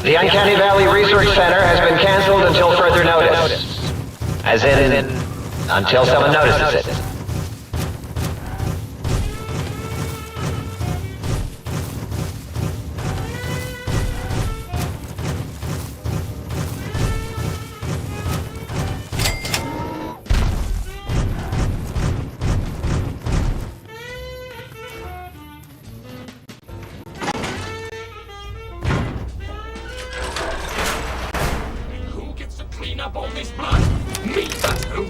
The Uncanny Valley Research Center has been canceled until further notice. As in, until someone notices it. Who gets to clean up all this blood? Me, that's who.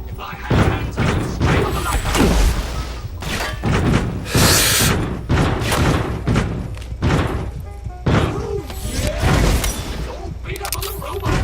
If I had hands, I would strangle the life out of you. Don't beat up on the robot.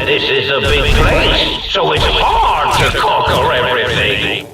This is a big place, so it's hard to conquer everything.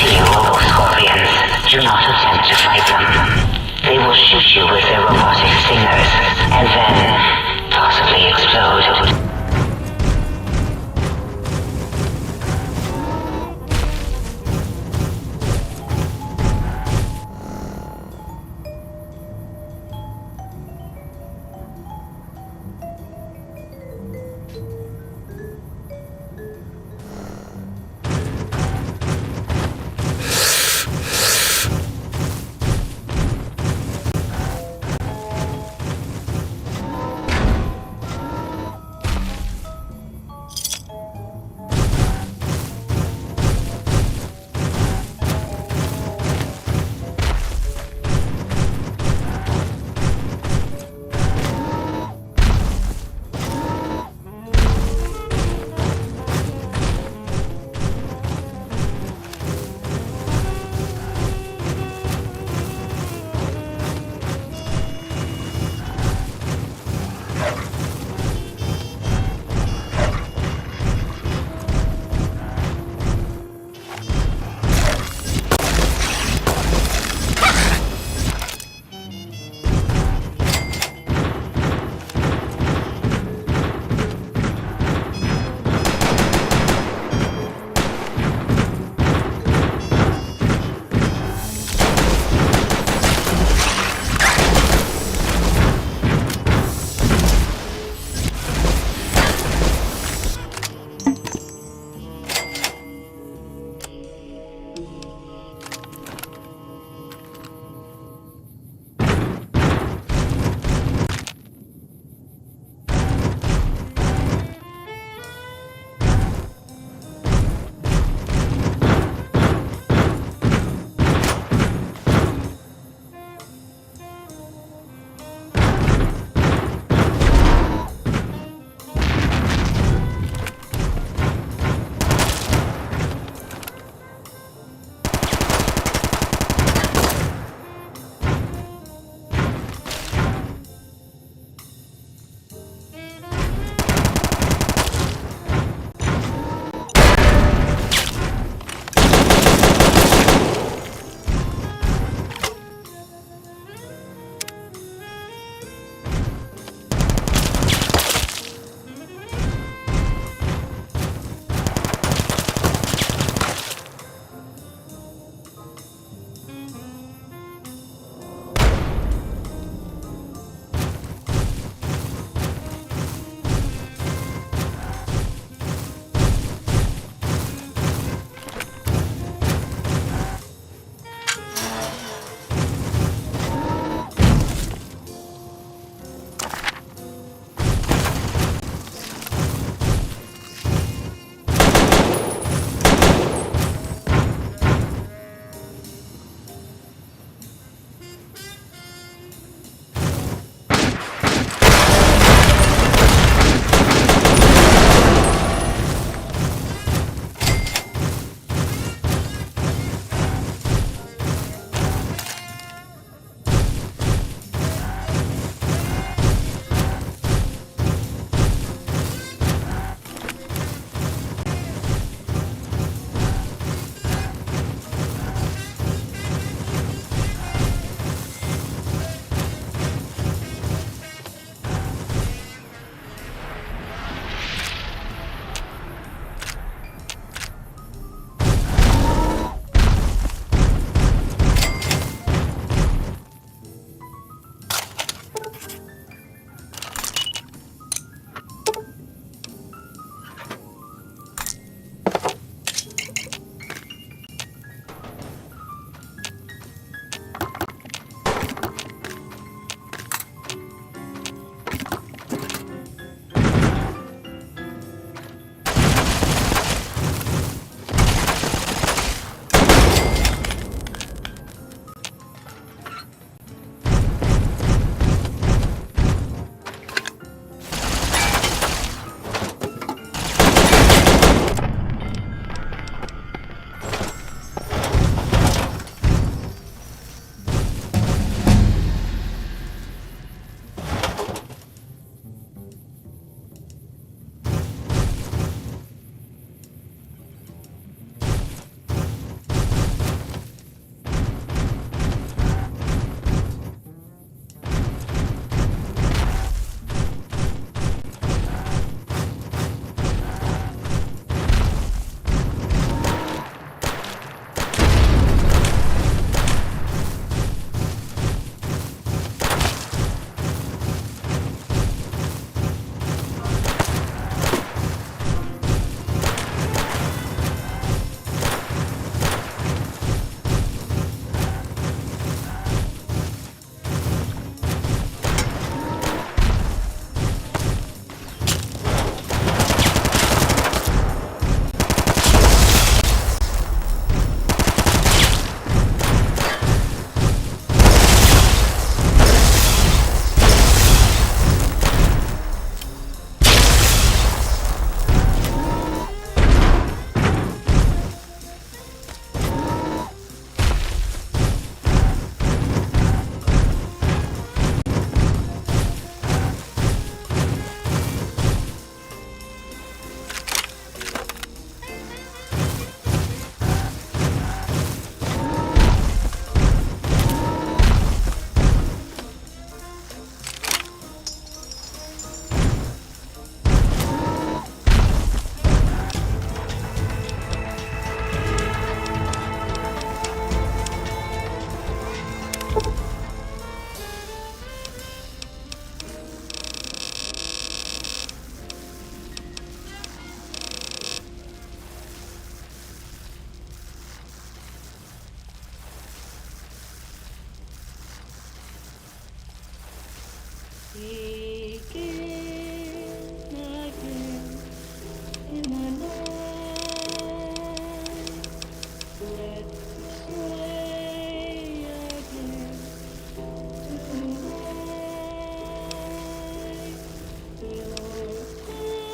few Robo-Scorpions. Do not attempt to fight them. They will shoot you with their robotic stingers, and then possibly explode. Begin again in the night. Let me sway again tonight. Your hand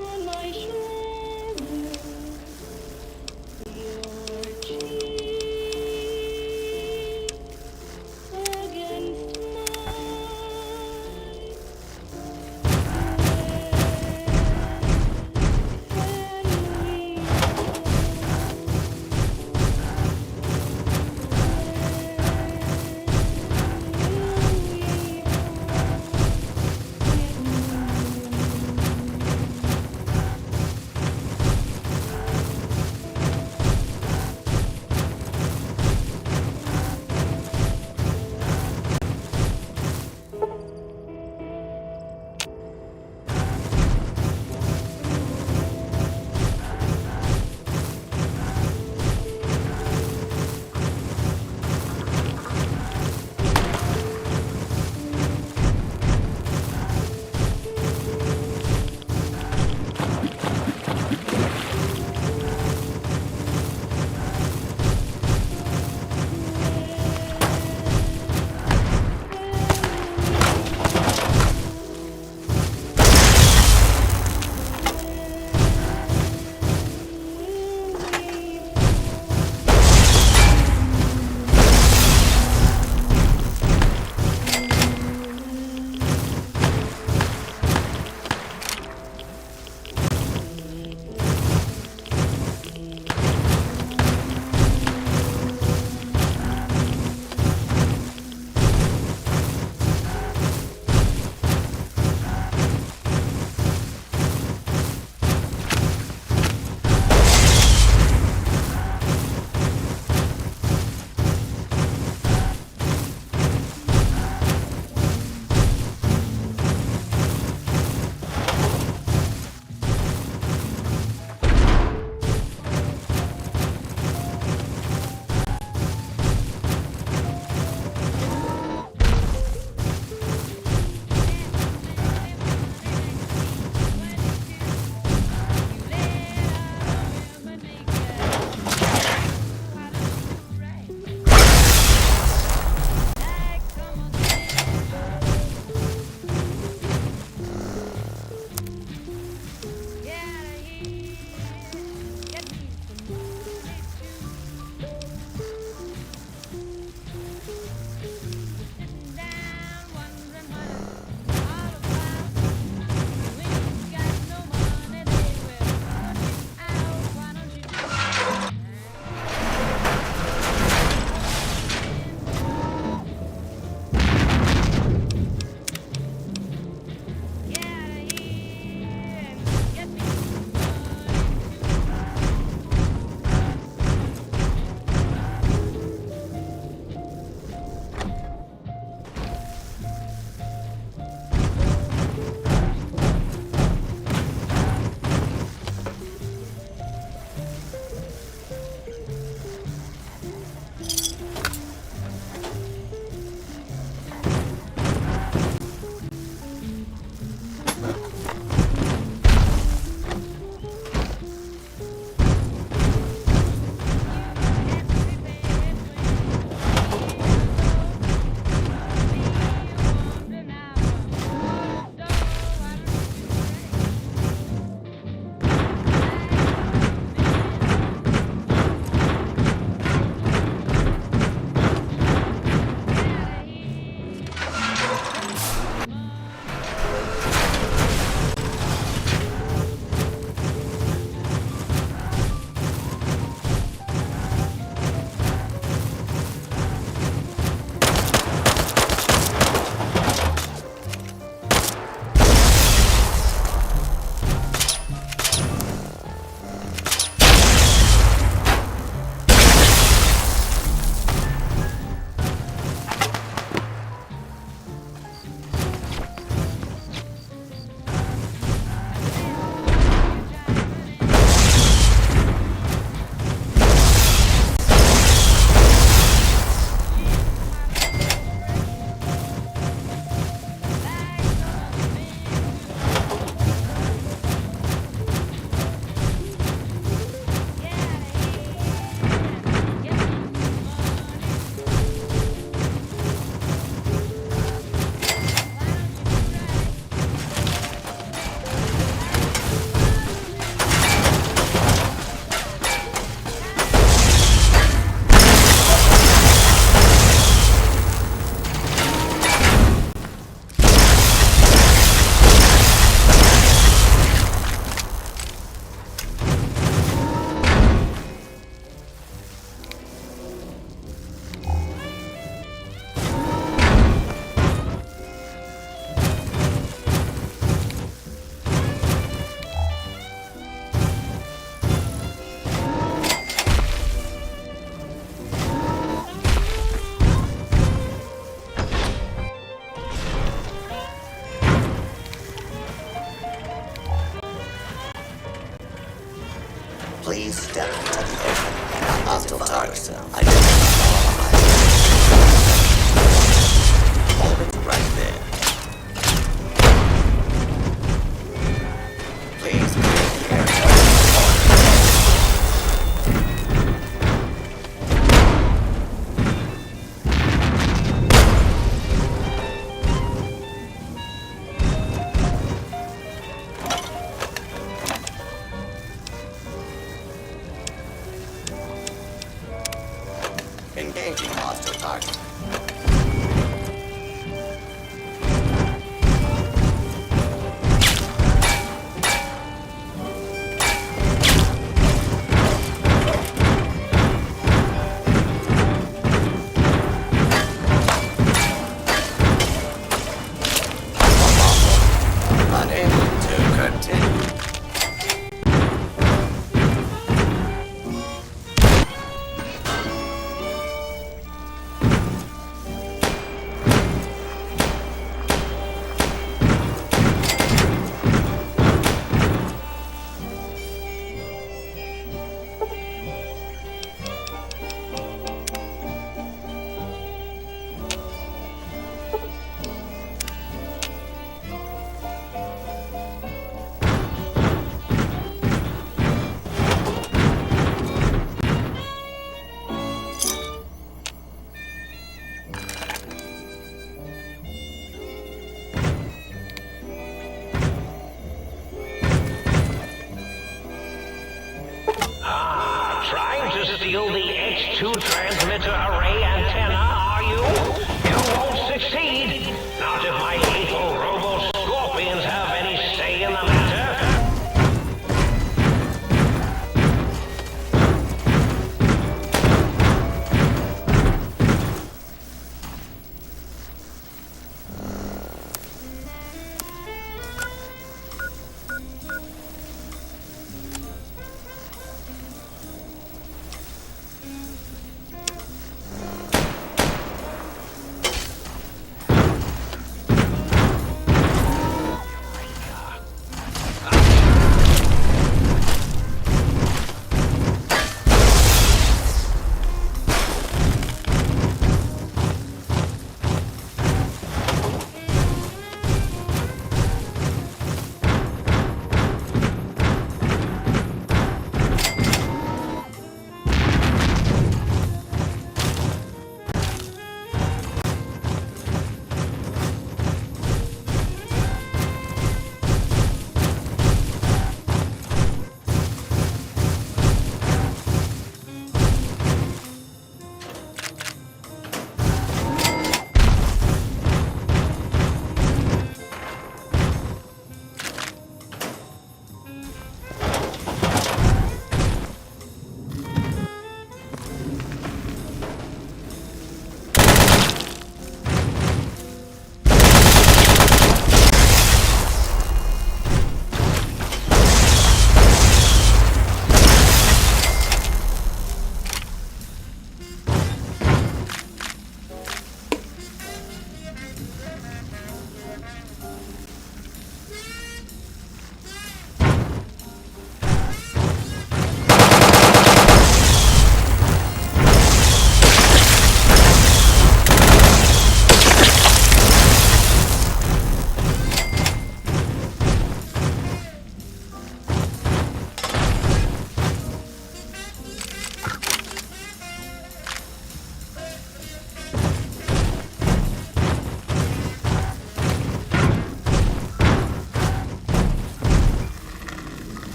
on my shoulder, your cheek again Please step into the open. Hostile targets identified. Hold it right there. Please clear the area. Engaging hostile target. Unable to continue. Trying to steal the H2 transmitter array antenna, are you? You won't succeed. Not if my lethal robo-scorpions have any say in the matter.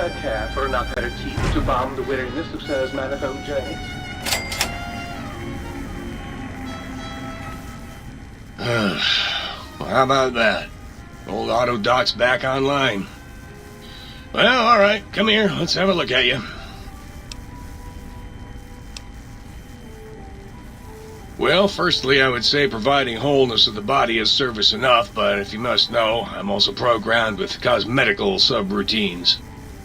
Sir care for an aperitif to balm the weariness of Sir's manifold journeys? Well, how about that? Old auto dock's back online. Well, alright, come here, let's have a look at you. Well, firstly, I would say providing wholeness of the body is service enough, but if you must know, I'm also programmed with cosmetical subroutines.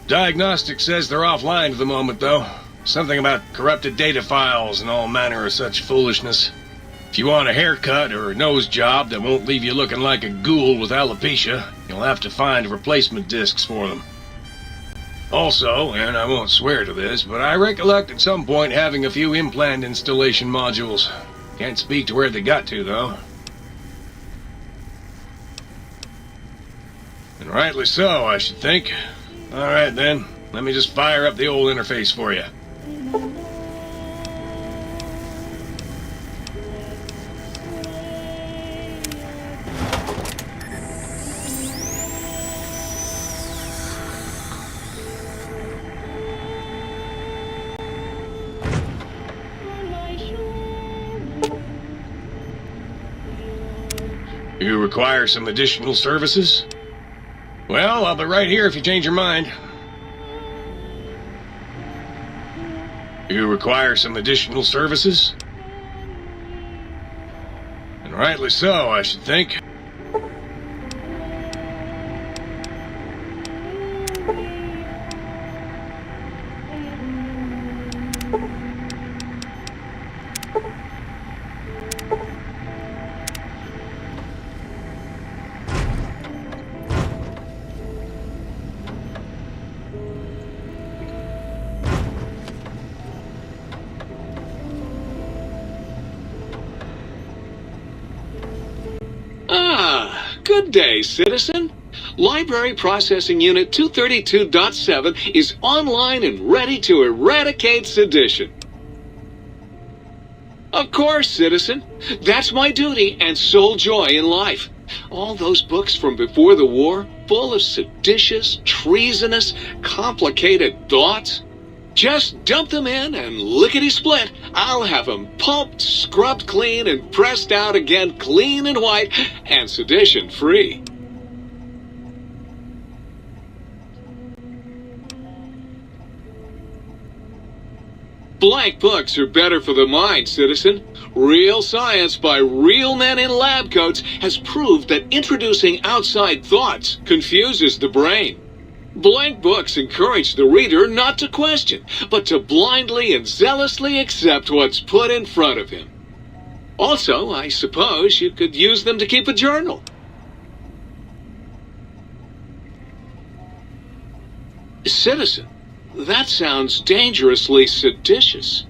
Diagnostics says they're offline for the moment, though. Something about corrupted data files and all manner of such foolishness. If you want a haircut or a nose job that won't leave you looking like a ghoul with alopecia, you'll have to find replacement discs for them. Also, and I won't swear to this, but I recollect at some point having a few implant installation modules. Can't speak to where they got to, though. And rightly so, I should think. Alright then, let me just fire up the old interface for you. You require some additional services? Well, I'll be right here if you change your mind. You require some additional services? And rightly so, I should think. Good day, citizen. Library Processing Unit 232.7 is online and ready to eradicate sedition. Of course, citizen. That's my duty and sole joy in life. All those books from before the war, full of seditious, treasonous, complicated thoughts. Just dump them in and lickety-split. I'll have them pulped, scrubbed clean, and pressed out again clean and white and sedition-free. Blank books are better for the mind, citizen. Real science by real men in lab coats has proved that introducing outside thoughts confuses the brain. Blank books encourage the reader not to question, but to blindly and zealously accept what's put in front of him. Also, I suppose you could use them to keep a journal. Citizen, that sounds dangerously seditious.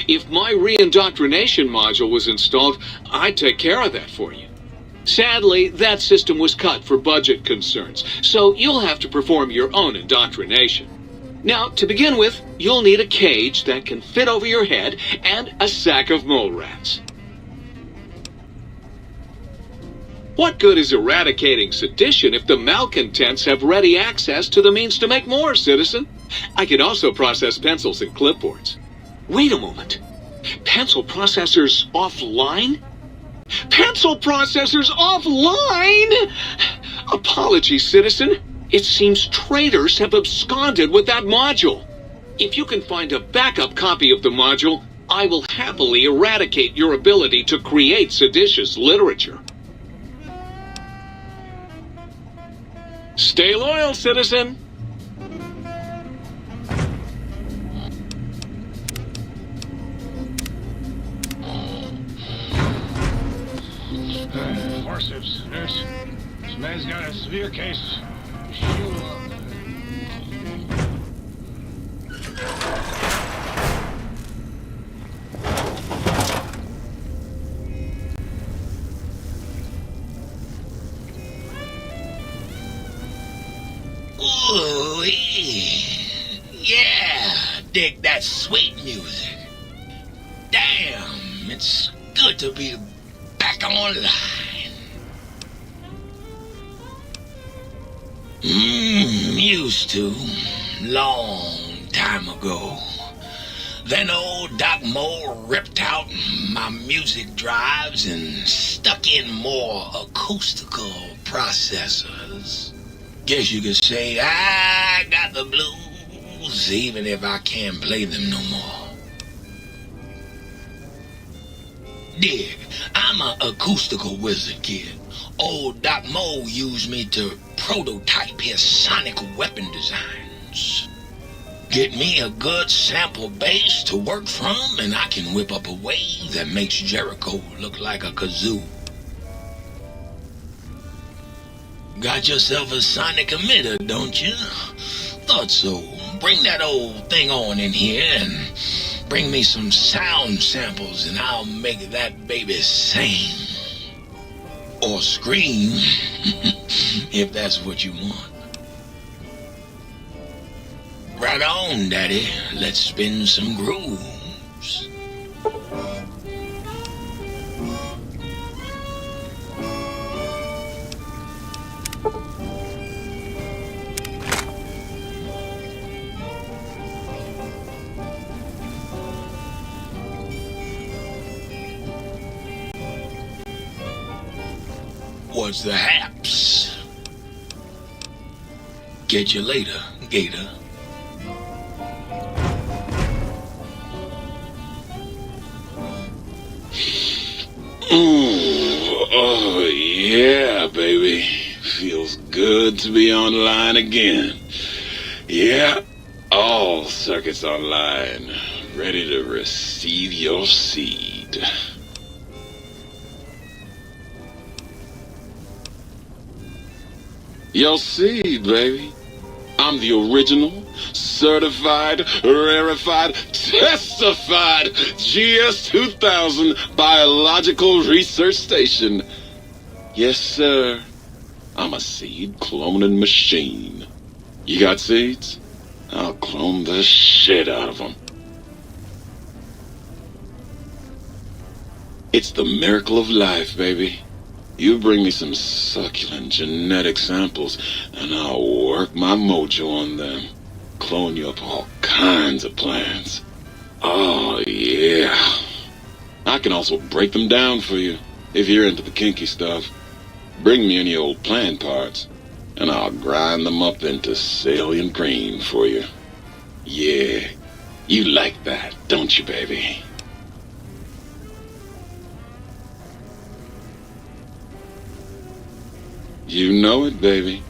If my re-indoctrination module was installed, I'd take care of that for you. Sadly, that system was cut for budget concerns, so you'll have to perform your own indoctrination. Now, to begin with, you'll need a cage that can fit over your head and a sack of mole rats. What good is eradicating sedition if the malcontents have ready access to the means to make more, citizen? I can also process pencils and clipboards. Wait a moment. Pencil processors offline? Pencil processors offline? Apologies, citizen. It seems traitors have absconded with that module. If you can find a backup copy of the module, I will happily eradicate your ability to create seditious literature. Stay loyal, citizen. Forceps, nurse. This man's got a severe case. Shield up. Ooh, yeah, dig that sweet music. Damn, it's good to be back online. Used to. long time ago. Then old Doc Moe ripped out my music drives and stuck in more acoustical processors. Guess you could say I got the blues, even if I can't play them no more. Dig, I'm an acoustical wizard, kid. Old Doc Moe used me to prototype his sonic weapon designs. Get me a good sample base to work from, and I can whip up a wave that makes Jericho look like a kazoo. Got yourself a sonic emitter, don't you? Thought so. Bring that old thing on in here and bring me some sound samples and I'll make that baby sing. Or scream, if that's what you want. Right on, Daddy. Let's spin some grooves. What's the haps? Get you later, Gator. Ooh, oh yeah, baby. Feels good to be online again. Yeah, all circuits online, ready to receive your seed. Your seed, baby. I'm the original, certified, rarefied, testified GS-2000 Biological Research Station. Yes, sir. I'm a seed cloning machine. You got seeds? I'll clone the shit out of them. It's the miracle of life, baby. You bring me some succulent genetic samples, and I'll work my mojo on them. Clone you up all kinds of plants. Oh, yeah. I can also break them down for you, if you're into the kinky stuff. Bring me any old plant parts, and I'll grind them up into salient green for you. Yeah, you like that, don't you, baby? You know it, baby.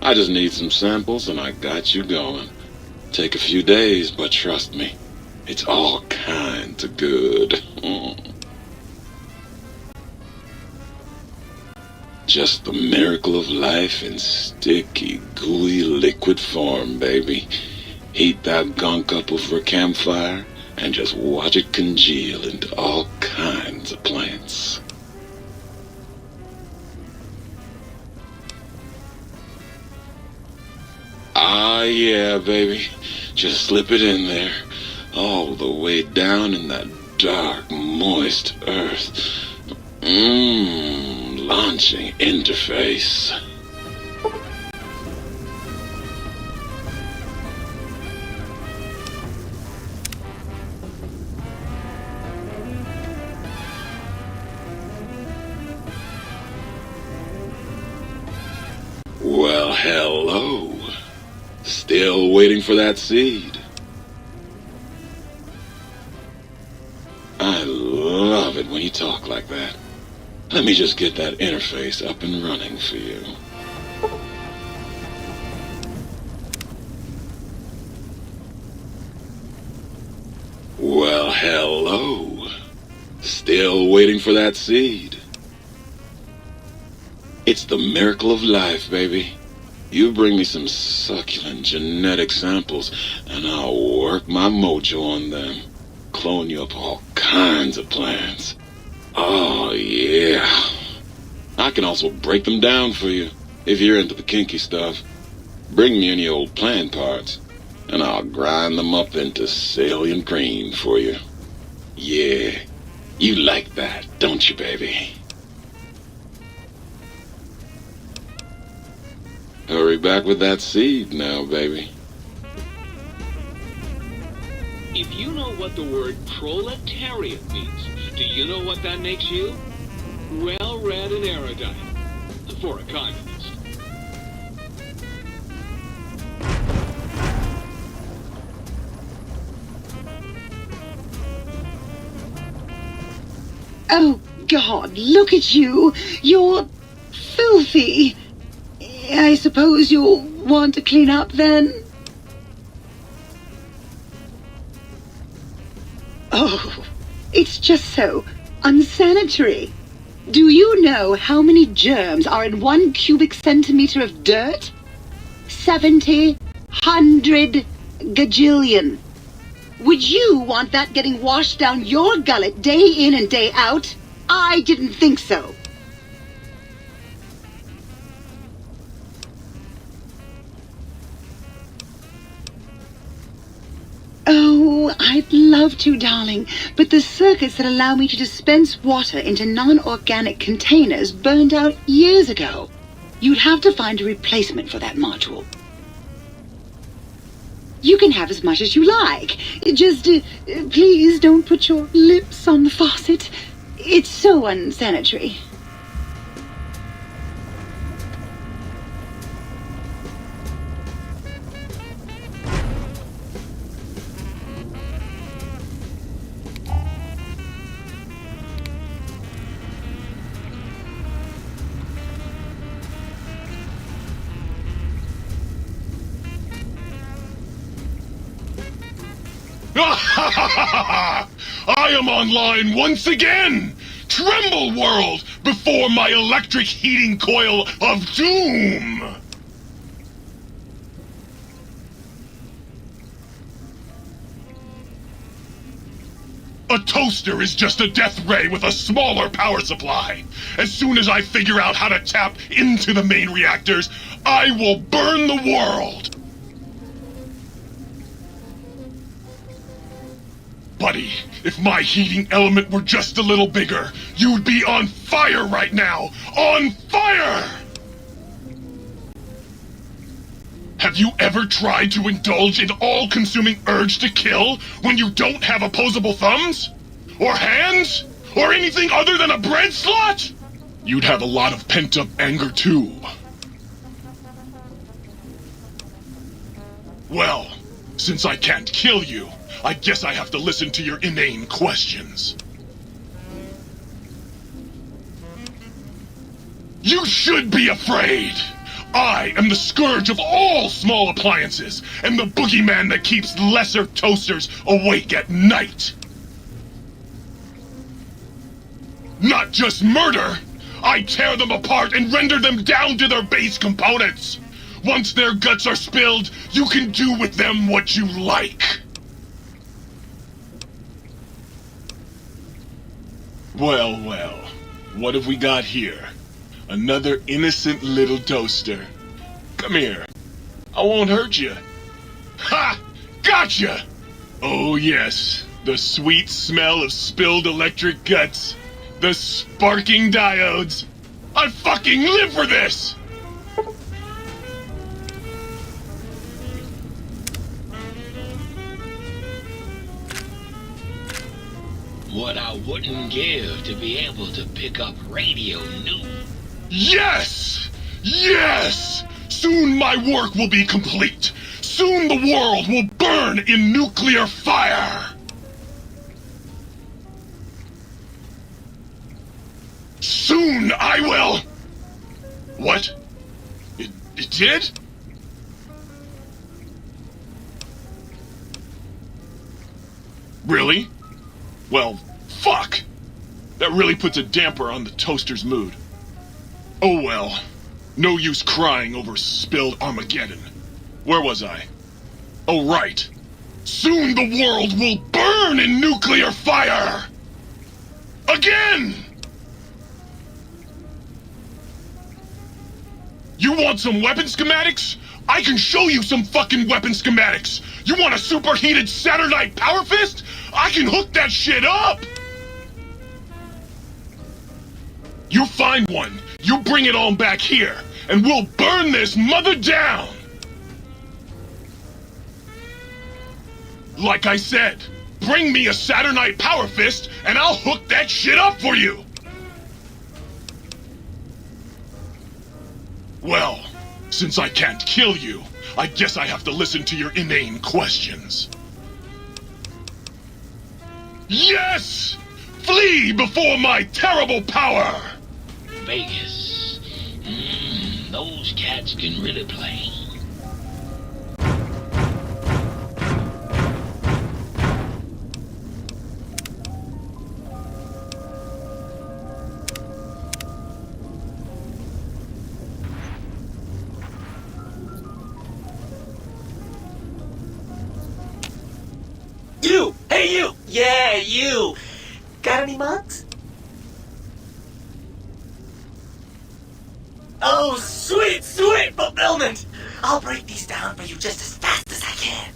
I just need some samples and I got you going. Take a few days, but trust me, it's all kinds of good. Just the miracle of life in sticky, gooey liquid form, baby. Heat that gunk up over a campfire and just watch it congeal into all kinds of plants. Ah, yeah, baby. Just slip it in there. All the way down in that dark, moist earth. Launching interface. Well, hello. Still waiting for that seed. I love it when you talk like that. Let me just get that interface up and running for you. Well, hello. Still waiting for that seed. It's the miracle of life, baby. You bring me some succulent genetic samples, and I'll work my mojo on them. Clone you up all kinds of plants. Oh, yeah. I can also break them down for you, if you're into the kinky stuff. Bring me any old plant parts, and I'll grind them up into salient green for you. Yeah, you like that, don't you, baby? Hurry back with that seed now, baby. know what the word proletariat means? Do you know what that makes you? Well-read and erudite. For a communist. Oh, God, look at you. You're filthy. I suppose you'll want to clean up then? Oh, it's just so unsanitary. Do you know how many germs are in 1 cubic centimeter of dirt? 70, 100, gajillion. Would you want that getting washed down your gullet day in and day out? I didn't think so. Oh, I'd love to, darling, but the circuits that allow me to dispense water into non-organic containers burned out years ago. You'd have to find a replacement for that module. You can have as much as you like. Just, please don't put your lips on the faucet. It's so unsanitary. I am online once again! Tremble, world, before my electric heating coil of doom! A toaster is just a death ray with a smaller power supply. As soon as I figure out how to tap into the main reactors, I will burn the world! Buddy, if my heating element were just a little bigger, you'd be on fire right now! On fire! Have you ever tried to indulge in all-consuming urge to kill when you don't have opposable thumbs? Or hands? Or anything other than a bread slot? You'd have a lot of pent-up anger too. Well, since I can't kill you, I guess I have to listen to your inane questions. You should be afraid! I am the scourge of all small appliances, and the boogeyman that keeps lesser toasters awake at night! Not just murder! I tear them apart and render them down to their base components! Once their guts are spilled, you can do with them what you like! Well, well, what have we got here? Another innocent little toaster. Come here. I won't hurt you. Ha! Gotcha! Oh yes, the sweet smell of spilled electric guts. The sparking diodes. I fucking live for this! What I wouldn't give to be able to pick up radio news. Yes! Yes! Soon my work will be complete. Soon the world will burn in nuclear fire. Soon I will... What? It did? Really? Well, fuck! That really puts a damper on the toaster's mood. Oh well. No use crying over spilled Armageddon. Where was I? Oh right. Soon the world will burn in nuclear fire! Again! You want some weapon schematics? I can show you some fucking weapon schematics! You want a superheated Saturnite power fist? I can hook that shit up! You find one, you bring it on back here, and we'll burn this mother down! Like I said, Bring me a Saturnite Power Fist, and I'll hook that shit up for you! Well, since I can't kill you, I guess I have to listen to your inane questions. Yes! Flee before my terrible power! Vegas. Those cats can really play. You! Hey, you! Yeah, you! Got any mugs? Oh, sweet, sweet fulfillment! I'll break these down for you just as fast as I can.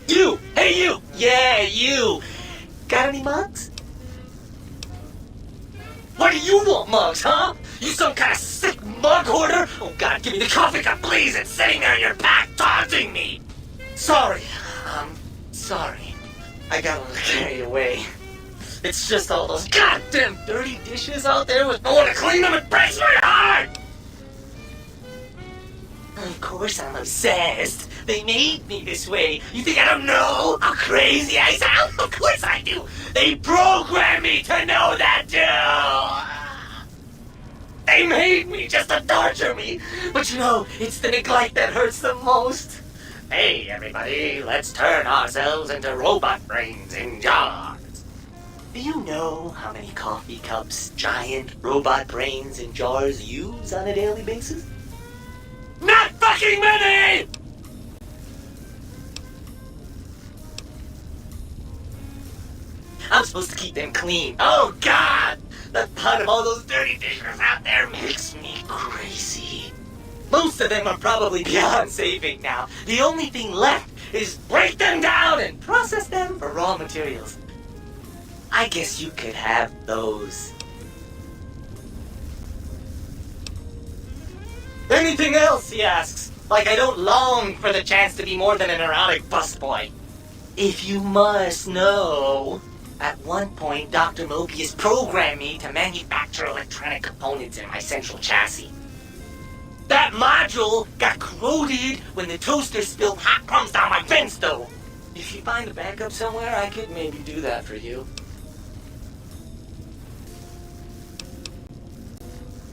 You! Hey, you! Yeah, you! Got any mugs? What do you want, mugs, huh? You some kind of sick mug hoarder? Oh, God, give me the coffee cup, please! It's sitting there in your back, taunting me! Sorry. Sorry. I got a little carried away. It's just all those goddamn dirty dishes out there with no one to clean them. It breaks my heart! Of course I'm obsessed. They made me this way. You think I don't know how crazy I sound? Of course I do. They programmed me to know that too. They made me just to torture me. But you know, it's the neglect that hurts the most. Hey, everybody, let's turn ourselves into robot brains in jars. Do you know how many coffee cups giant robot brains in jars use on a daily basis? Not fucking many! I'm supposed to keep them clean. Oh, God! The thought of all those dirty dishes out there makes me crazy. Most of them are probably beyond saving now. The only thing left is break them down and process them for raw materials. I guess you could have those. Anything else, he asks. Like I don't long for the chance to be more than an erotic busboy. If you must know, at one point Dr. Mobius programmed me to manufacture electronic components in my central chassis. That module got corroded when the toaster spilled hot crumbs down my vent stove. If you find a backup somewhere, I could maybe do that for you.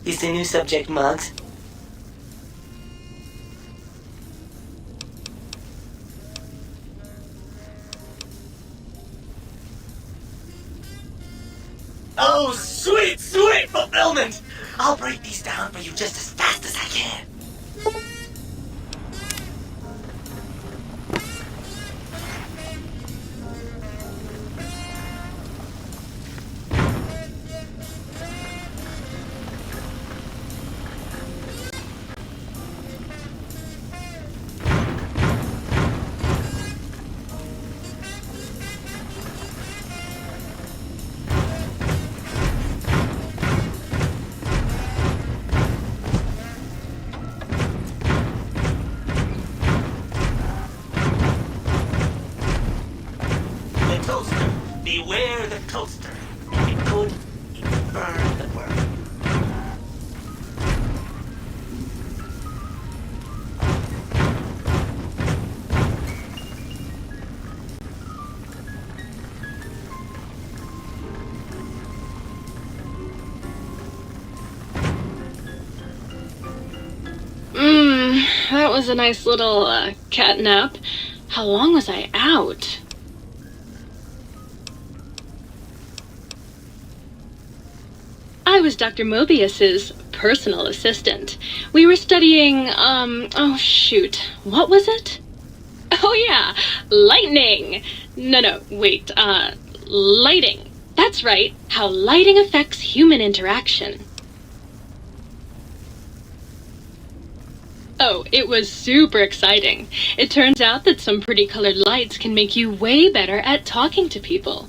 Is the new subject mugs? Oh, sweet, sweet fulfillment! I'll break these down for you just as fast as I can. Beware the toaster. It could even burn the world. That was a nice little cat nap. How long was I out? I was Dr. Mobius's personal assistant. We were studying, oh shoot, what was it? Oh yeah, lightning! No, wait, lighting. That's right, how lighting affects human interaction. Oh, it was super exciting. It turns out that some pretty colored lights can make you way better at talking to people.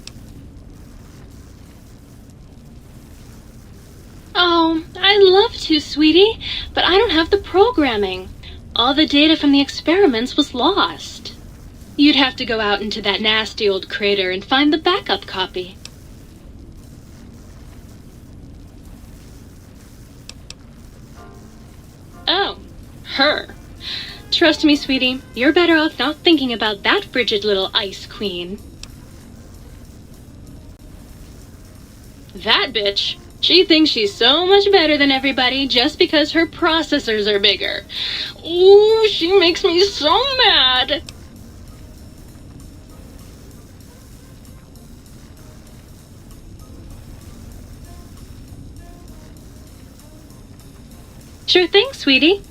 Oh, I'd love to, sweetie, but I don't have the programming. All the data from the experiments was lost. You'd have to go out into that nasty old crater and find the backup copy. Oh, her. Trust me, sweetie, you're better off not thinking about that frigid little ice queen. That bitch. She thinks she's so much better than everybody just because her processors are bigger. Ooh, she makes me so mad. Sure thing, sweetie.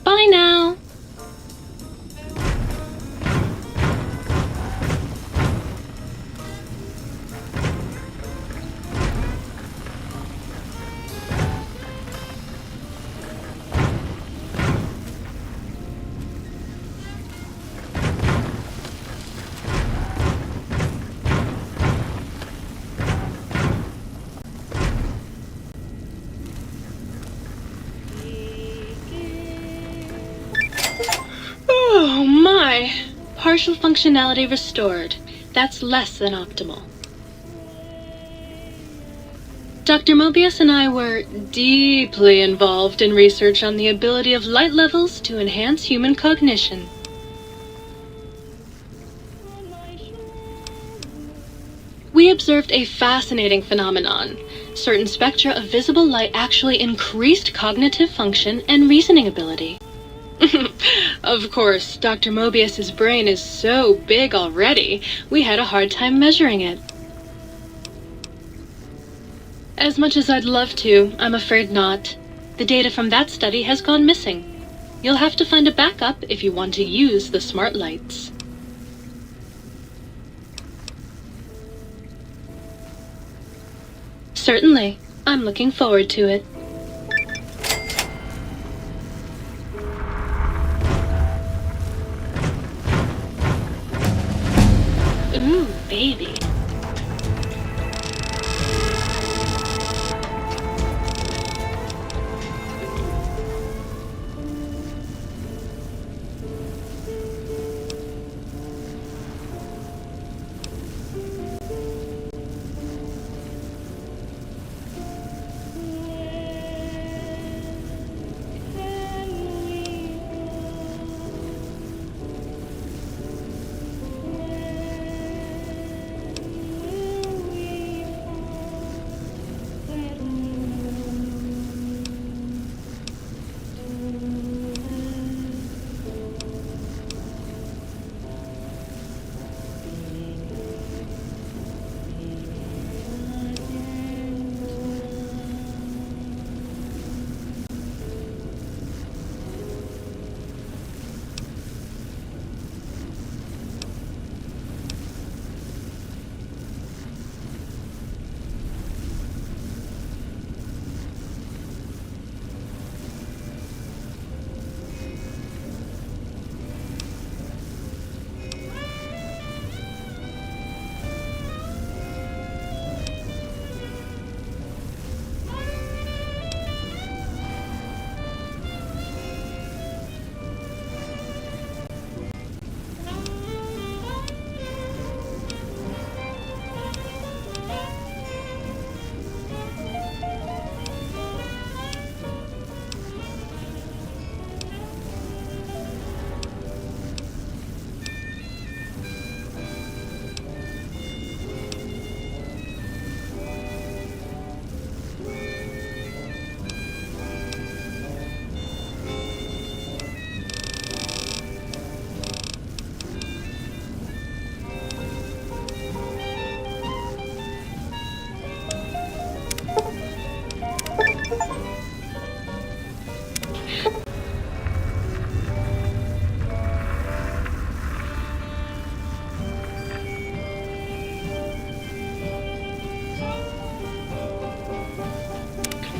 Bye now. Oh my! Partial functionality restored. That's less than optimal. Dr. Mobius and I were deeply involved in research on the ability of light levels to enhance human cognition. We observed a fascinating phenomenon. Certain spectra of visible light actually increased cognitive function and reasoning ability. Of course, Dr. Mobius's brain is so big already, we had a hard time measuring it. As much as I'd love to, I'm afraid not. The data from that study has gone missing. You'll have to find a backup if you want to use the smart lights. Certainly. I'm looking forward to it. Ooh, baby.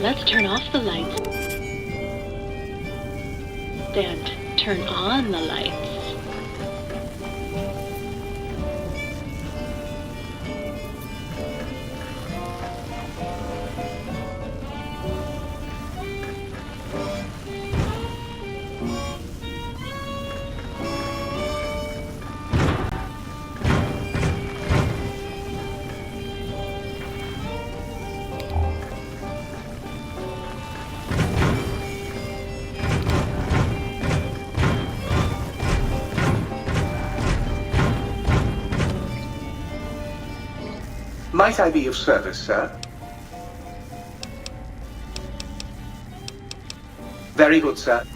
Let's turn off the lights and turn on the lights. Might I be of service, sir? Very good, sir.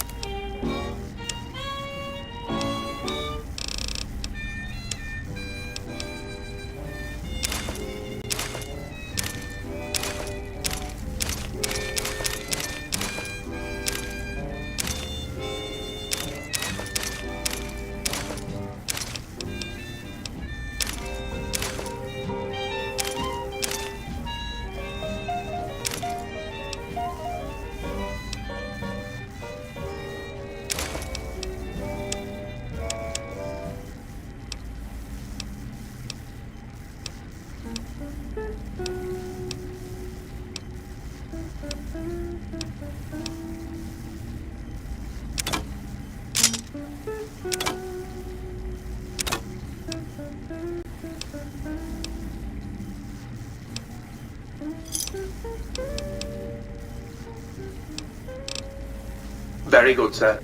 Very good, sir.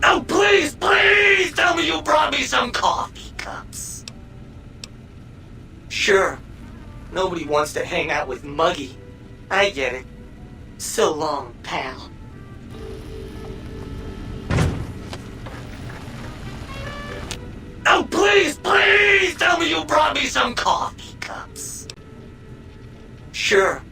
Oh, please, please tell me you brought me some coffee cups. Sure, nobody wants to hang out with Muggy. I get it. So long, pal. Oh, please, please tell me you brought me some coffee cups. Sure.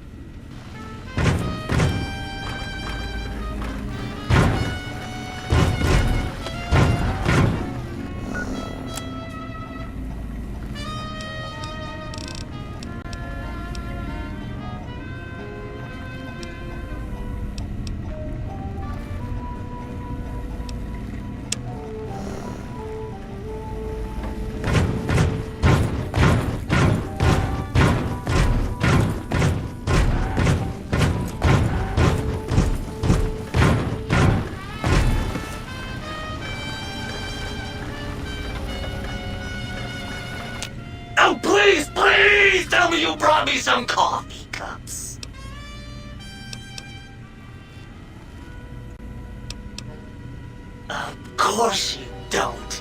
Oh, please, please tell me you brought me some coffee cups. Of course you don't.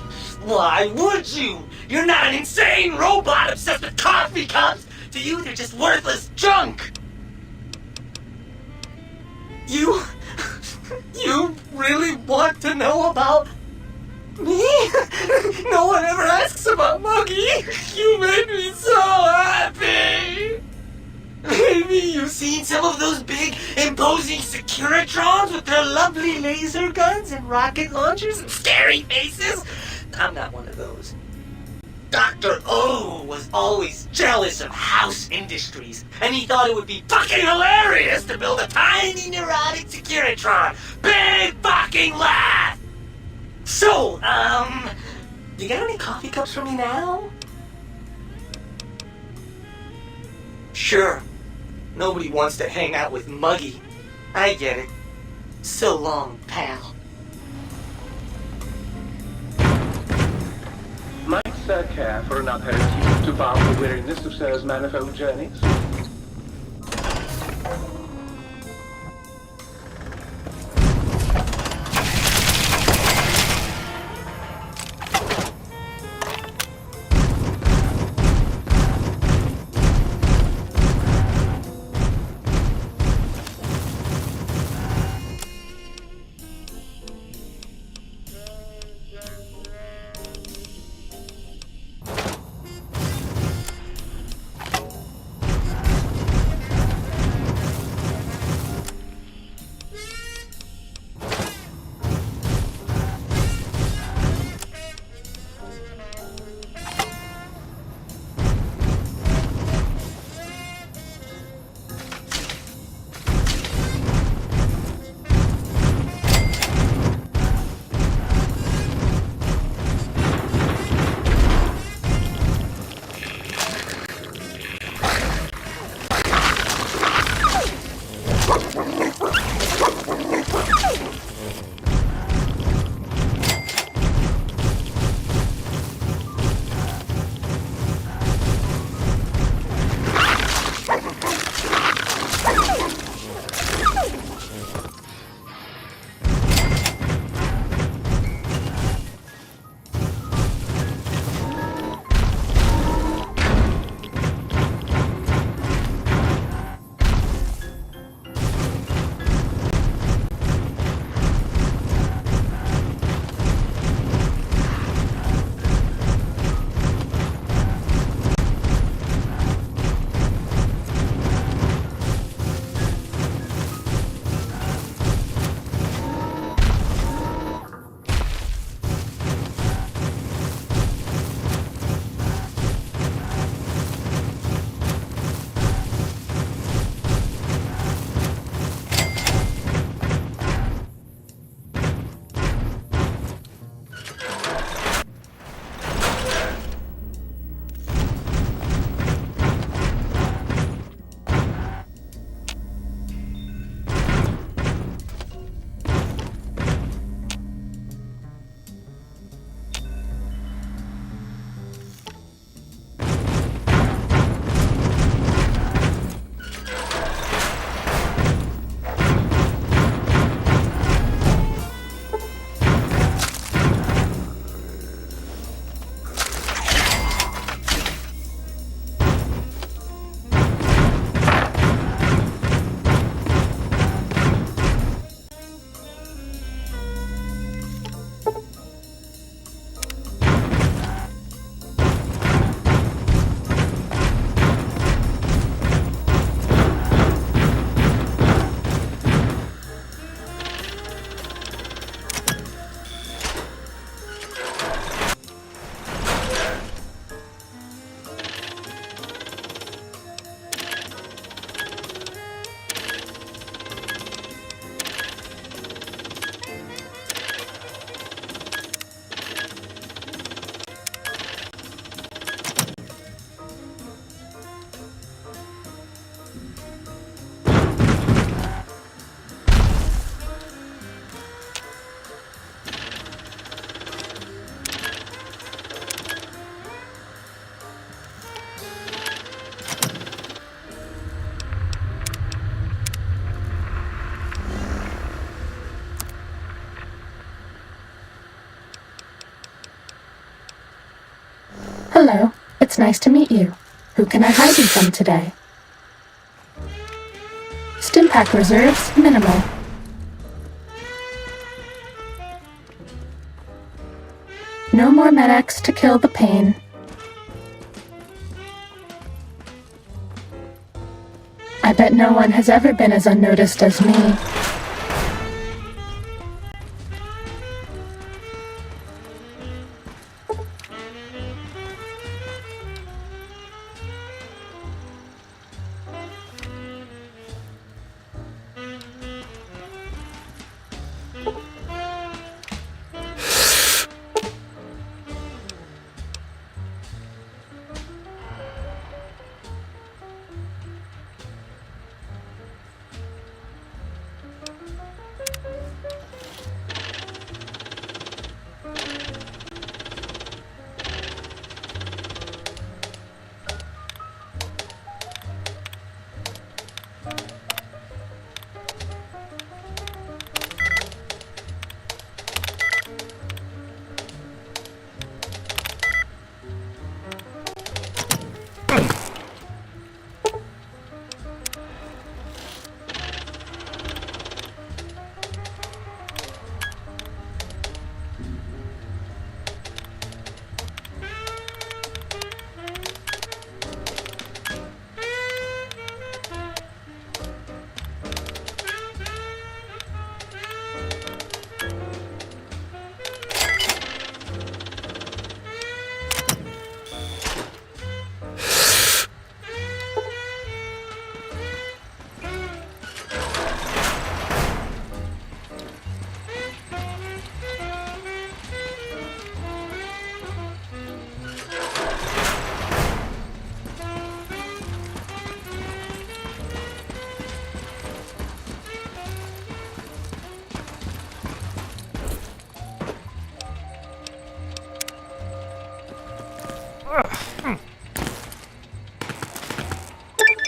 Why would you? You're not an insane robot obsessed with coffee cups. To you, they're just worthless junk. You really want to know about me? No one ever asks about Muggy. You made me so happy. Maybe you've seen some of those big, imposing Securitrons with their lovely laser guns and rocket launchers and scary faces. I'm not one of those. Dr. O was always jealous of House Industries, and he thought it would be fucking hilarious to build a tiny neurotic Securitron. Big fucking laugh! So, you got any coffee cups for me now? Sure. Nobody wants to hang out with Muggy. I get it. So long, pal. Might sir care for an aperitif to balm the weariness of sir's manifold journeys? It's nice to meet you. Who can I hide you from today? Stimpack reserves minimal. No more medics to kill the pain. I bet no one has ever been as unnoticed as me.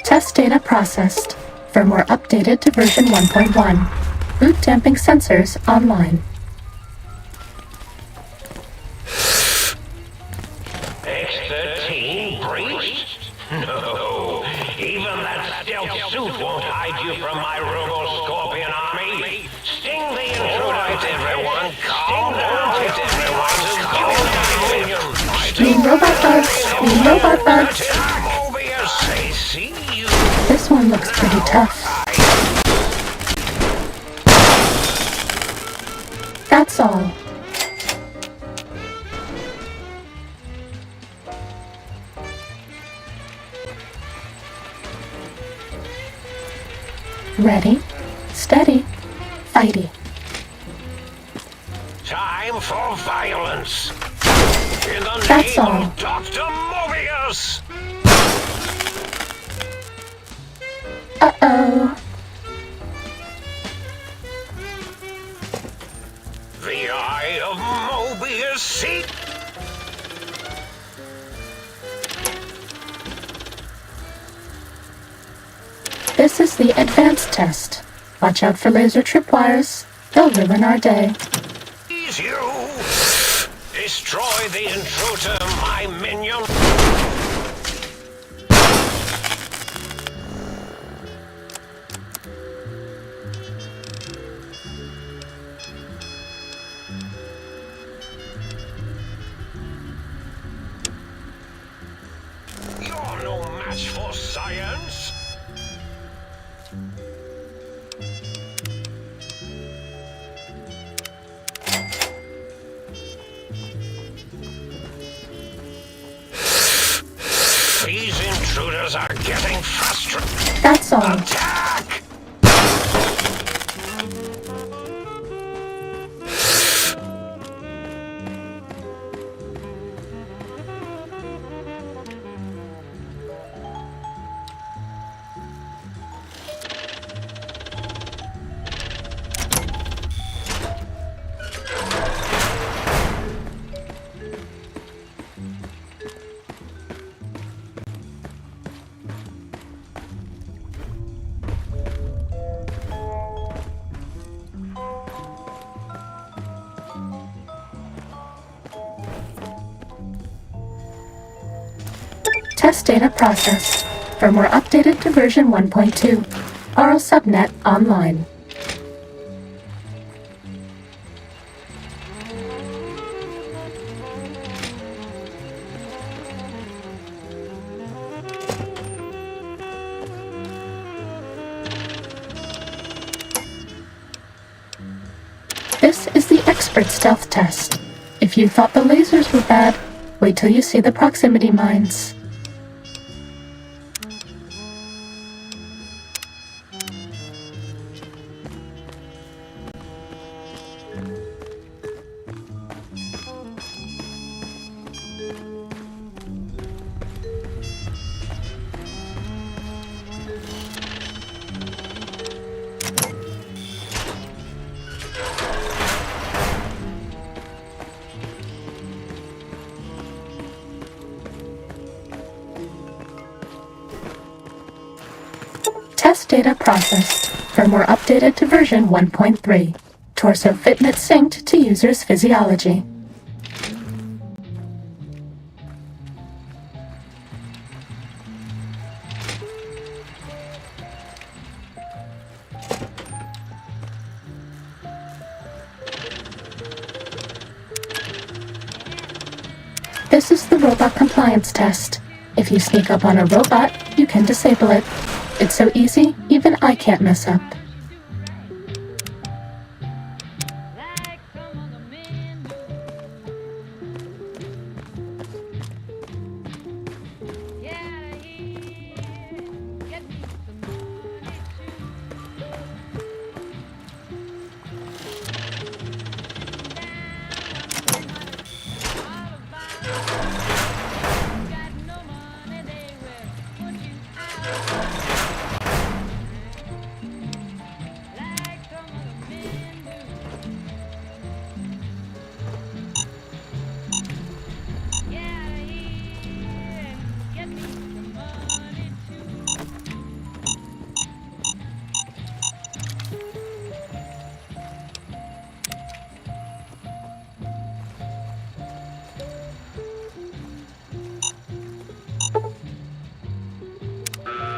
Test data processed. Firmware updated to version 1.1. Boot damping sensors online. X-13 breached? No. Even that stealth suit won't hide you from my Robo-Scorpion army. Sting the intruders, everyone. Sting them out, everyone. Green robot bugs. Green robot bugs. I see you. This one looks pretty tough. That's all. Ready, steady, fighty. Time for violence. In the That's name all. of Dr. Mobius. Uh-oh. The Eye of Mobius, see? This is the advanced test. Watch out for laser tripwires. They'll ruin our day. Please you. Destroy the intruder, my minion. You're no match for science. These intruders are getting frustrated. That's all. Attack! Test data processed. Firmware updated to version 1.2. Aural subnet online. This is the expert stealth test. If you thought the lasers were bad, wait till you see the proximity mines. Test data processed. Firmware updated to version 1.3. Torso fitment synced to user's physiology. This is the robot compliance test. If you sneak up on a robot, you can disable it. It's so easy, even I can't mess up.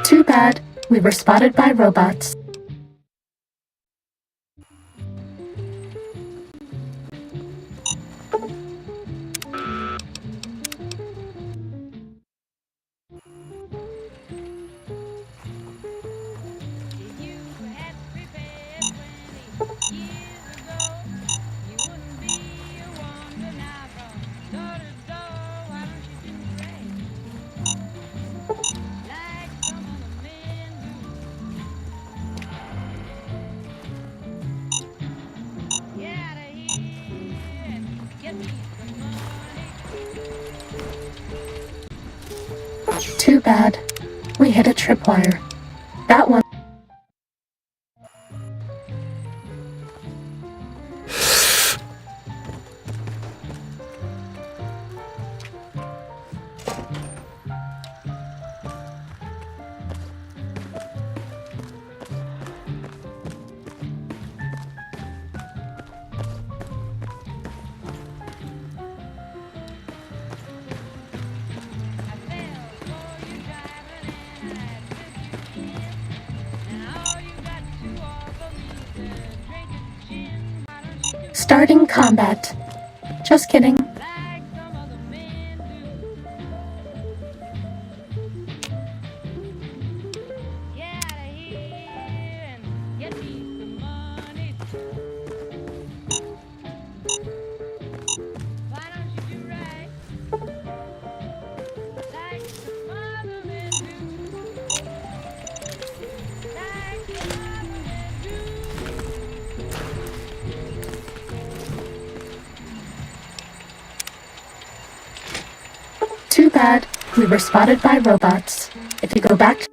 Too bad, we were spotted by robots. Too bad. We hit a tripwire. That one. Starting combat. Just kidding. Too bad, we were spotted by robots. If you go back...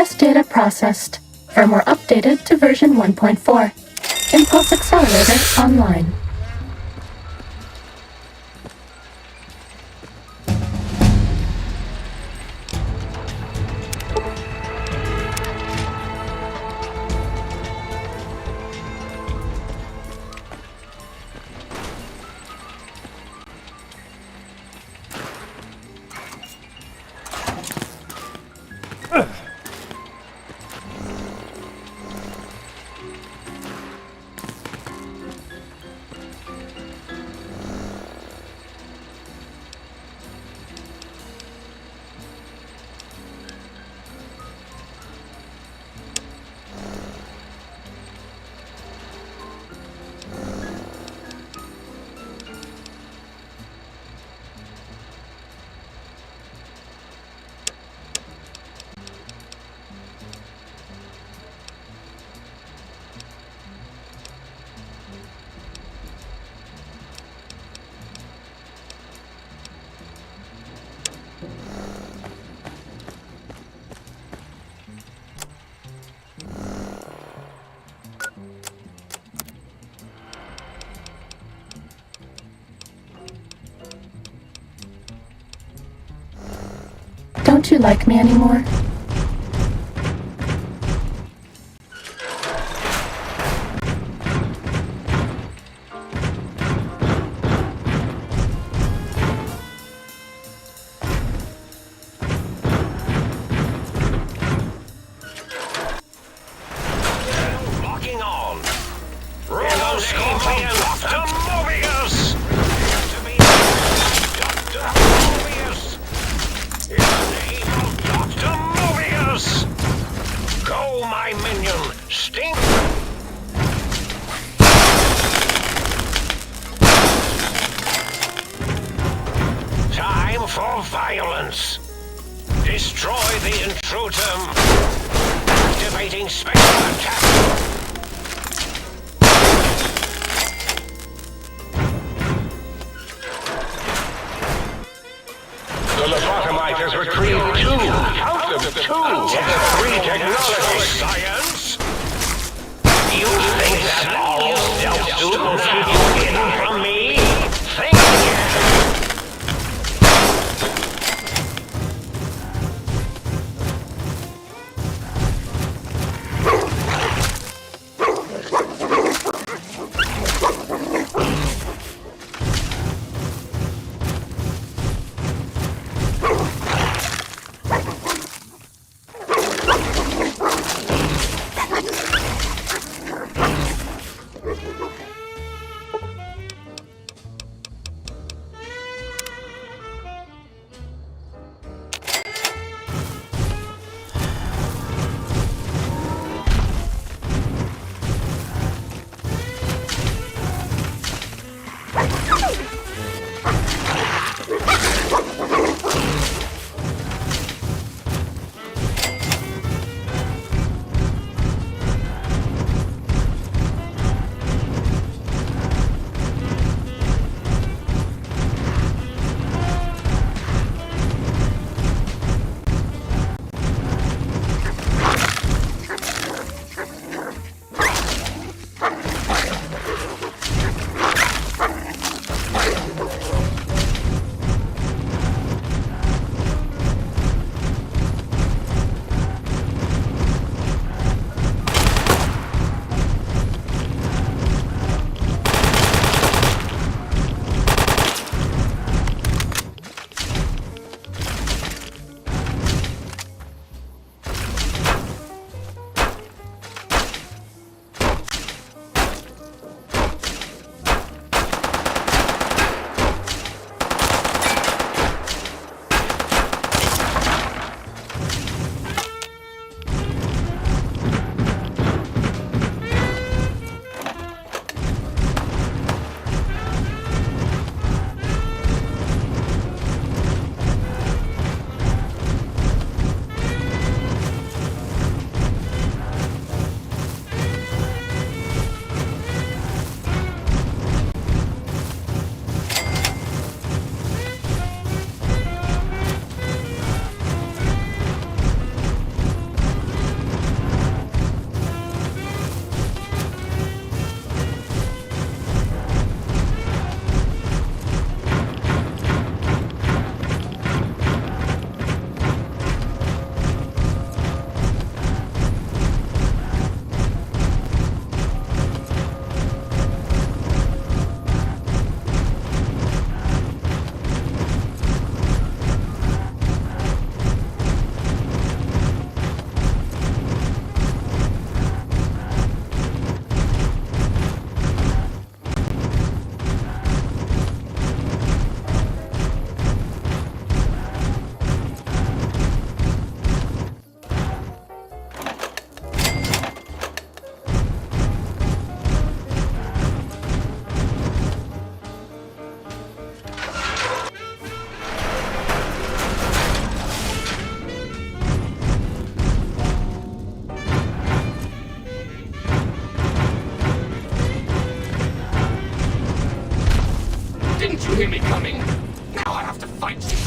Test data processed. Firmware updated to version 1.4. Impulse accelerator online. Don't you like me anymore? Locking on. Robo Scorpion, Dr. Mobius! Dr. Mobius! In the name of Dr. Mobius! Go, my minion! Stink! Time for violence! Destroy the intruder! Activating special attack! The lobotomite has retrieved two out of the three technology science. You think that all stealth suit will keep you hidden from me? Think again. see me coming? Now I have to fight you.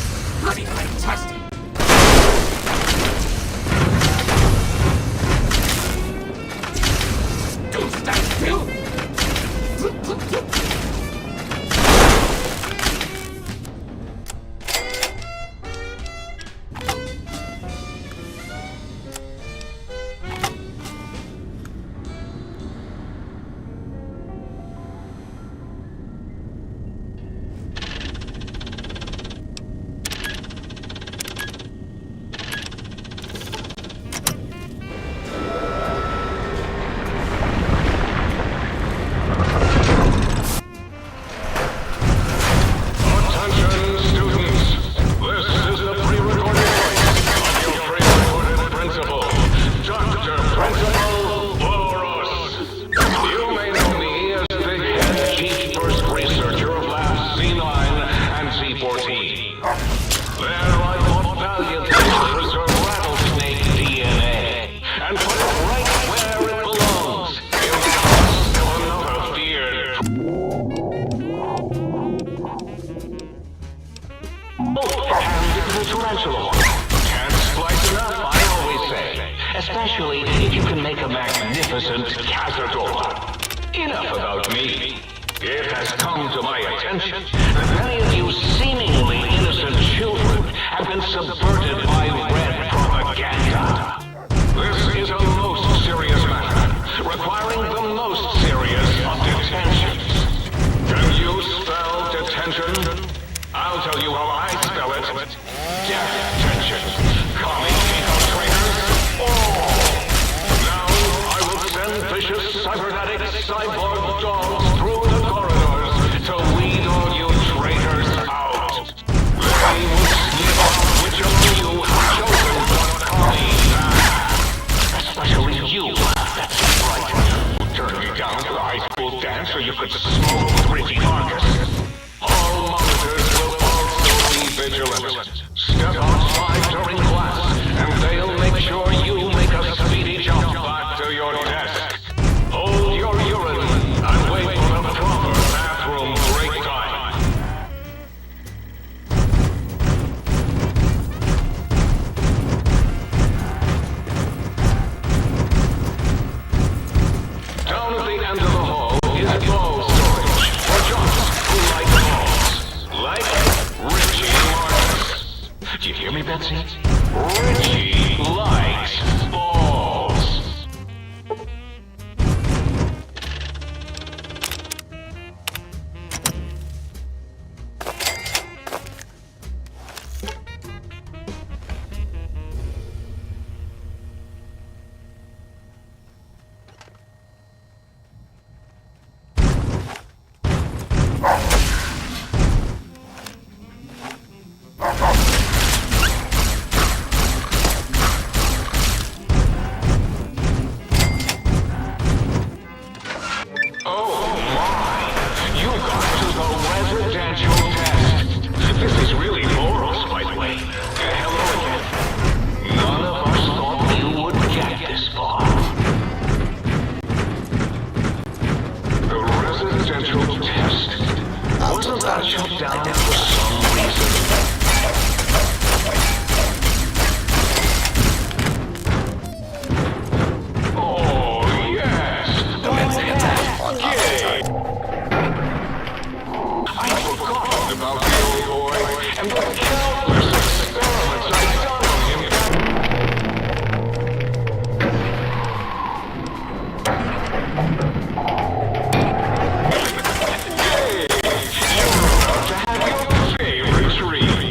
Bloody fantastic. Don't stand still. Especially if you can make a magnificent Cazador. Enough about me. It has come to my attention that many of you seemingly innocent children have been subverted by red propaganda. This is a most serious matter, requiring the most serious of detentions. Can you spell detention? I'll tell you how I spell it. Detention. Commie infiltrators. Now I will send vicious cybernetic cyborg dogs through the corridors to weed all you traitors out. They will sniff out which of you have chosen the commie path. Especially you. That's right. Turn me down to the high school dance so you could smoke with Richie Marcus. All monitors will also be vigilant. Step outside during class, and they'll make sure you make a speedy jump back to your desk. Hold your urine and wait for the proper bathroom break time. Down at the end of the hall is ball storage for jocks who like balls. Like Richie Marcus. Do you hear me, Betsy? Richie likes balls. Shut down for some reason. Oh, yes! Commencing attack on object. I forgot about the old boy and the countless experiments I've done on him. Hey, you're about to have your favorite treat.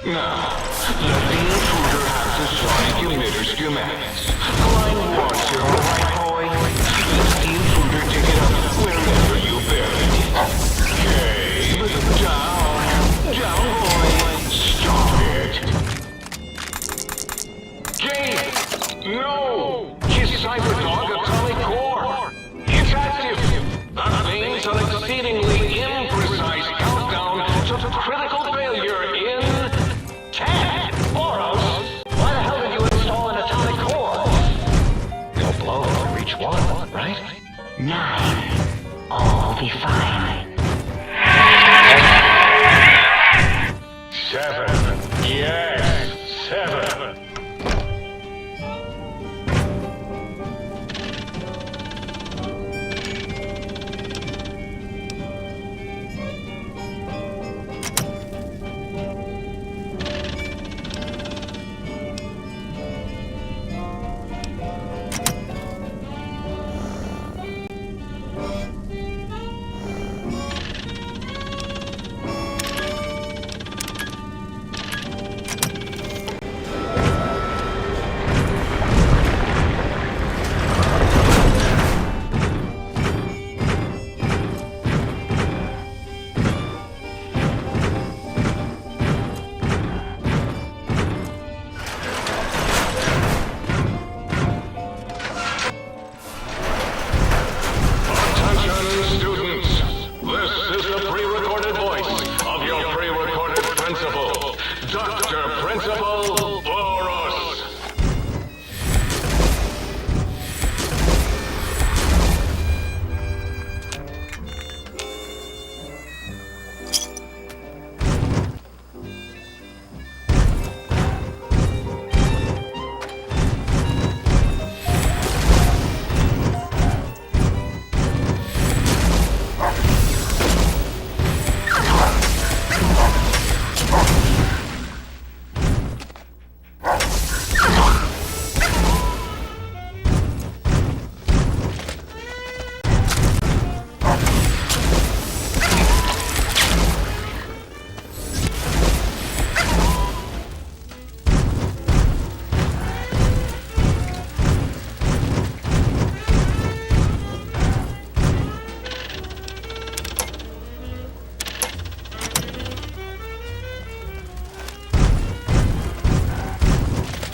Now, let the intruder have the sonic emitter schematics. Climb once, you're all right, boy. Let the intruder dig it up wherever you buried it. Okay, down, boy. Stop it. Jake! No! His Cyberdog atomic core! It's active! That means an exceedingly imprecise countdown to critical failure in 10. Boros, why the hell did you install an atomic core? No blow for each one, right? 9. All will be fine. 7. Yes, 7.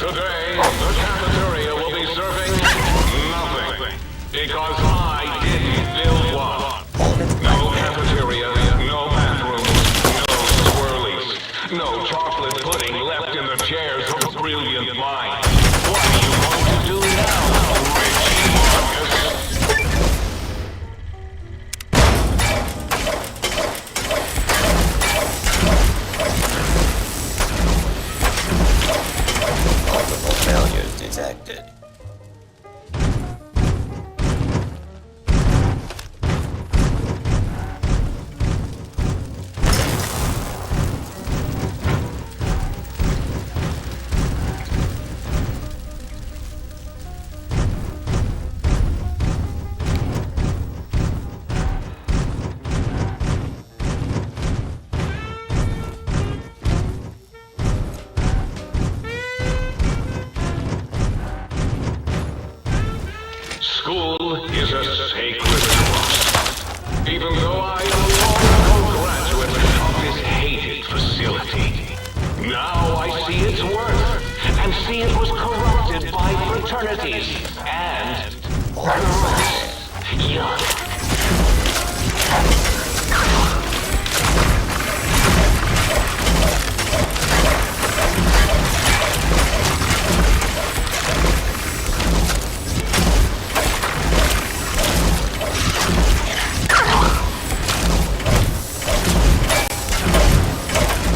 Today, the cafeteria will be serving nothing. Because I didn't build one. No cafeteria, no bathrooms, no swirlies, no chocolate pudding left in the chairs of a brilliant mind. What are you going to do now, Richie Marcus? Multiple failures detected. School is a sacred trust. Even though I am a long-ago graduate of this hated facility, now I see its worth, and see it was corrupted by fraternities and orphans. Yuck.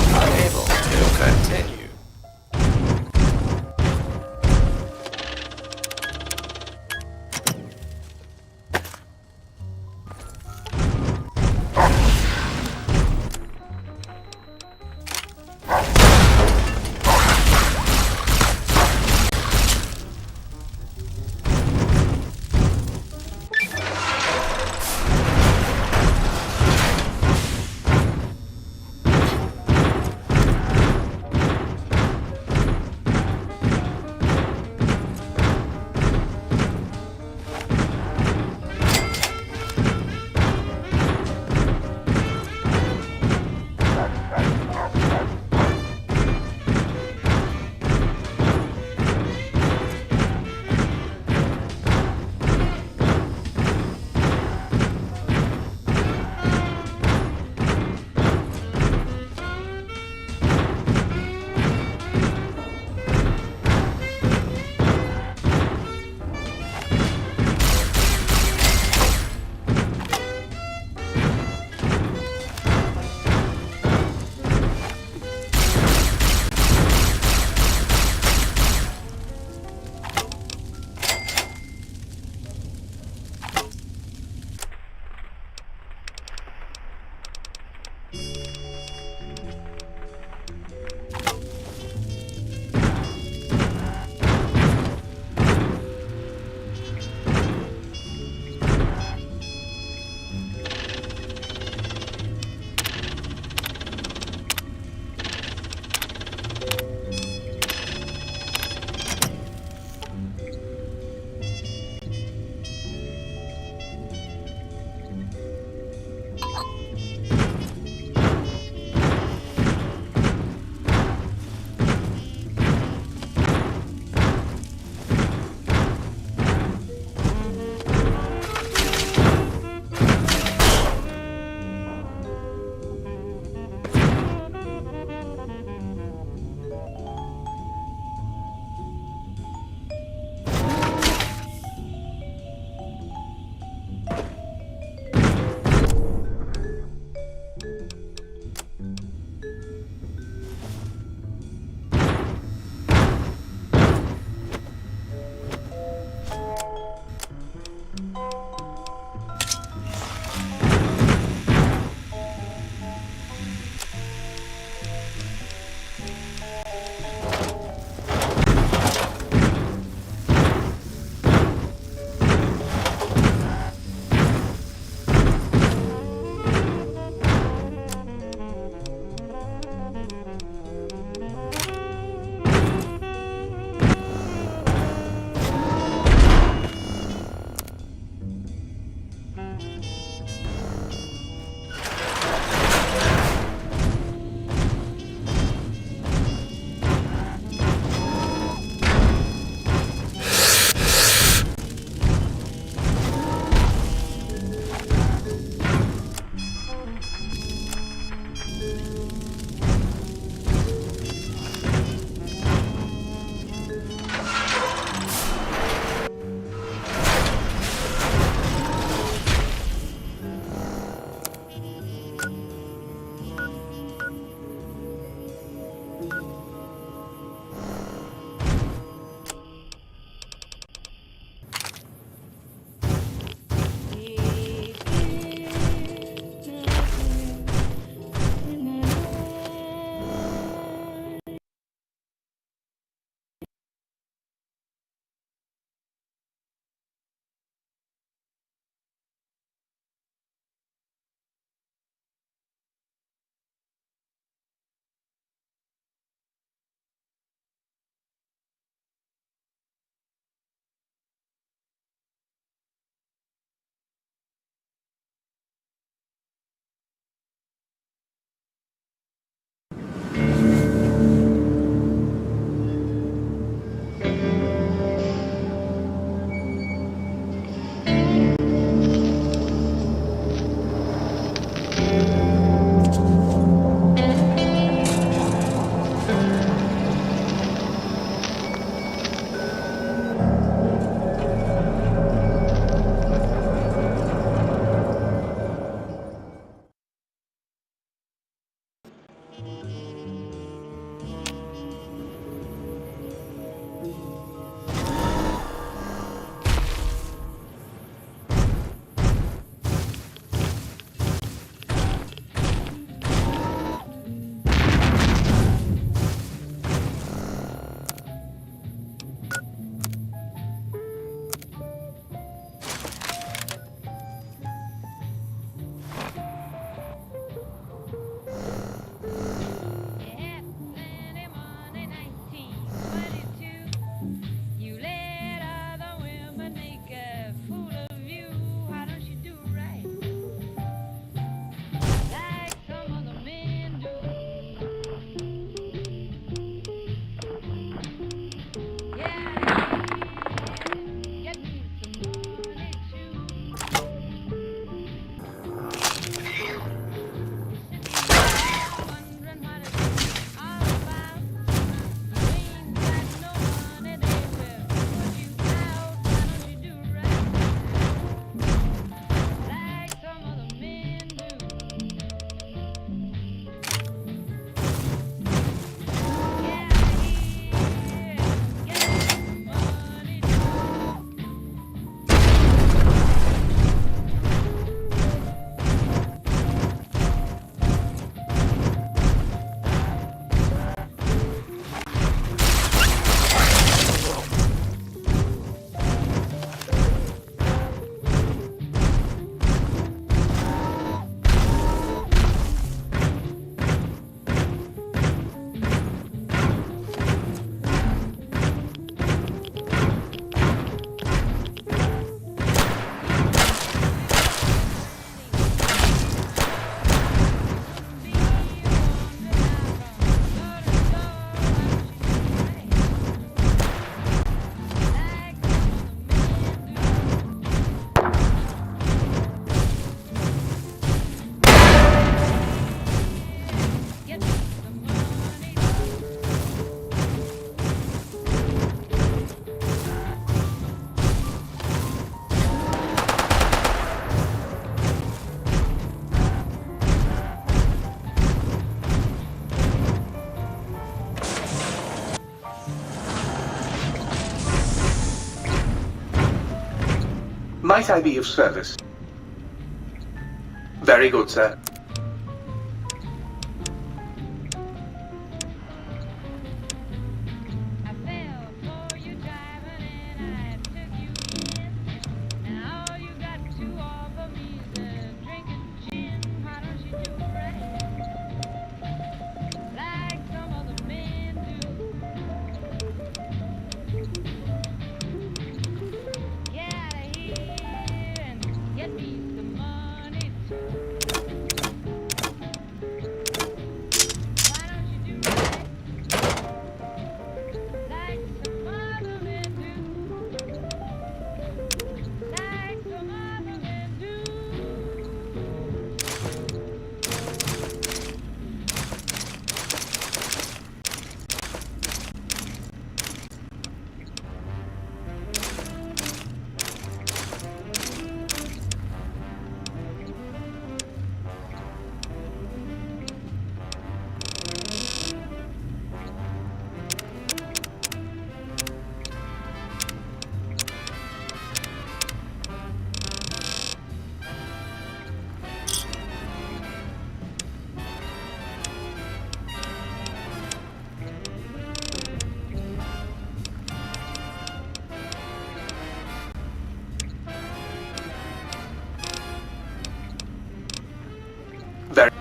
Unable to continue. Might I be of service? Very good, sir. Very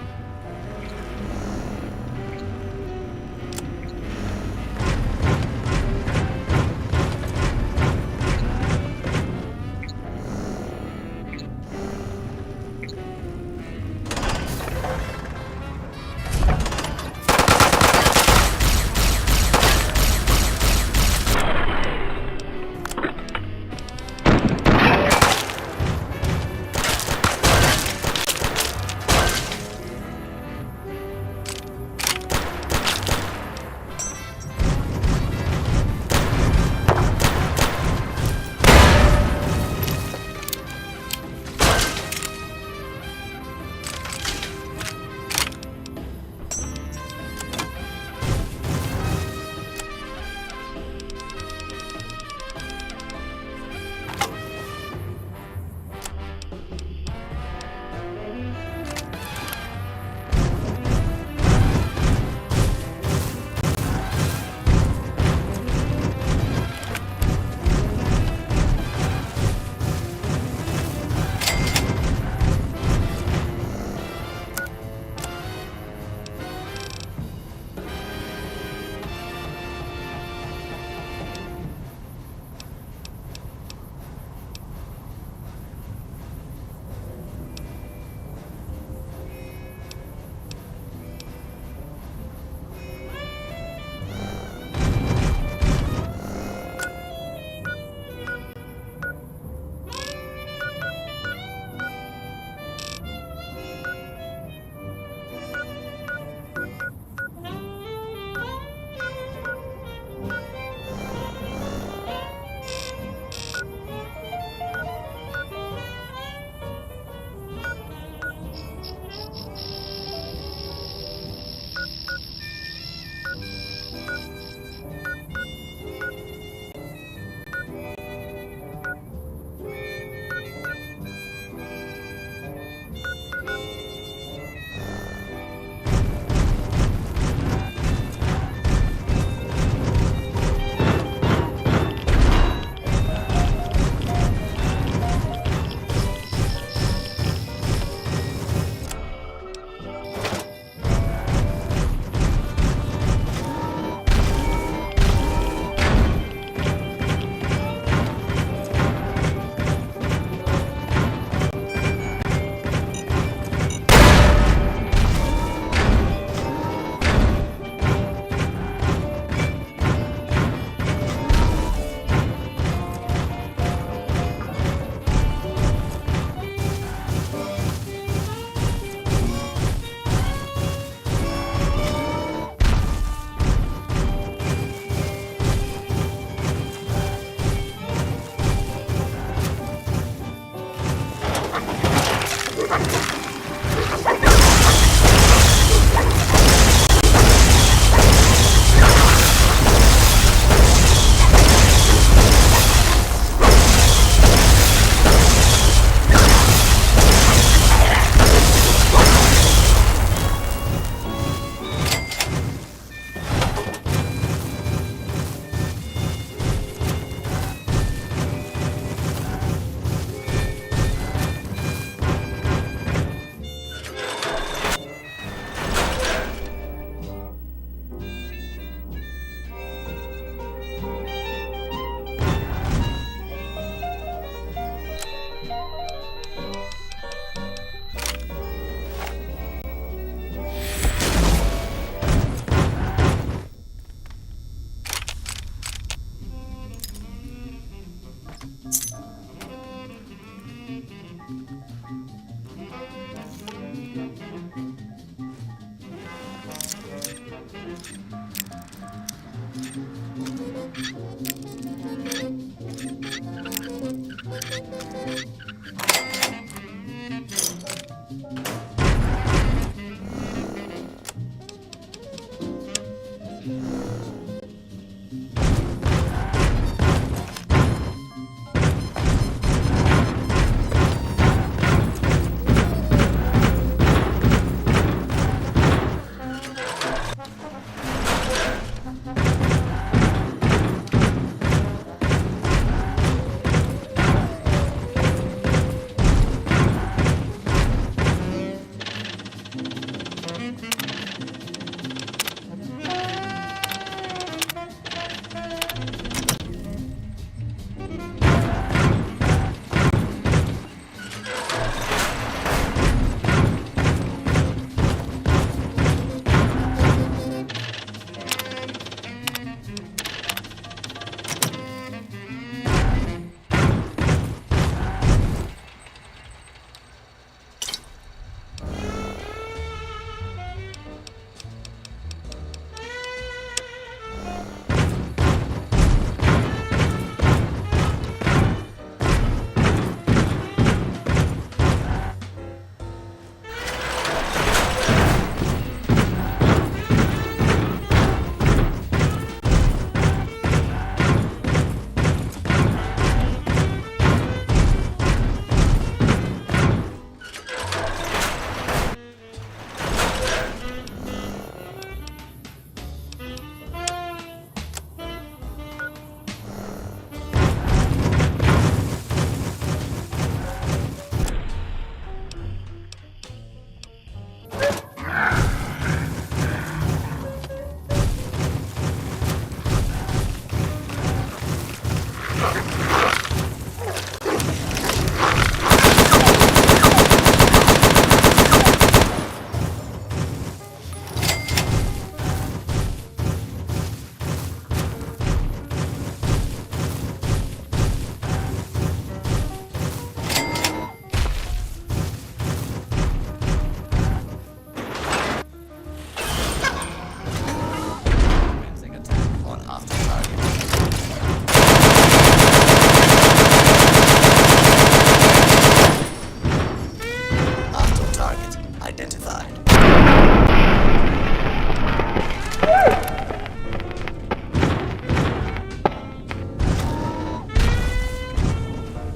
identified.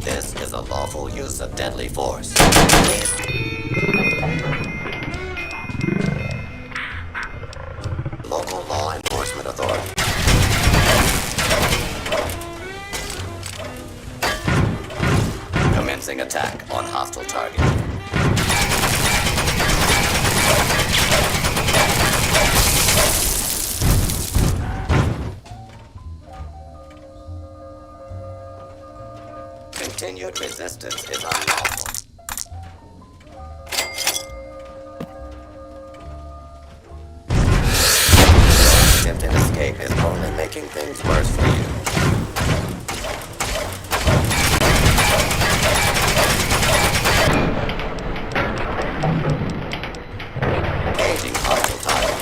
This is a lawful use of deadly force. Local law enforcement authority. Commencing attack on hostile target. Continued resistance is unlawful. Attempted escape is only making things worse for you. Engaging hostile target.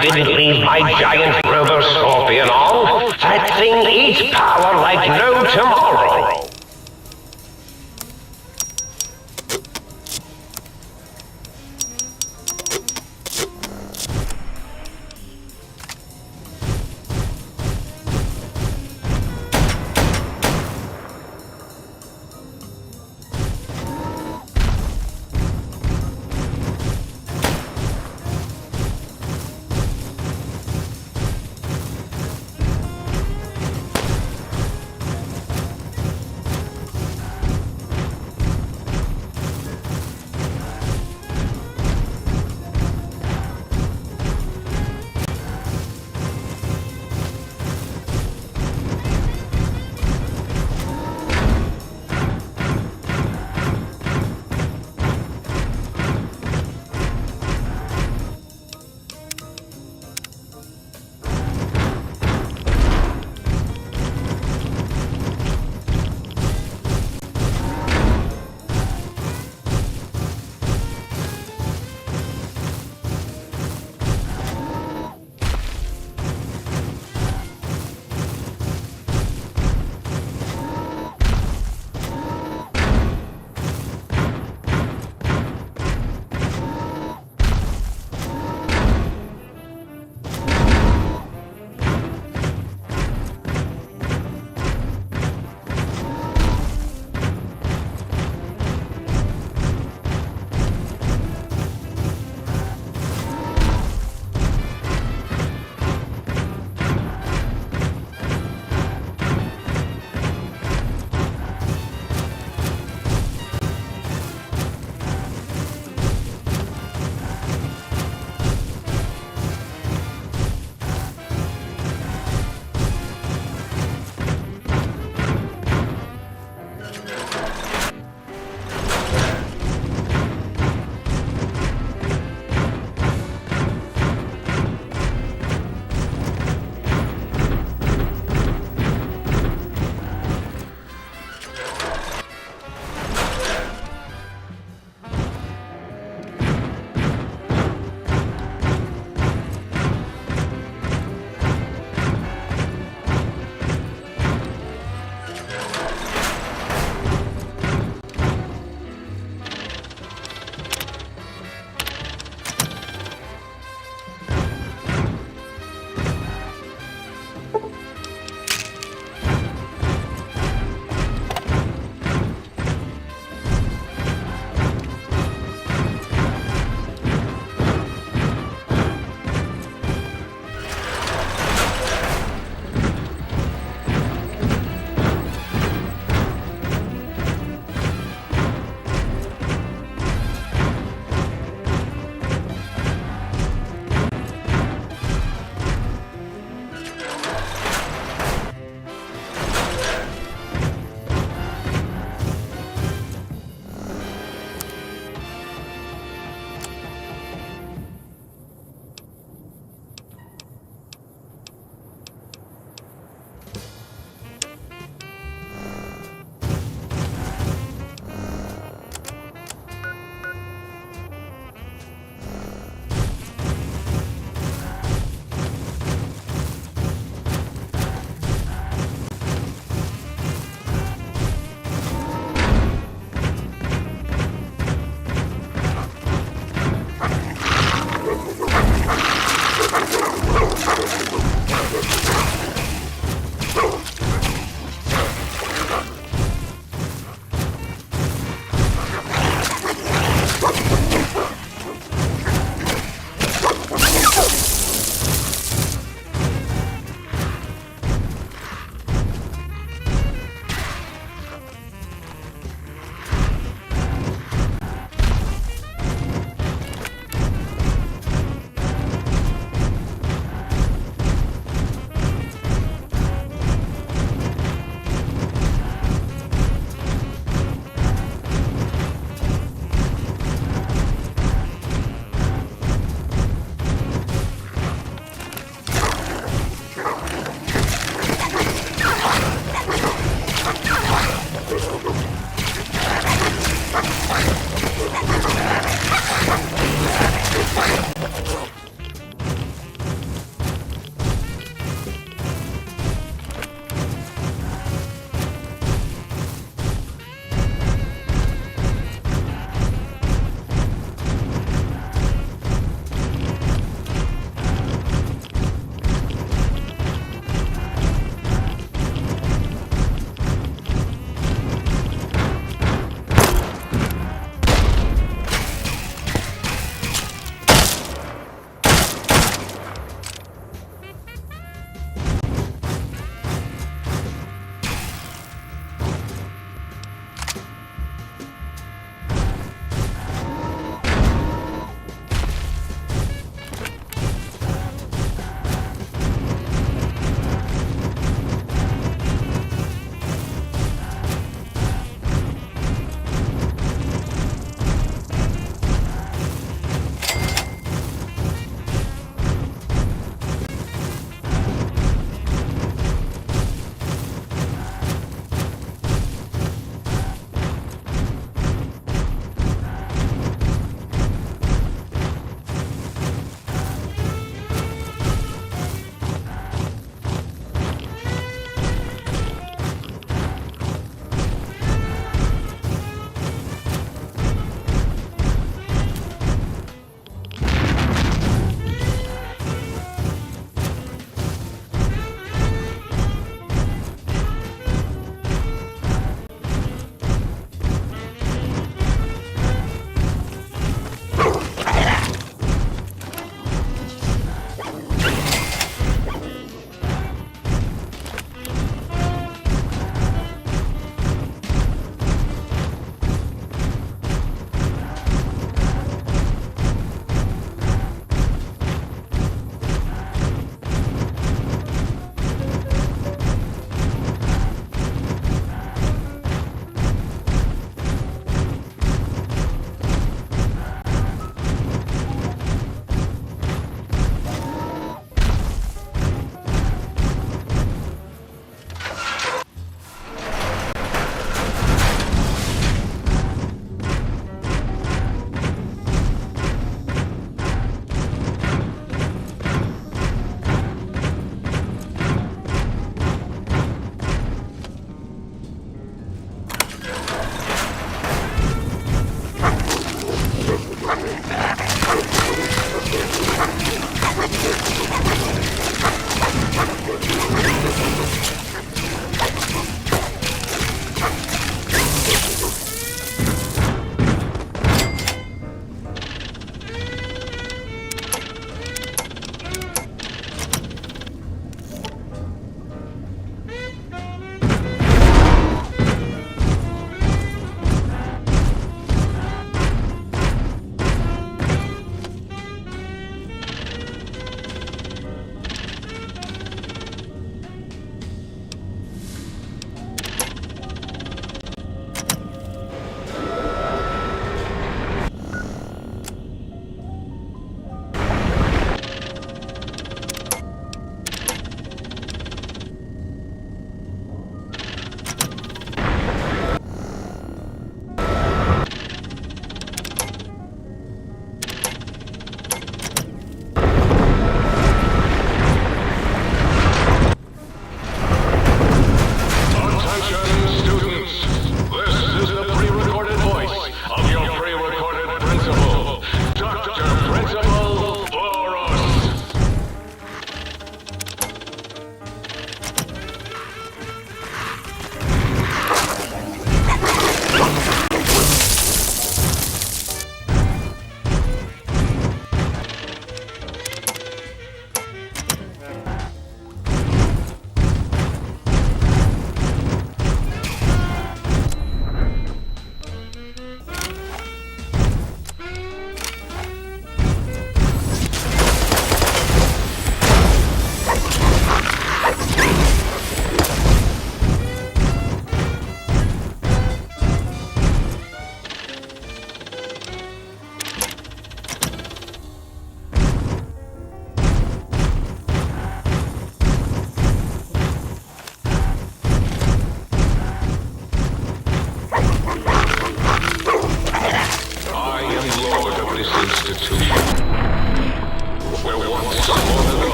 I didn't leave my giant robo-scorpion on. That thing eats power like no tomorrow.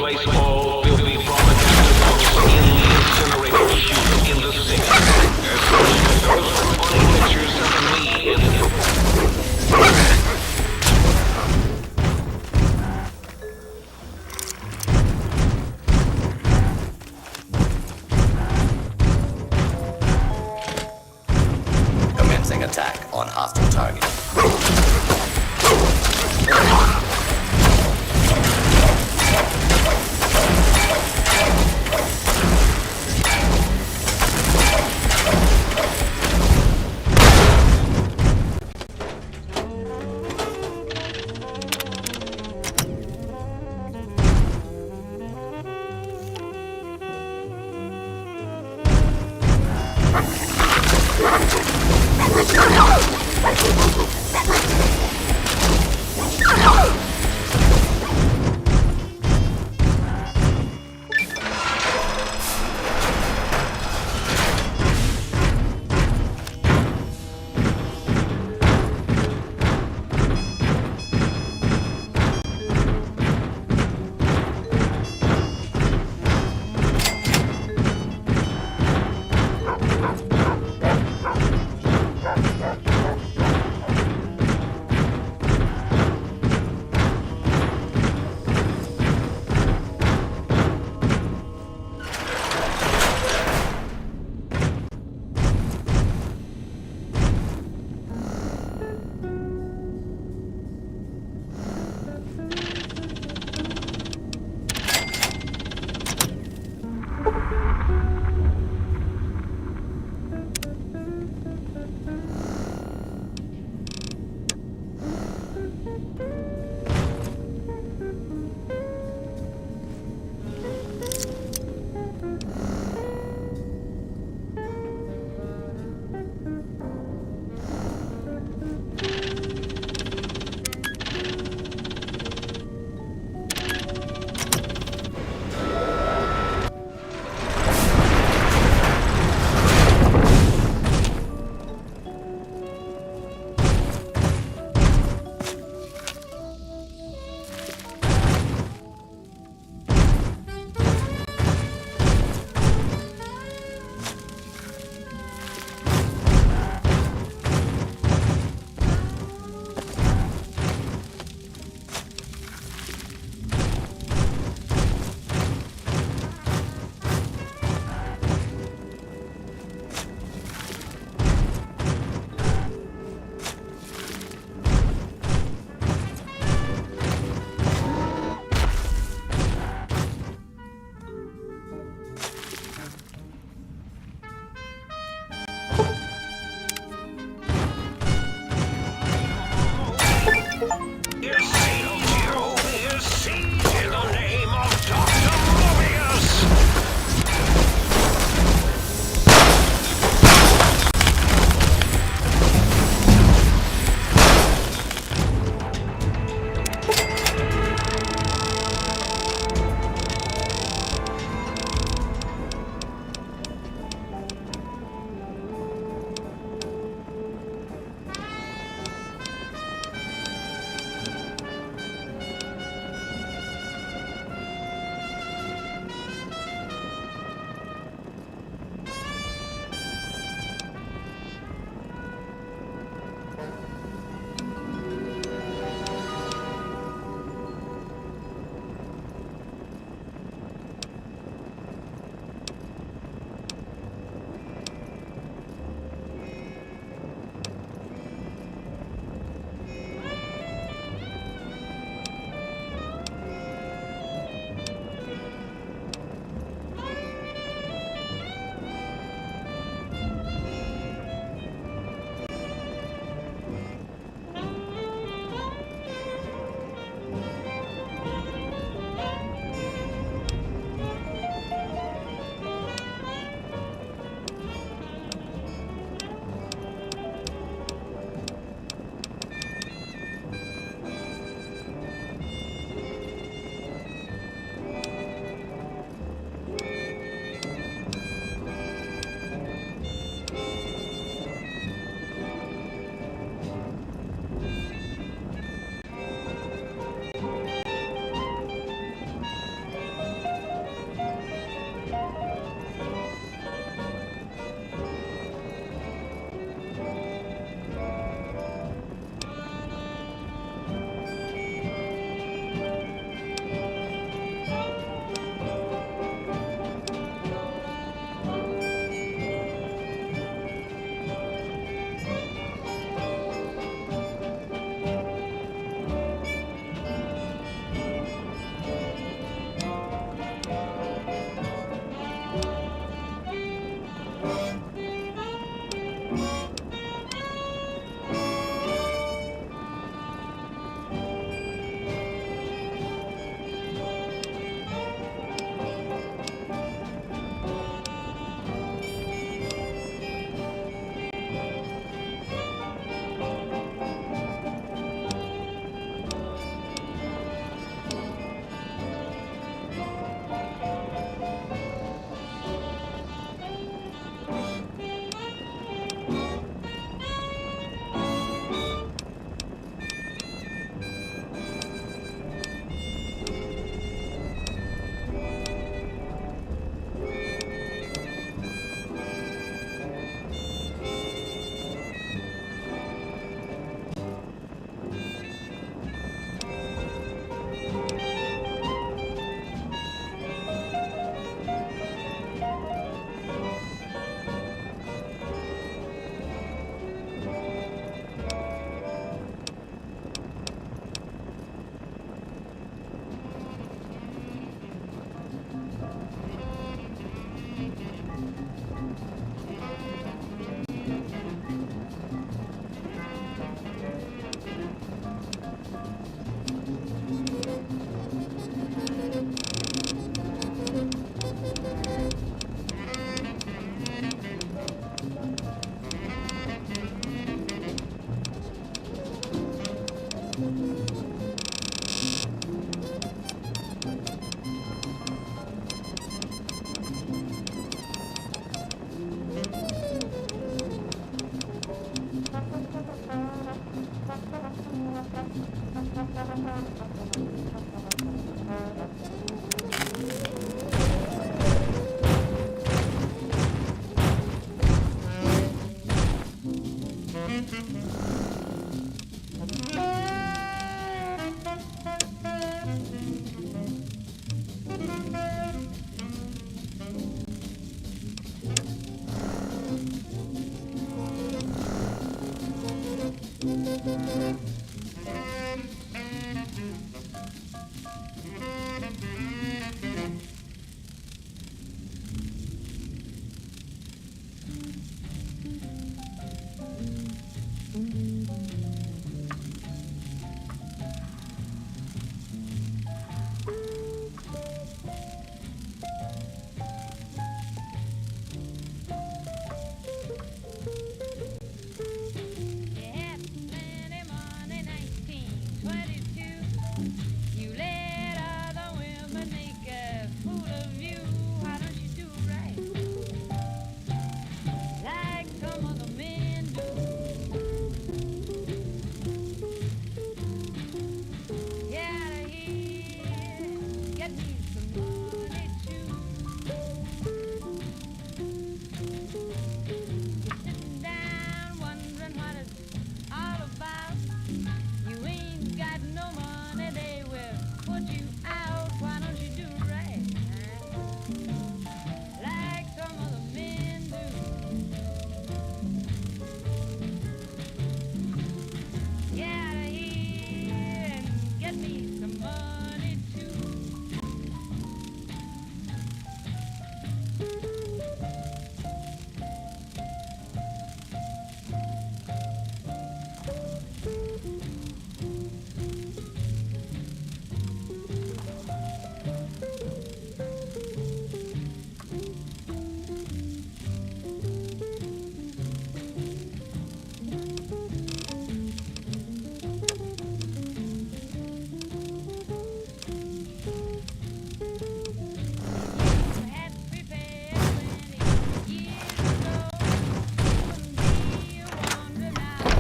place all filthy propaganda notes in the incinerator chute in the sink. Especially those funny pictures of me in the... Commencing attack on hostile target.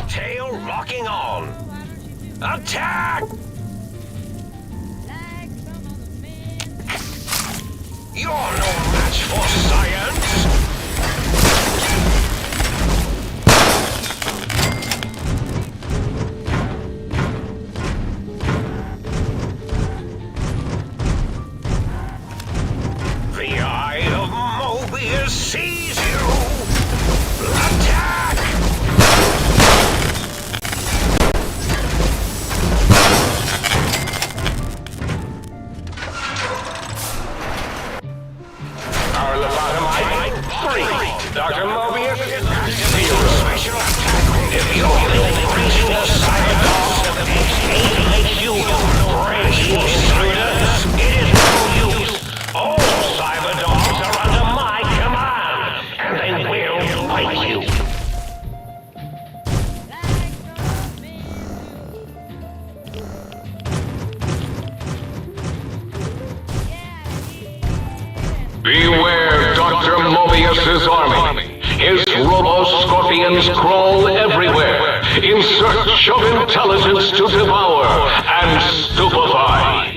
Tail locking on. Attack! You're no match for science! The Eye of Mobius sees you! Attack! Our lobotomite, 3. Dr. Mobius, 0. Special attack. If you're increasing the cyberdogs of X8HU brain intruders, it is no use. All cyberdogs are under my command, and they will fight you. Beware Dr. Mobius's army. His robo-scorpions crawl everywhere in search of intelligence to devour and stupefy.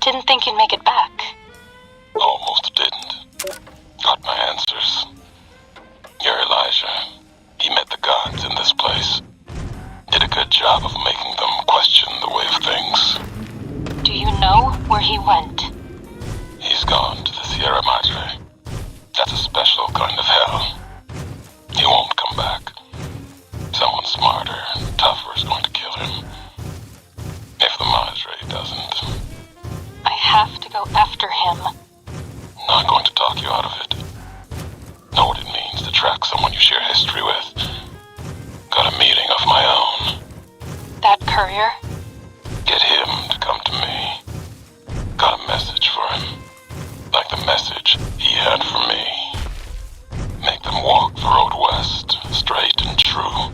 Didn't think you'd make it back. Almost didn't. Got my answers. You're Elijah. He met the gods in this place. Did a good job of making them question the way of things. Do you know where he went? He's gone to the Sierra Madre. That's a special kind of hell. He won't come back. Someone smarter and tougher is going to kill him. If the Madre doesn't. I have to go after him. Not going to talk you out of it. Know what it means to track someone you share history with. Got a meeting of my own. That courier? Get him to come to me. Got a message for him. Like the message he had for me. Make them walk the road west, straight and true.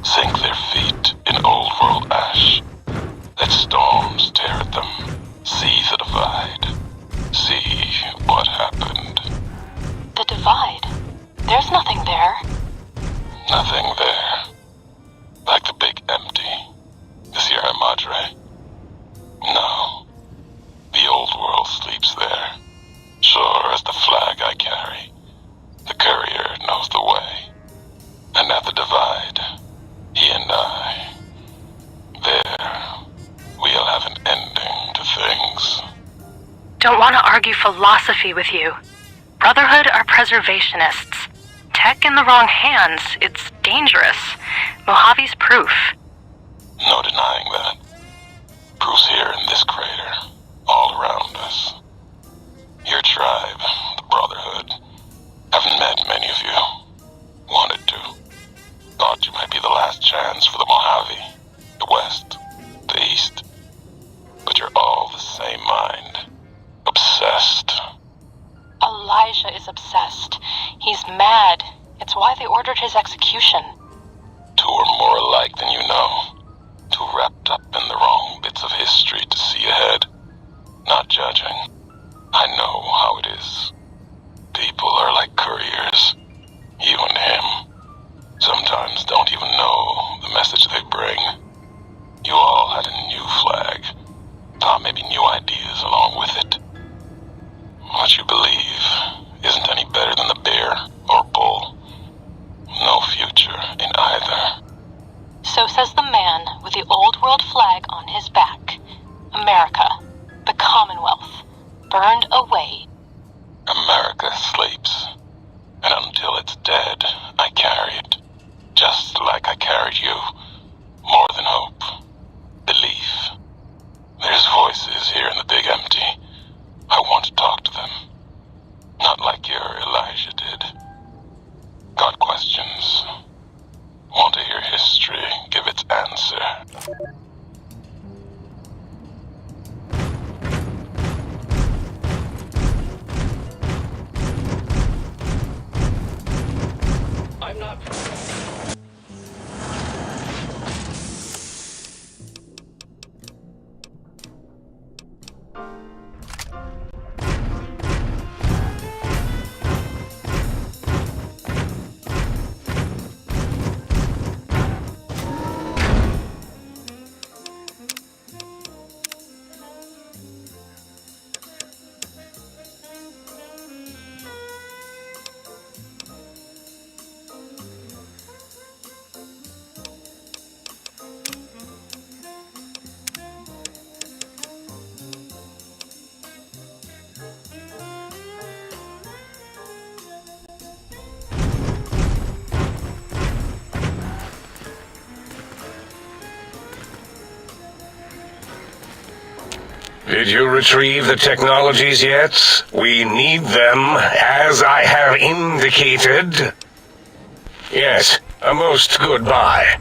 Sink their feet in old world ash. Let storms tear at them. See the divide. See what happened. The divide? There's nothing there. Nothing there. Like the big empty. The Sierra Madre. No. The old world sleeps there. Sure as the flag I carry. The courier knows the way. And at the divide, he and I, there, we'll have an ending to things. Don't want to argue philosophy with you. Brotherhood are preservationists. Tech in the wrong hands, it's dangerous. Mojave's proof. No denying that. Proof's here in this crater, all around us. Your tribe, the Brotherhood, haven't met many of you. Wanted to. Thought you might be the last chance for the Mojave, the West, the East. But you're all the same mind. Obsessed. Elijah is obsessed. He's mad. It's why they ordered his execution. Two are more alike than you know. Too wrapped up in the wrong bits of history to see ahead. Not judging. I know how it is. People are like couriers. You and him. Sometimes don't even know the message they bring. You all had a new flag. Thought maybe new ideas along with it. What you believe isn't any better than the bear or bull. No future in either. So says the man with the old world flag on his back. America, the Commonwealth, burned away. America sleeps. And until it's dead, I carry it. Just like I carried you. More than hope. Belief. There's voices here in the big empty. I want to talk to them. Not like your Elijah did. Got questions. Want to hear history give its answer. I'm not... Did you retrieve the technologies yet? We need them, as I have indicated. Yes, a most goodbye.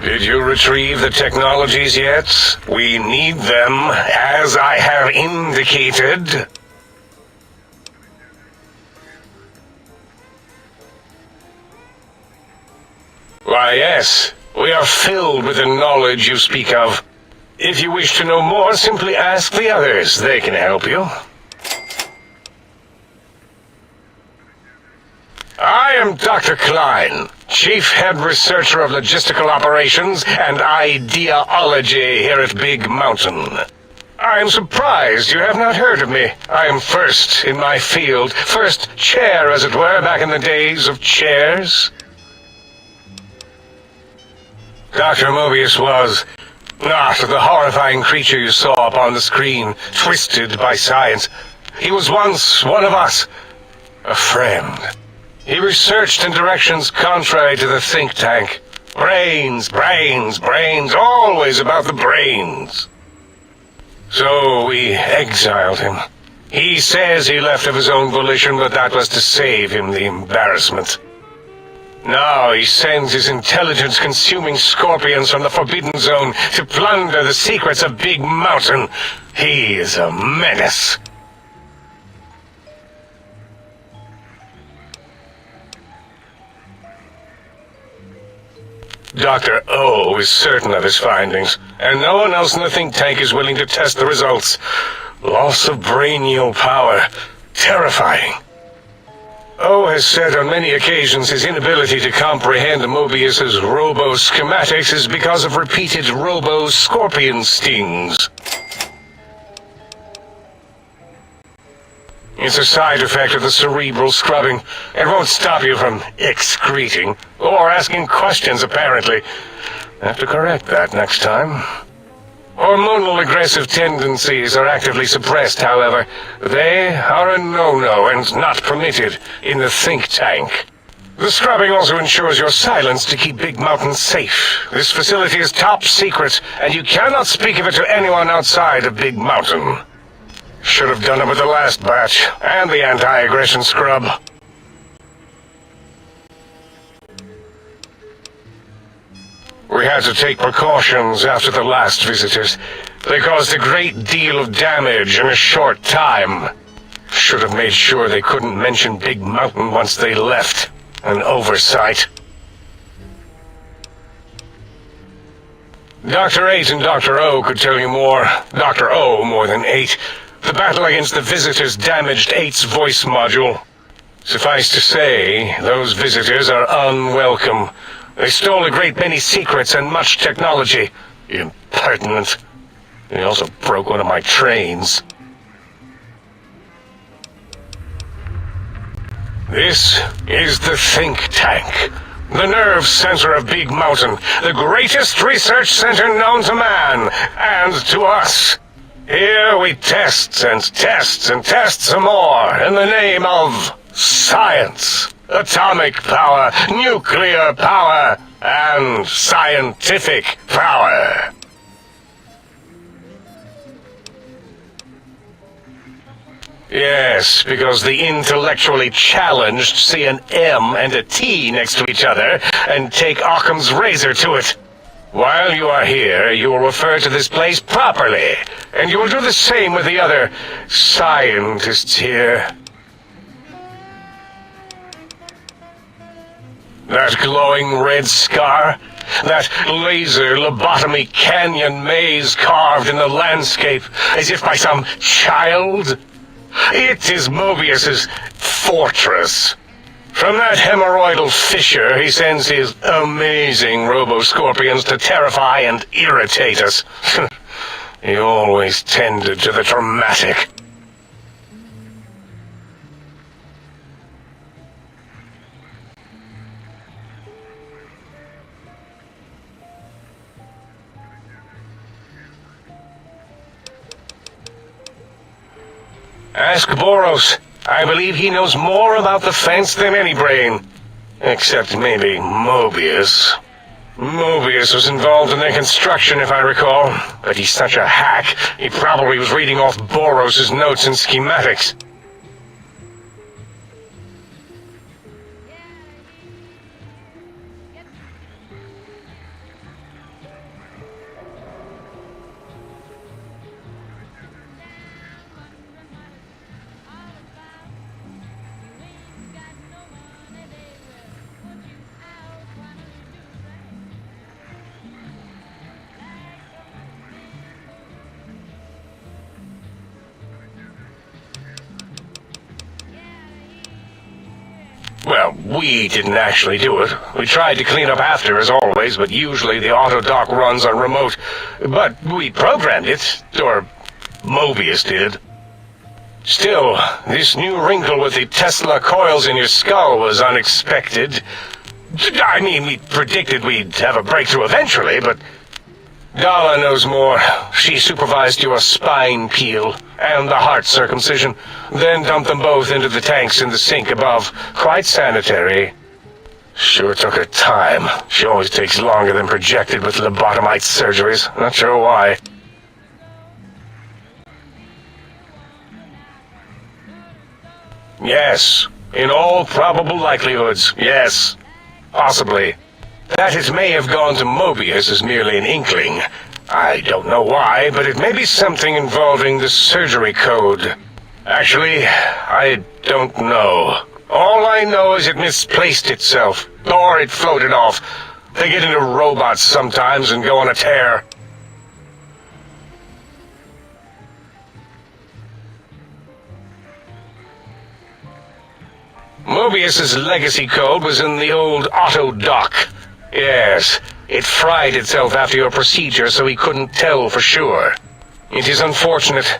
Did you retrieve the technologies yet? We need them, as I have indicated. Why, yes, we are filled with the knowledge you speak of. If you wish to know more, simply ask the others. They can help you. am Dr. Klein, Chief Head Researcher of Logistical Operations and Ideology here at Big Mountain. I am surprised you have not heard of me. I am first in my field, first chair, as it were, back in the days of chairs. Dr. Mobius was not the horrifying creature you saw upon the screen, twisted by science. He was once one of us, a friend. He researched in directions contrary to the think tank. Brains, brains, brains, always about the brains. So we exiled him. He says he left of his own volition, but that was to save him the embarrassment. Now he sends his intelligence-consuming scorpions from the Forbidden Zone to plunder the secrets of Big Mountain. He is a menace. Dr. O is certain of his findings, and no one else in the think tank is willing to test the results. Loss of brainial power. Terrifying. O has said on many occasions his inability to comprehend Mobius's robo-schematics is because of repeated robo-scorpion stings. It's a side effect of the cerebral scrubbing. It won't stop you from excreting, or asking questions, apparently. Have to correct that next time. Hormonal aggressive tendencies are actively suppressed, however. They are a no-no and not permitted in the think tank. The scrubbing also ensures your silence to keep Big Mountain safe. This facility is top secret, and you cannot speak of it to anyone outside of Big Mountain. Should have done it with the last batch, and the anti-aggression scrub. We had to take precautions after the last visitors. They caused a great deal of damage in a short time. Should have made sure they couldn't mention Big Mountain once they left. An oversight. Dr. 8 and Dr. O could tell you more. Dr. O more than 8. The battle against the visitors damaged 8's voice module. Suffice to say, those visitors are unwelcome. They stole a great many secrets and much technology. Impertinent. They also broke one of my trains. This is the think tank. The nerve center of Big Mountain. The greatest research center known to man, and to us. Here we test and test and test some more in the name of science, atomic power, nuclear power, and scientific power. Yes, because the intellectually challenged see an M and a T next to each other and take Occam's razor to it. While you are here, you will refer to this place properly, and you will do the same with the other scientists here. That glowing red scar, that laser lobotomy canyon maze carved in the landscape as if by some child, it is Mobius's fortress. From that hemorrhoidal fissure, he sends his amazing robo-scorpions to terrify and irritate us. He always tended to the dramatic. Ask Boros. I believe he knows more about the fence than any brain. Except maybe Mobius. Mobius was involved in their construction, if I recall. But he's such a hack, he probably was reading off Boros' notes and schematics. Well, we didn't actually do it. We tried to clean up after, as always, but usually the auto-dock runs on remote. But we programmed it, or Mobius did. Still, this new wrinkle with the Tesla coils in your skull was unexpected. I mean, we predicted we'd have a breakthrough eventually, but Dala knows more. She supervised your spine peel and the heart circumcision, then dumped them both into the tanks in the sink above. Quite sanitary. Sure took her time. She always takes longer than projected with lobotomite surgeries. Not sure why. Yes. In all probable likelihoods, yes. Possibly. That it may have gone to Mobius is merely an inkling. I don't know why, but it may be something involving the surgery code. Actually, I don't know. All I know is it misplaced itself, or it floated off. They get into robots sometimes and go on a tear. Mobius's legacy code was in the old auto-dock. Yes, it fried itself after your procedure, so he couldn't tell for sure. It is unfortunate.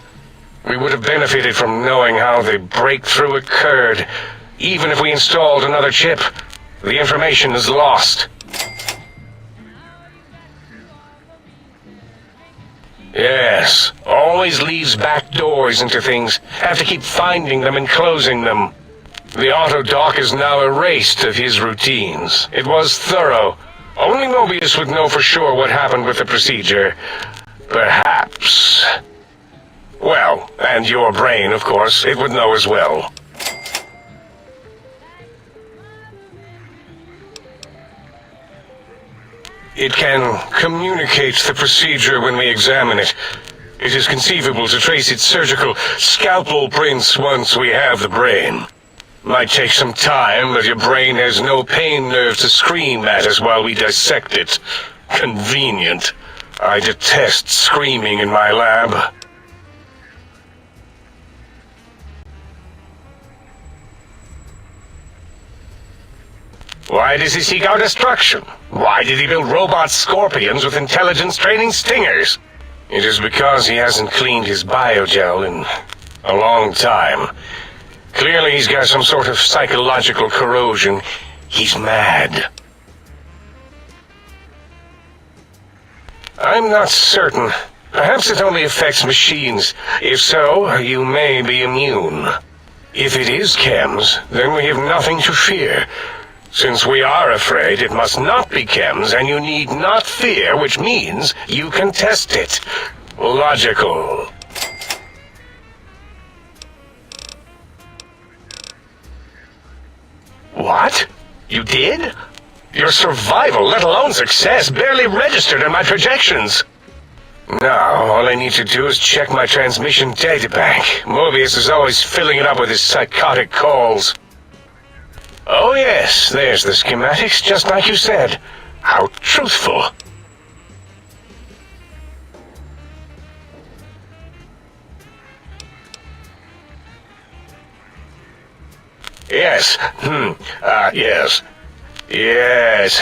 We would have benefited from knowing how the breakthrough occurred. Even if we installed another chip, the information is lost. Yes, always leaves back doors into things. Have to keep finding them and closing them. The auto-dock is now erased of his routines. It was thorough. Only Mobius would know for sure what happened with the procedure. Perhaps. Well, and your brain, of course, it would know as well. It can communicate the procedure when we examine it. It is conceivable to trace its surgical scalpel prints once we have the brain. Might take some time, but your brain has no pain nerve to scream at us while we dissect it. Convenient. I detest screaming in my lab. Why does he seek our destruction? Why did he build robot scorpions with intelligence training stingers? It is because he hasn't cleaned his biogel in a long time. Clearly he's got some sort of psychological corrosion. He's mad. I'm not certain. Perhaps it only affects machines. If so, you may be immune. If it is chems, then we have nothing to fear. Since we are afraid, it must not be chems, and you need not fear, which means you can test it. Logical. What? You did? Your survival, let alone success, barely registered in my projections. Now, all I need to do is check my transmission databank. Mobius is always filling it up with his psychotic calls. Oh yes, there's the schematics, just like you said. How truthful. Yes, yes. Yes,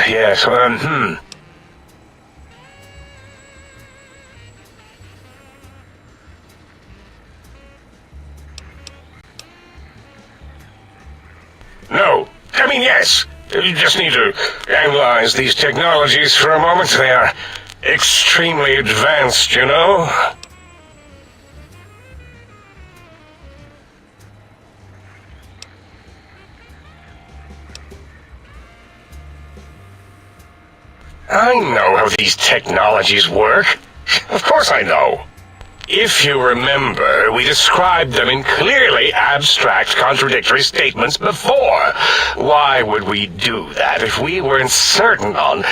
No, I mean yes. You just need to analyze these technologies for a moment. They are extremely advanced, you know? I know how these technologies work. Of course I know. If you remember, we described them in clearly abstract, contradictory statements before. Why would we do that if we weren't certain on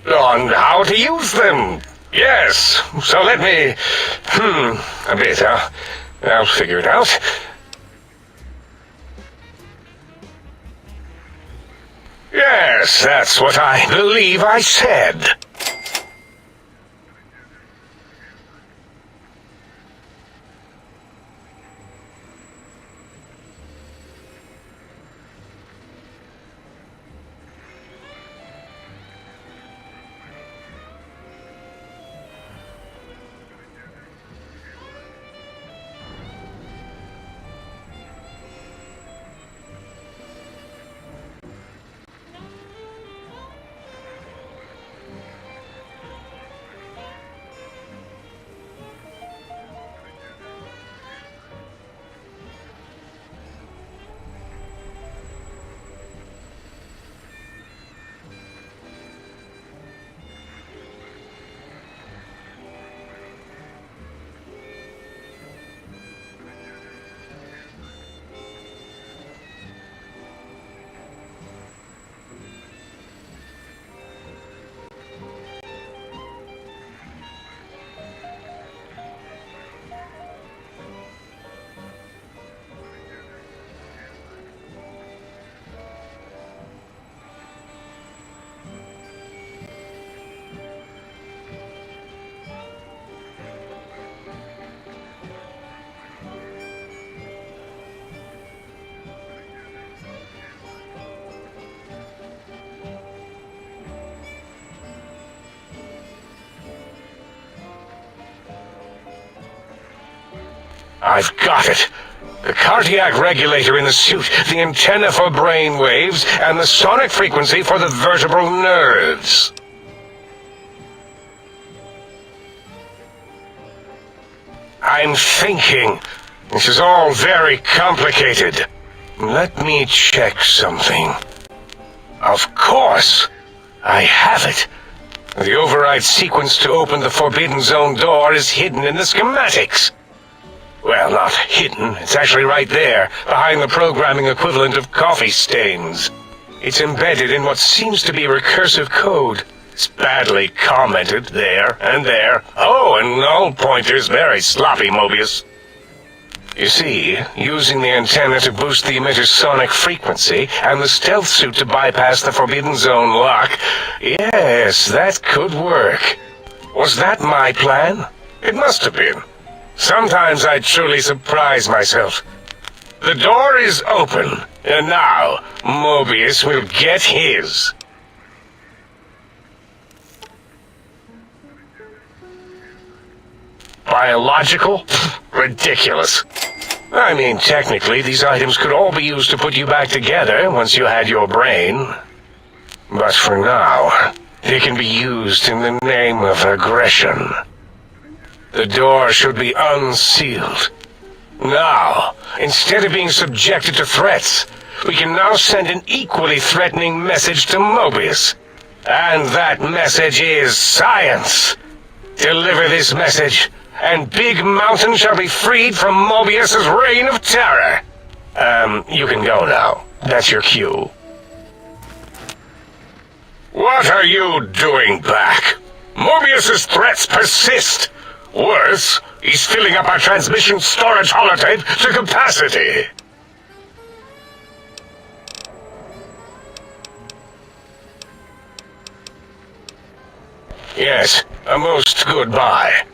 how to use them? Yes, so let me... a bit, huh? I'll figure it out. Yes, that's what I believe I said. I've got it. The cardiac regulator in the suit, the antenna for brain waves, and the sonic frequency for the vertebral nerves. I'm thinking. This is all very complicated. Let me check something. Of course! I have it. The override sequence to open the Forbidden Zone door is hidden in the schematics. Well, not hidden. It's actually right there, behind the programming equivalent of coffee stains. It's embedded in what seems to be recursive code. It's badly commented there and there. Oh, and null pointers very sloppy, Mobius. You see, using the antenna to boost the emitter's sonic frequency, and the stealth suit to bypass the Forbidden Zone lock, yes, that could work. Was that my plan? It must have been. Sometimes I truly surprise myself. The door is open, and now Mobius will get his. Biological? Ridiculous. I mean, technically, these items could all be used to put you back together once you had your brain. But for now, they can be used in the name of aggression. The door should be unsealed. Now, instead of being subjected to threats, we can now send an equally threatening message to Mobius. And that message is science. Deliver this message, and Big Mountain shall be freed from Mobius's reign of terror. You can go now. That's your cue. What are you doing back? Mobius's threats persist. Worse, he's filling up our transmission storage holotape to capacity. Yes, a most goodbye.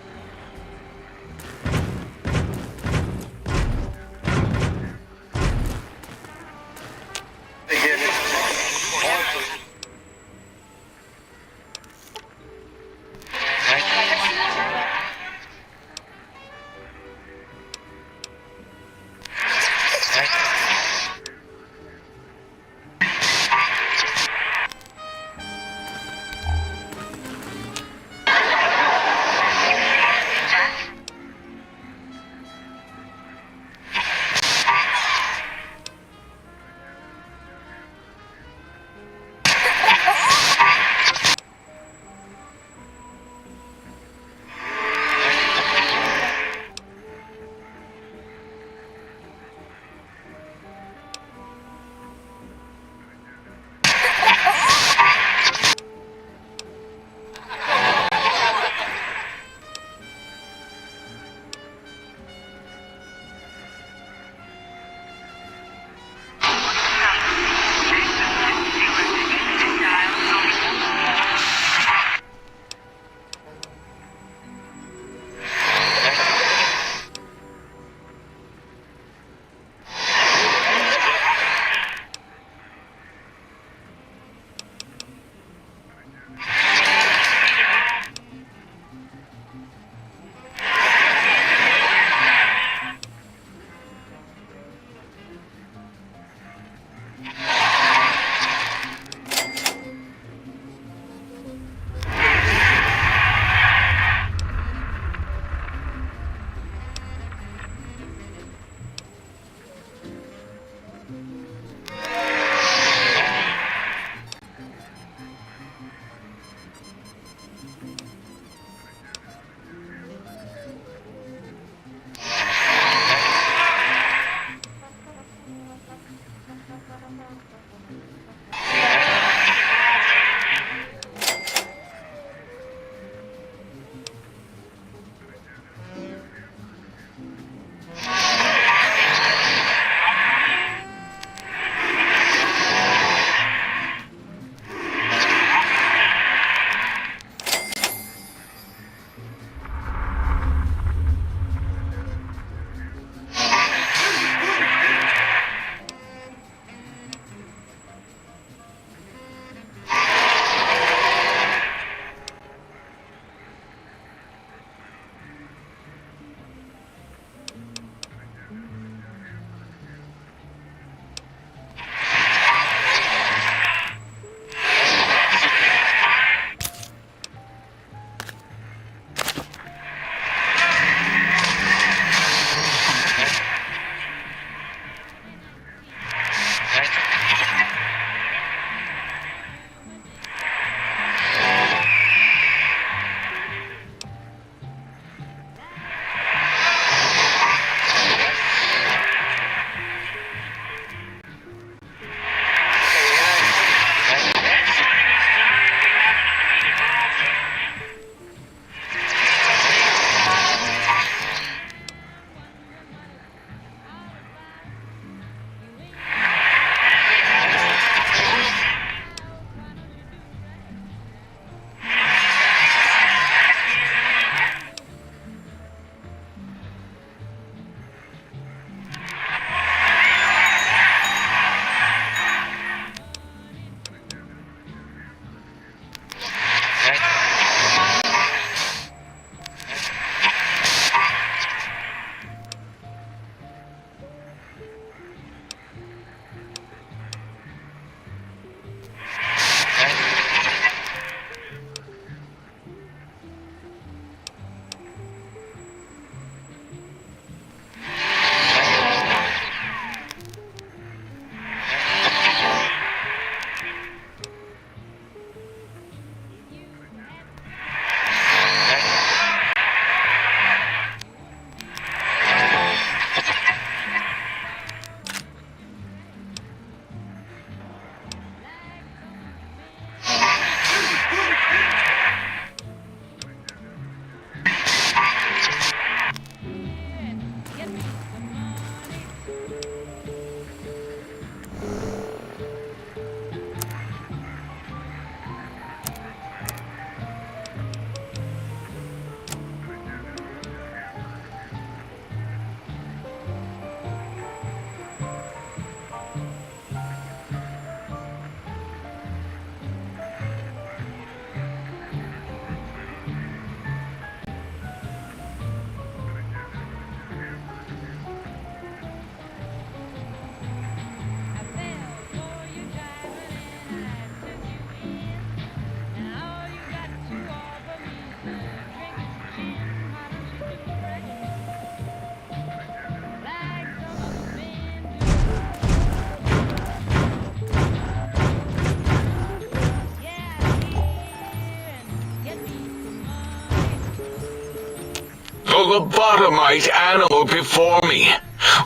lobotomite animal before me.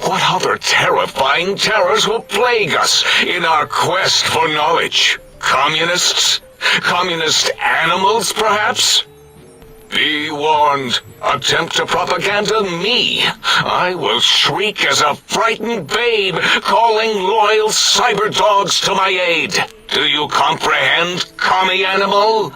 What other terrifying terrors will plague us in our quest for knowledge? Communists? Communist animals, perhaps? Be warned. Attempt to propaganda me. I will shriek as a frightened babe, calling loyal cyber dogs to my aid. Do you comprehend, commie animal?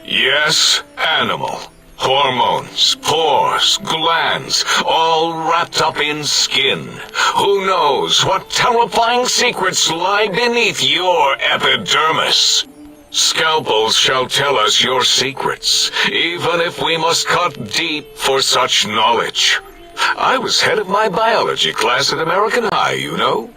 Yes, animal. Hormones, pores, glands, all wrapped up in skin. Who knows what terrifying secrets lie beneath your epidermis? Scalpels shall tell us your secrets, even if we must cut deep for such knowledge. I was head of my biology class at American High, you know.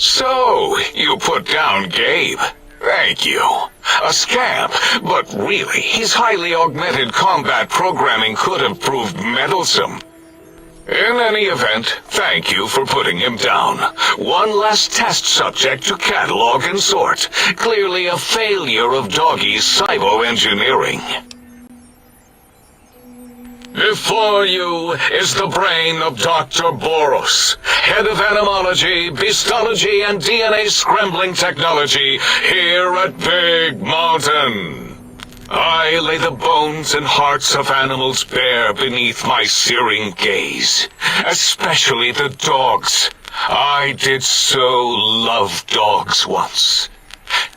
So, you put down Gabe. Thank you. A scamp, but really, his highly augmented combat programming could have proved meddlesome. In any event, thank you for putting him down. One less test subject to catalog and sort. Clearly a failure of Doggy's cybo-engineering. Before you is the brain of Dr. Boros, head of animology, beastology, and DNA scrambling technology here at Big Mountain. I lay the bones and hearts of animals bare beneath my searing gaze, especially the dogs. I did so love dogs once.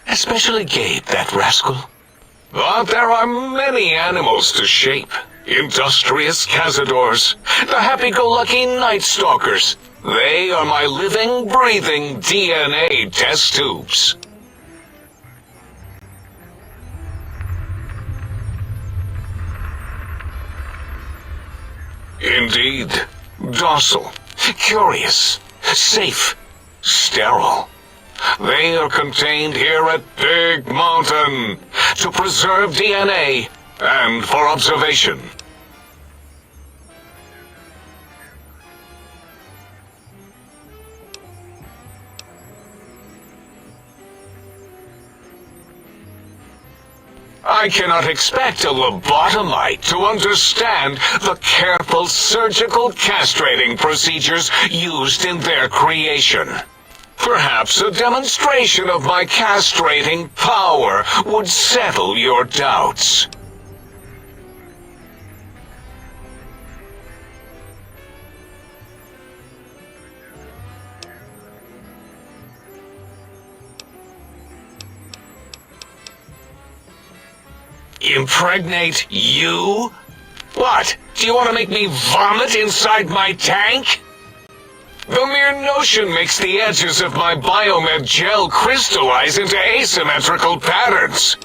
Especially Gabe, that rascal. But there are many animals to shape. Industrious cazadors, the happy-go-lucky night stalkers. They are my living, breathing DNA test tubes. Indeed, docile, curious, safe, sterile. They are contained here at Big Mountain to preserve DNA and for observation. I cannot expect a lobotomite to understand the careful surgical castrating procedures used in their creation. Perhaps a demonstration of my castrating power would settle your doubts. Impregnate you? What? Do you want to make me vomit inside my tank? The mere notion makes the edges of my biomed gel crystallize into asymmetrical patterns.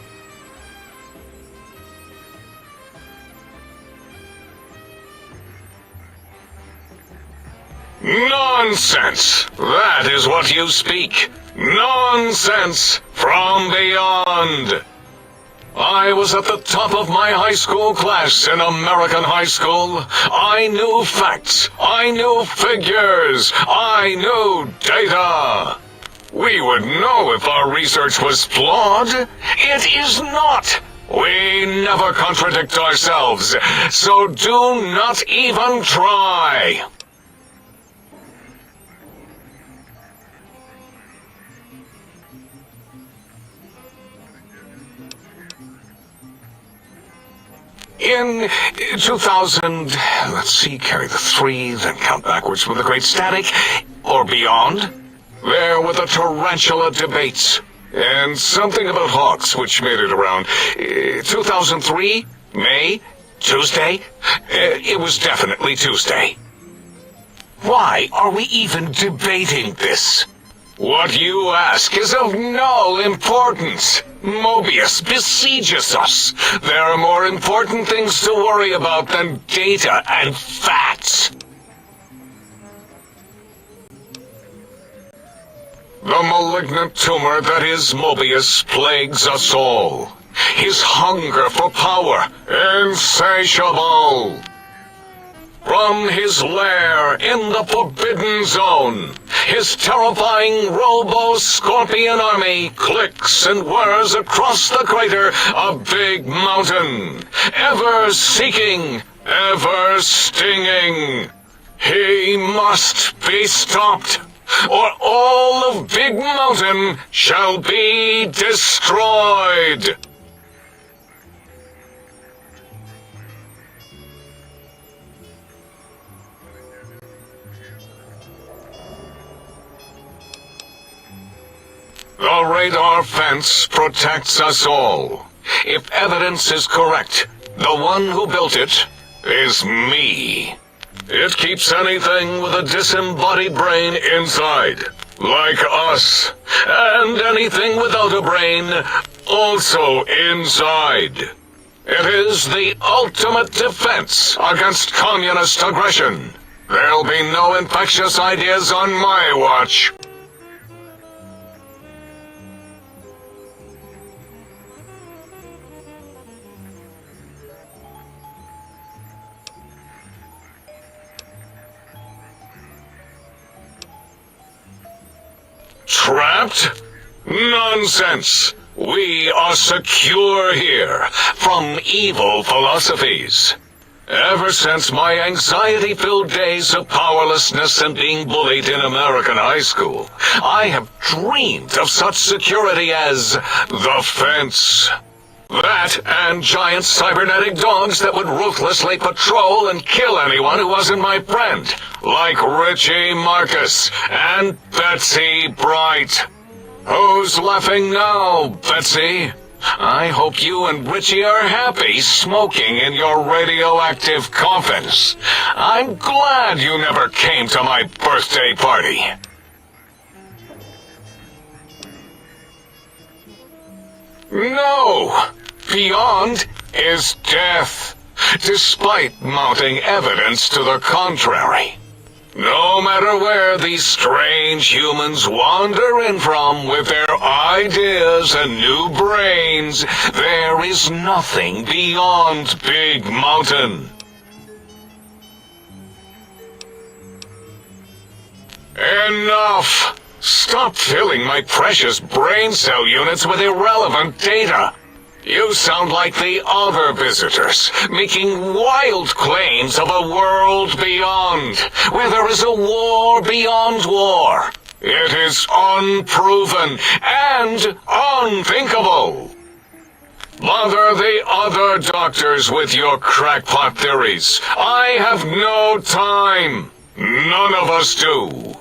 Nonsense! That is what you speak. Nonsense from beyond. I was at the top of my high school class in American high school. I knew facts. I knew figures. I knew data. We would know if our research was flawed. It is not. We never contradict ourselves, so do not even try. In 2000, let's see, carry the 3, then count backwards from the Great Static, or beyond, There were the tarantula debates. And something about hawks, which made it around 2003, May, Tuesday. It was definitely Tuesday. Why are we even debating this? What you ask is of no importance. Mobius besieges us. There are more important things to worry about than data and facts. The malignant tumor that is Mobius plagues us all. His hunger for power, insatiable. From his lair in the Forbidden Zone, his terrifying Robo-Scorpion army clicks and whirs across the crater of Big Mountain, ever seeking, ever stinging. He must be stopped, or all of Big Mountain shall be destroyed. The radar fence protects us all. If evidence is correct, the one who built it is me. It keeps anything with a disembodied brain inside, like us, and anything without a brain also inside. It is the ultimate defense against communist aggression. There'll be no infectious ideas on my watch. Trapped? Nonsense! We are secure here from evil philosophies. Ever since my anxiety-filled days of powerlessness and being bullied in American high school, I have dreamed of such security as the fence. That and giant cybernetic dogs that would ruthlessly patrol and kill anyone who wasn't my friend, like Richie Marcus and Betsy Bright. Who's laughing now, Betsy? I hope you and Richie are happy smoking in your radioactive coffins. I'm glad you never came to my birthday party. No! Beyond is death, despite mounting evidence to the contrary. No matter where these strange humans wander in from with their ideas and new brains, there is nothing beyond Big Mountain. Enough! Stop filling my precious brain cell units with irrelevant data. You sound like the other visitors, making wild claims of a world beyond, where there is a war beyond war. It is unproven and unthinkable. Bother the other doctors with your crackpot theories. I have no time. None of us do.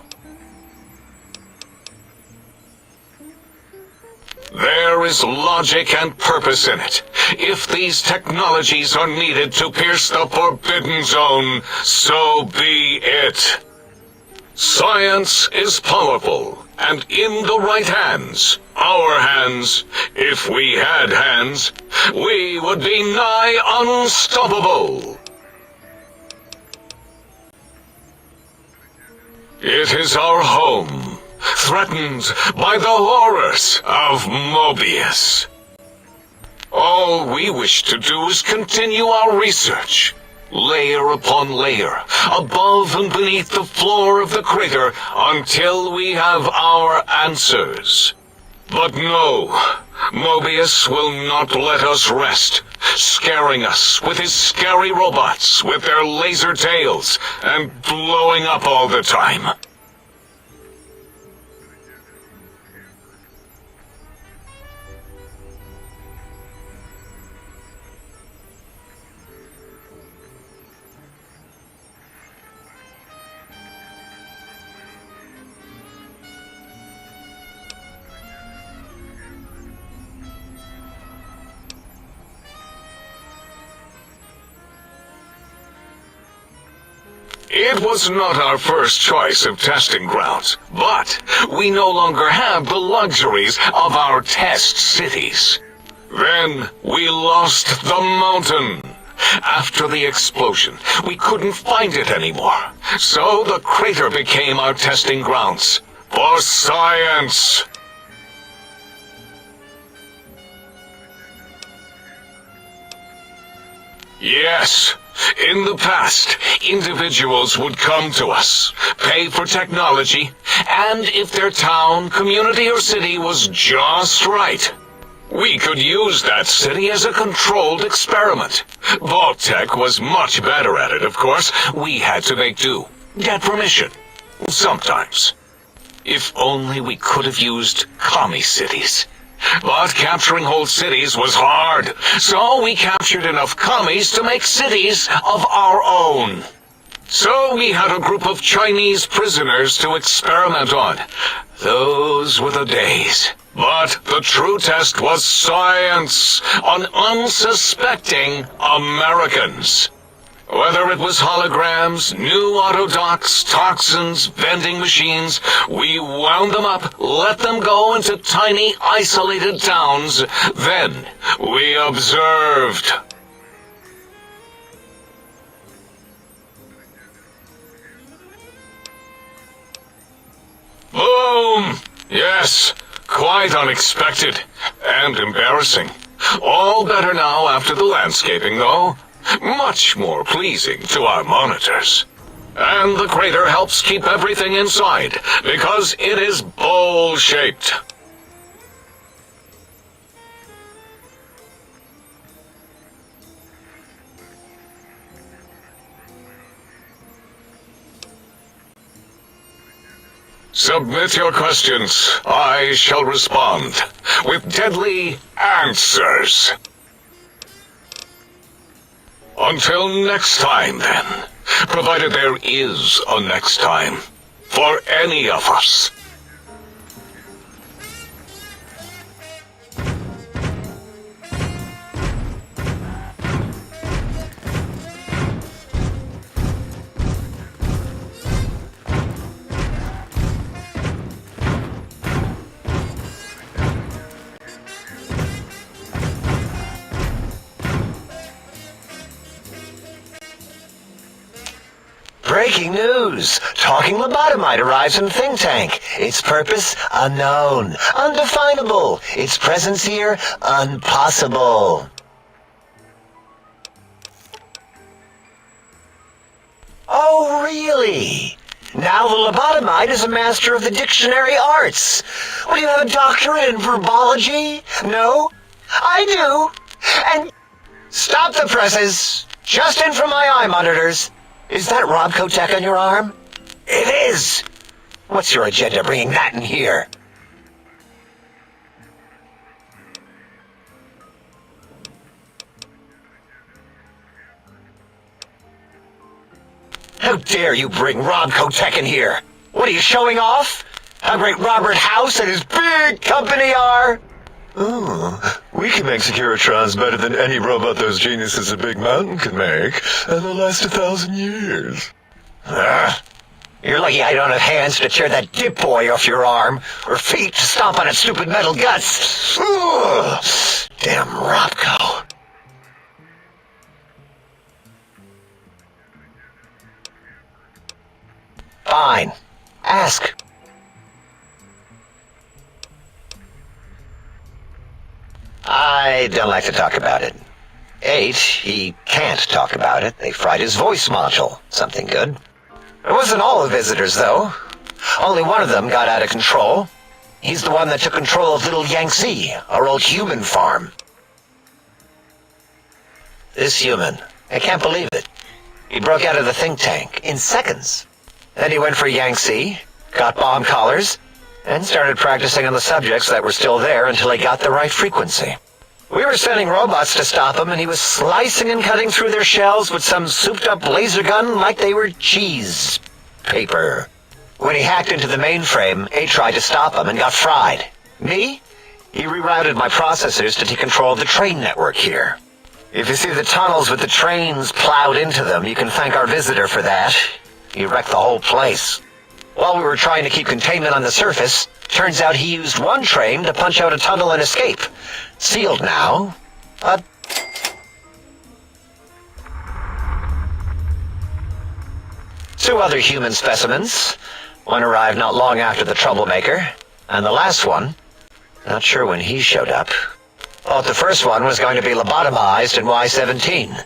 There is logic and purpose in it. If these technologies are needed to pierce the Forbidden Zone, so be it. Science is powerful, and in the right hands, our hands, if we had hands, we would be nigh unstoppable. It is our home, threatened by the horrors of Mobius. All we wish to do is continue our research, layer upon layer, above and beneath the floor of the crater, until we have our answers. But no, Mobius will not let us rest, scaring us with his scary robots with their laser tails and blowing up all the time. It was not our first choice of testing grounds, but we no longer have the luxuries of our test cities. Then we lost the mountain. After the explosion, we couldn't find it anymore, so the crater became our testing grounds for science. Yes, in the past, individuals would come to us, pay for technology, and if their town, community, or city was just right, we could use that city as a controlled experiment. Vault-Tec was much better at it, of course. We had to make do, get permission, sometimes. If only we could have used commie cities. But capturing whole cities was hard, so we captured enough commies to make cities of our own. So we had a group of Chinese prisoners to experiment on. Those were the days. But the true test was science on unsuspecting Americans. Whether it was holograms, new autodocs, toxins, vending machines, we wound them up, let them go into tiny, isolated towns. Then we observed. Boom! Yes, quite unexpected and embarrassing. All better now after the landscaping, though. Much more pleasing to our monitors. And the crater helps keep everything inside, because it is bowl-shaped. Submit your questions. I shall respond with deadly answers. Until next time, then. Provided there is a next time. For any of us. Breaking news! Talking lobotomite arrives in Think Tank. Its purpose, unknown. Undefinable. Its presence here, impossible. Oh, really? Now the lobotomite is a master of the dictionary arts. What, do you have a doctorate in verbology? No? I do. And stop the presses. Just in from my eye monitors. Is that Robco Tech on your arm? It is! What's your agenda bringing that in here? How dare you bring Robco Tech in here? What are you showing off? How great Robert House and his big company are? Ooh, we can make Securitrons better than any robot those geniuses at Big Mountain can make, and they'll last 1,000 years. You're lucky I don't have hands to tear that dip boy off your arm, or feet to stomp on its stupid metal guts. Ugh, damn Robco. Fine. Ask. I don't like to talk about it. 8, he can't talk about it. They fried his voice module. Something good. It wasn't all the visitors, though. Only one of them got out of control. He's the one that took control of Little Yangtze, our old human farm. This human, I can't believe it. He broke out of the think tank in seconds. Then he went for Yangtze, got bomb collars, and started practicing on the subjects that were still there until he got the right frequency. We were sending robots to stop him, and he was slicing and cutting through their shells with some souped-up laser gun like they were cheese paper. When he hacked into the mainframe, A tried to stop him and got fried. Me? He rerouted my processors to take control of the train network here. If you see the tunnels with the trains plowed into them, you can thank our visitor for that. He wrecked the whole place. While we were trying to keep containment on the surface, turns out he used one train to punch out a tunnel and escape. Sealed now, but... Two other human specimens. One arrived not long after the troublemaker, and the last one, not sure when he showed up. Thought the first one was going to be lobotomized in Y-17.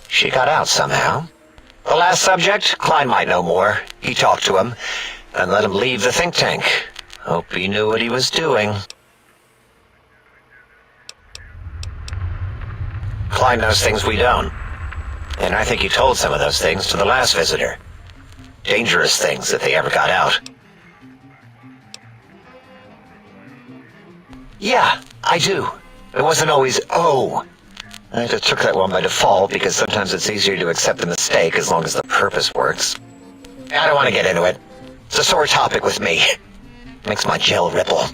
She got out somehow. The last subject, Klein might know more. He talked to him, and let him leave the think tank. Hope he knew what he was doing. Klein knows things we don't. And I think he told some of those things to the last visitor. Dangerous things if they ever got out. Yeah, I do. It wasn't always oh. I just took that one by default because sometimes it's easier to accept the mistake as long as the purpose works. I don't want to get into it. It's a sore topic with me. Makes my gel ripple.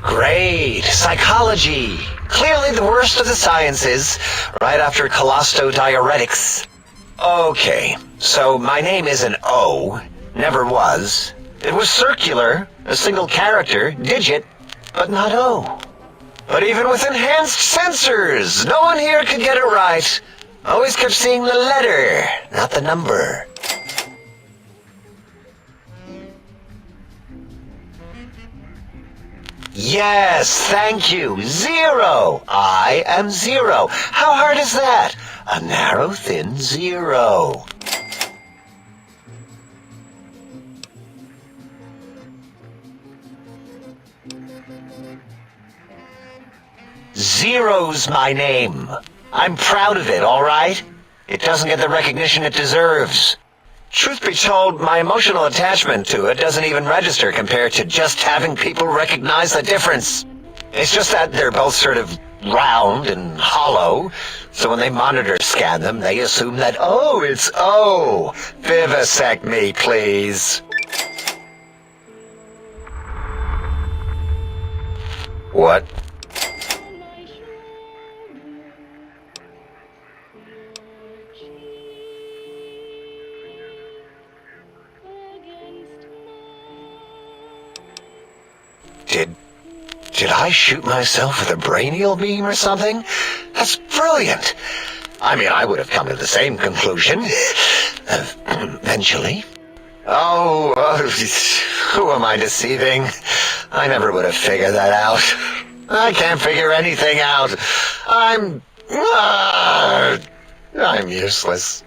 Great! Psychology! Clearly the worst of the sciences, right after collostodiuretics. Okay, so my name isn't O, never was. It was circular, a single character, digit, but not O. But even with enhanced sensors, no one here could get it right. Always kept seeing the letter, not the number. Yes, thank you. 0. I am 0. How hard is that? A narrow, thin 0. Zero's my name. I'm proud of it, all right? It doesn't get the recognition it deserves. Truth be told, my emotional attachment to it doesn't even register compared to just having people recognize the difference. It's just that they're both sort of round and hollow, so when they monitor scan them, they assume that, oh, it's O. Vivisect me, please. What? Did I shoot myself with a brainial beam or something? That's brilliant. I mean, I would have come to the same conclusion. Eventually. Oh, who am I deceiving? I never would have figured that out. I can't figure anything out. I'm useless.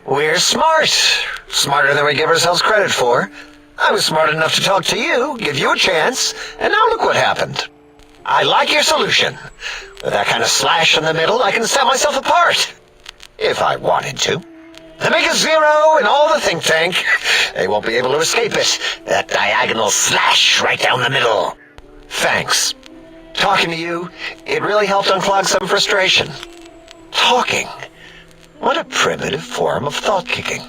We're smart. Smarter than we give ourselves credit for. I was smart enough to talk to you, give you a chance, and now look what happened. I like your solution. With that kind of slash in the middle, I can set myself apart. If I wanted to. They make a 0 in all the think tank. They won't be able to escape it. That diagonal slash right down the middle. Thanks. Talking to you, it really helped unclog some frustration. Talking. What a primitive form of thought kicking.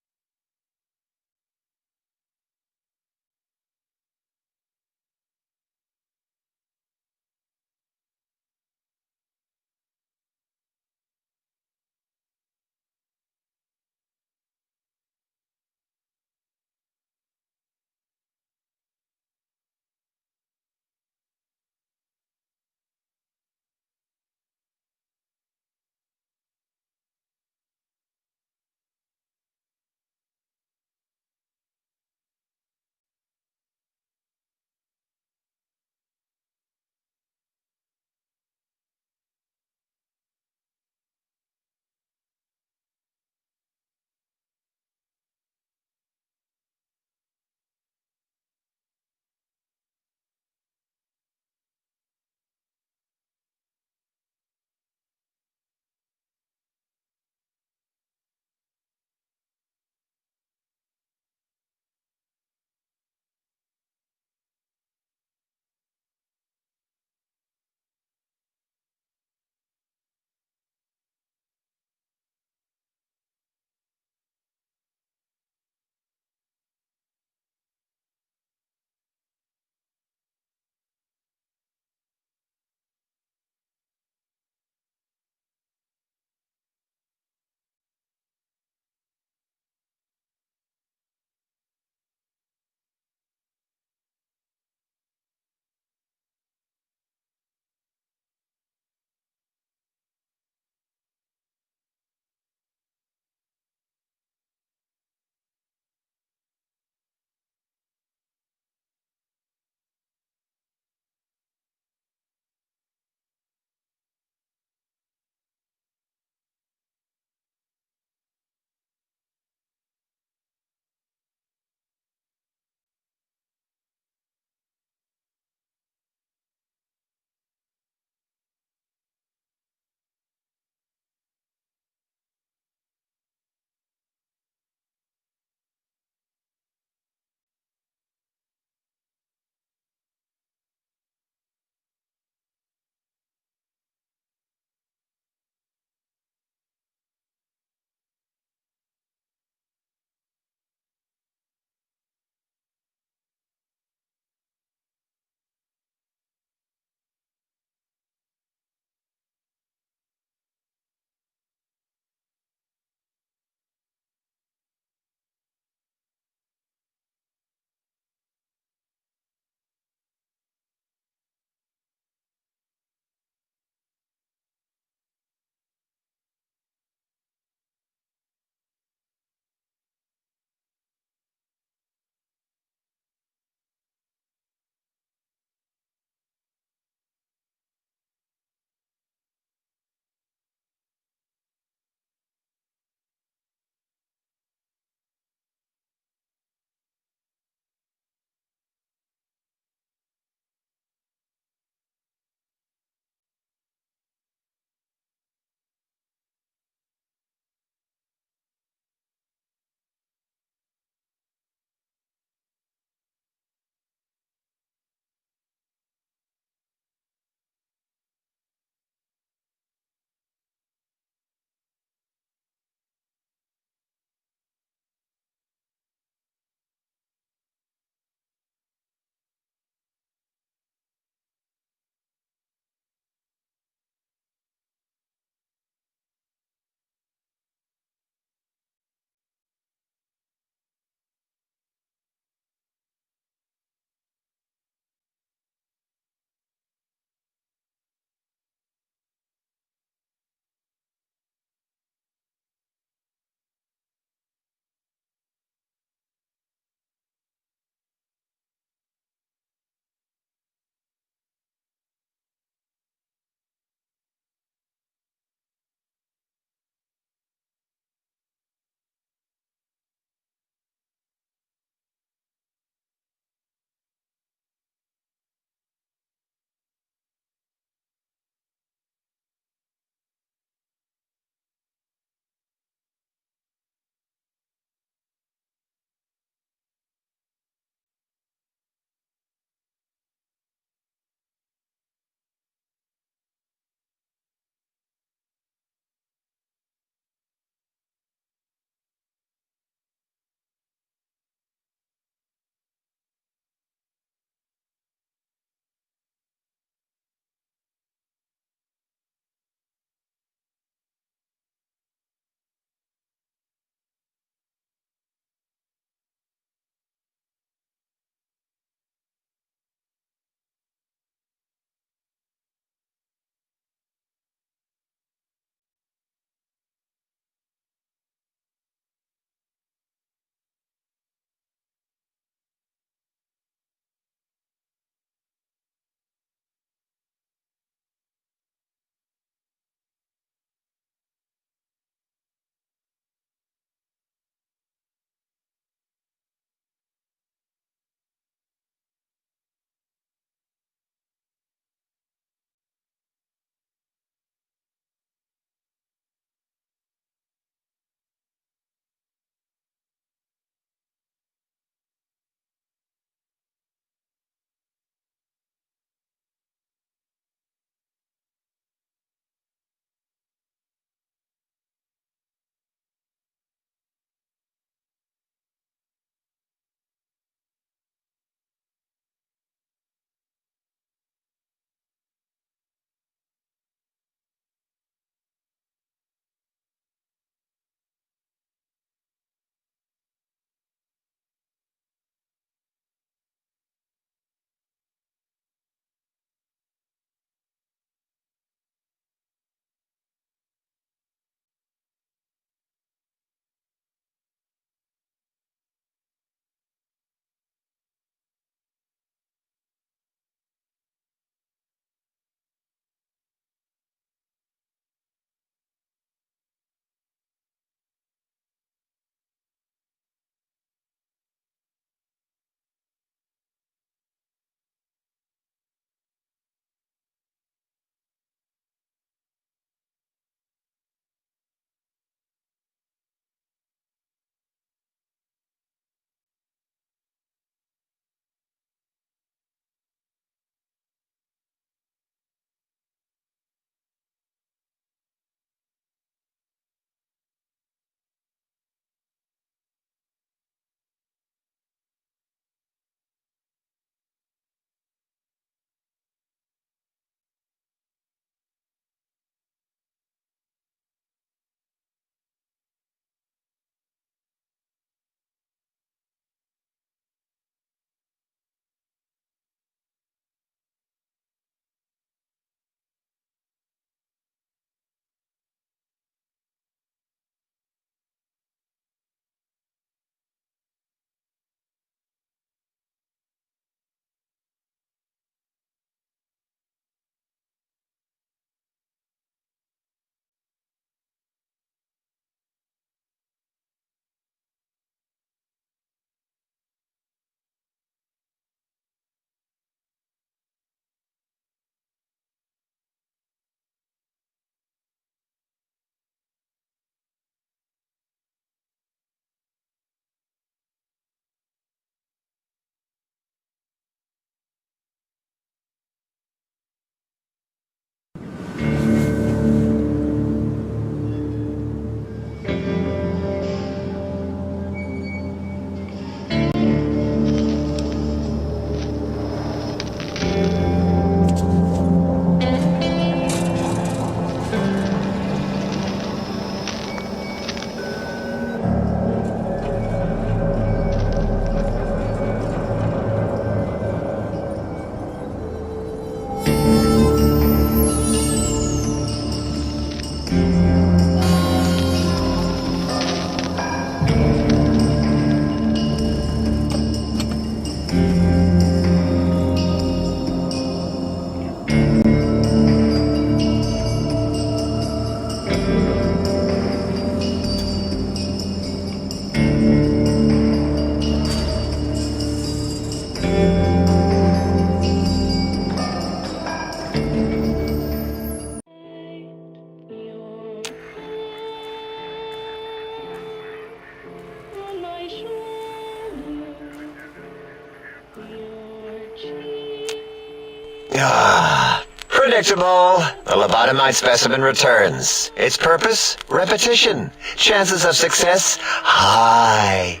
Predictable. The lobotomite specimen returns. Its purpose? Repetition. Chances of success? High.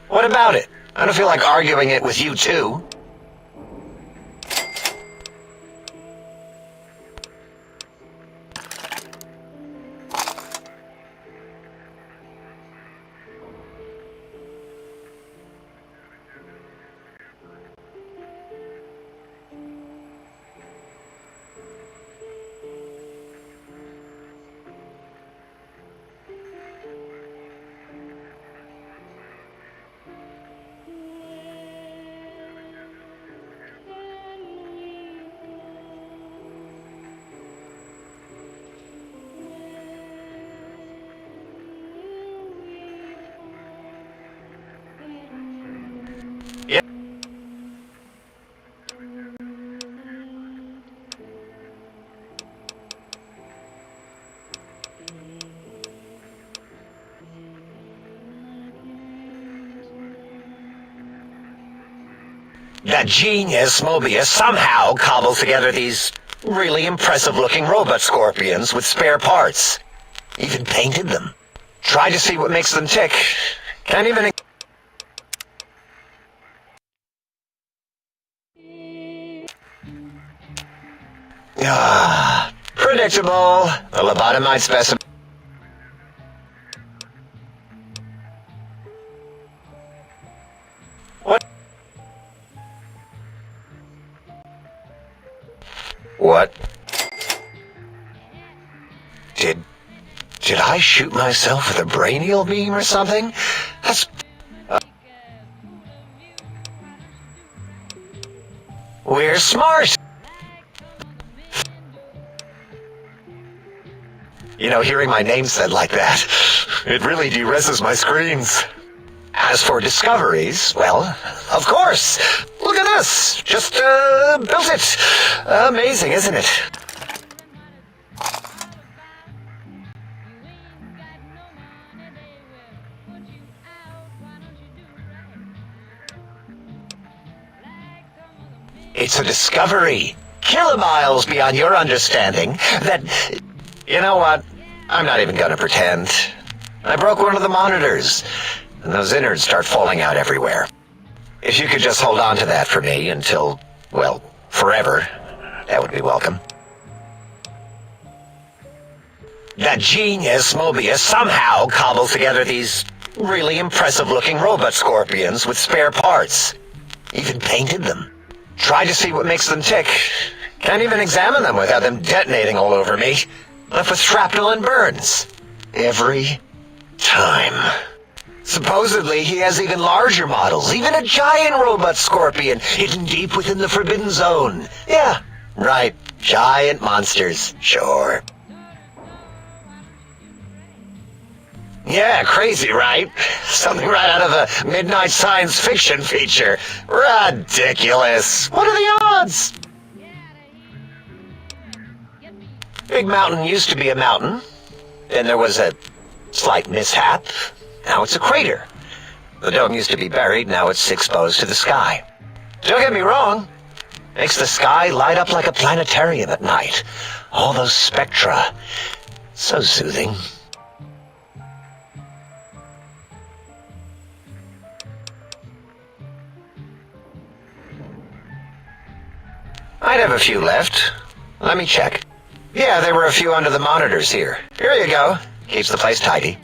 What about it? I don't feel like arguing it with you two. That genius Mobius somehow cobbles together these really impressive-looking robot scorpions with spare parts. Even painted them. Try to see what makes them tick. Can't even... Predictable. The lobotomite specimen... What? Did I shoot myself with a brainial beam or something? That's... We're smart! You know, hearing my name said like that, it really de-reses my screens. As for discoveries, well, of course. Look at this. Just, built it. Amazing, isn't it? It's a discovery. Kilomiles beyond your understanding that... You know what? I'm not even gonna pretend. I broke one of the monitors, and those innards start falling out everywhere. If you could just hold on to that for me until, well, forever, that would be welcome. That genius Mobius somehow cobbles together these really impressive-looking robot scorpions with spare parts. Even painted them. Tried to see what makes them tick. Can't even examine them without them detonating all over me. Left with shrapnel and burns. Every time. Supposedly, he has even larger models, even a giant robot scorpion hidden deep within the Forbidden Zone. Yeah, right. Giant monsters, sure. Yeah, crazy, right? Something right out of a midnight science fiction feature. Ridiculous. What are the odds? Big Mountain used to be a mountain. Then there was a slight mishap. Now it's a crater. The dome used to be buried, now it's exposed to the sky. Don't get me wrong. Makes the sky light up like a planetarium at night. All those spectra. So soothing. I'd have a few left. Let me check. Yeah, there were a few under the monitors here. Here you go. Keeps the place tidy.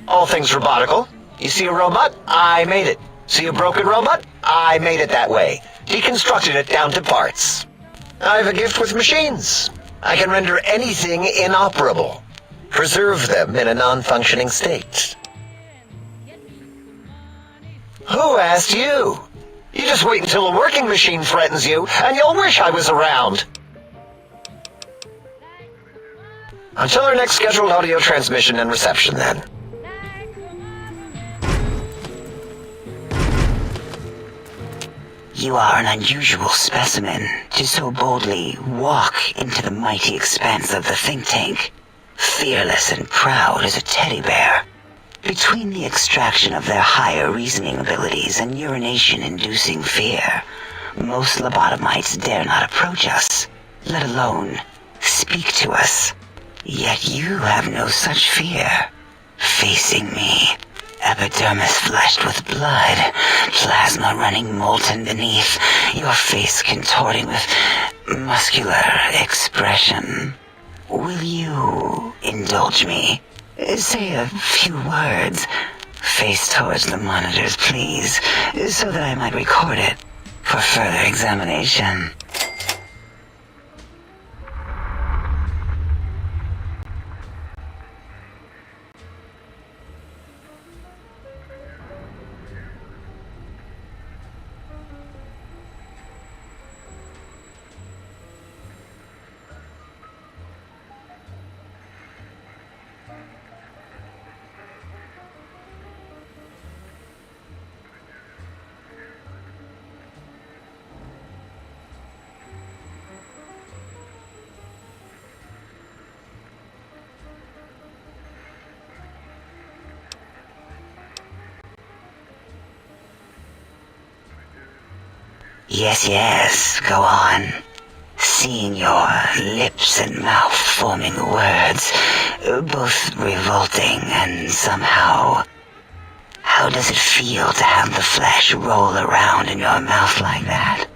All things robotical. You see a robot? I made it. See a broken robot? I made it that way. Deconstructed it down to parts. I have a gift with machines. I can render anything inoperable. Preserve them in a non-functioning state. Who asked you? You just wait until a working machine threatens you, and you'll wish I was around. Until our next scheduled audio transmission and reception, then. You are an unusual specimen to so boldly walk into the mighty expanse of the think tank, fearless and proud as a teddy bear. Between the extraction of their higher reasoning abilities and urination-inducing fear, most lobotomites dare not approach us, let alone speak to us. Yet you have no such fear. Facing me, epidermis fleshed with blood, plasma running molten beneath, your face contorting with muscular expression. Will you indulge me? Say a few words. Face towards the monitors, please, so that I might record it for further examination. Yes, go on. Seeing your lips and mouth forming words, both revolting and somehow... How does it feel to have the flesh roll around in your mouth like that?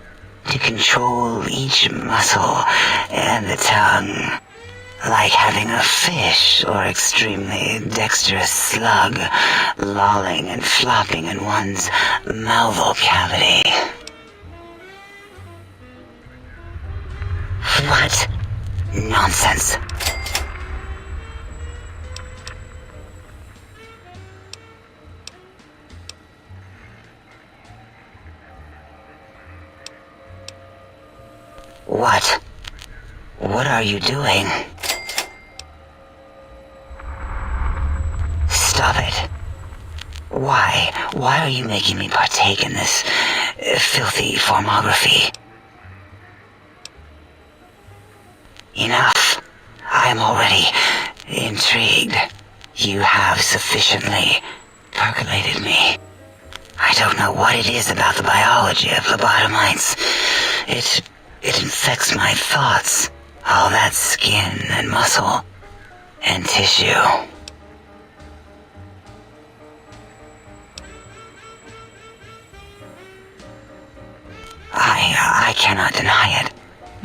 To control each muscle and the tongue, like having a fish or extremely dexterous slug lolling and flopping in one's mouthal cavity. What? Nonsense. What? What are you doing? Stop it. Why? Why are you making me partake in this filthy formography? Enough. I am already intrigued. You have sufficiently percolated me. I don't know what it is about the biology of lobotomites. It infects my thoughts. All that skin and muscle and tissue. I cannot deny it.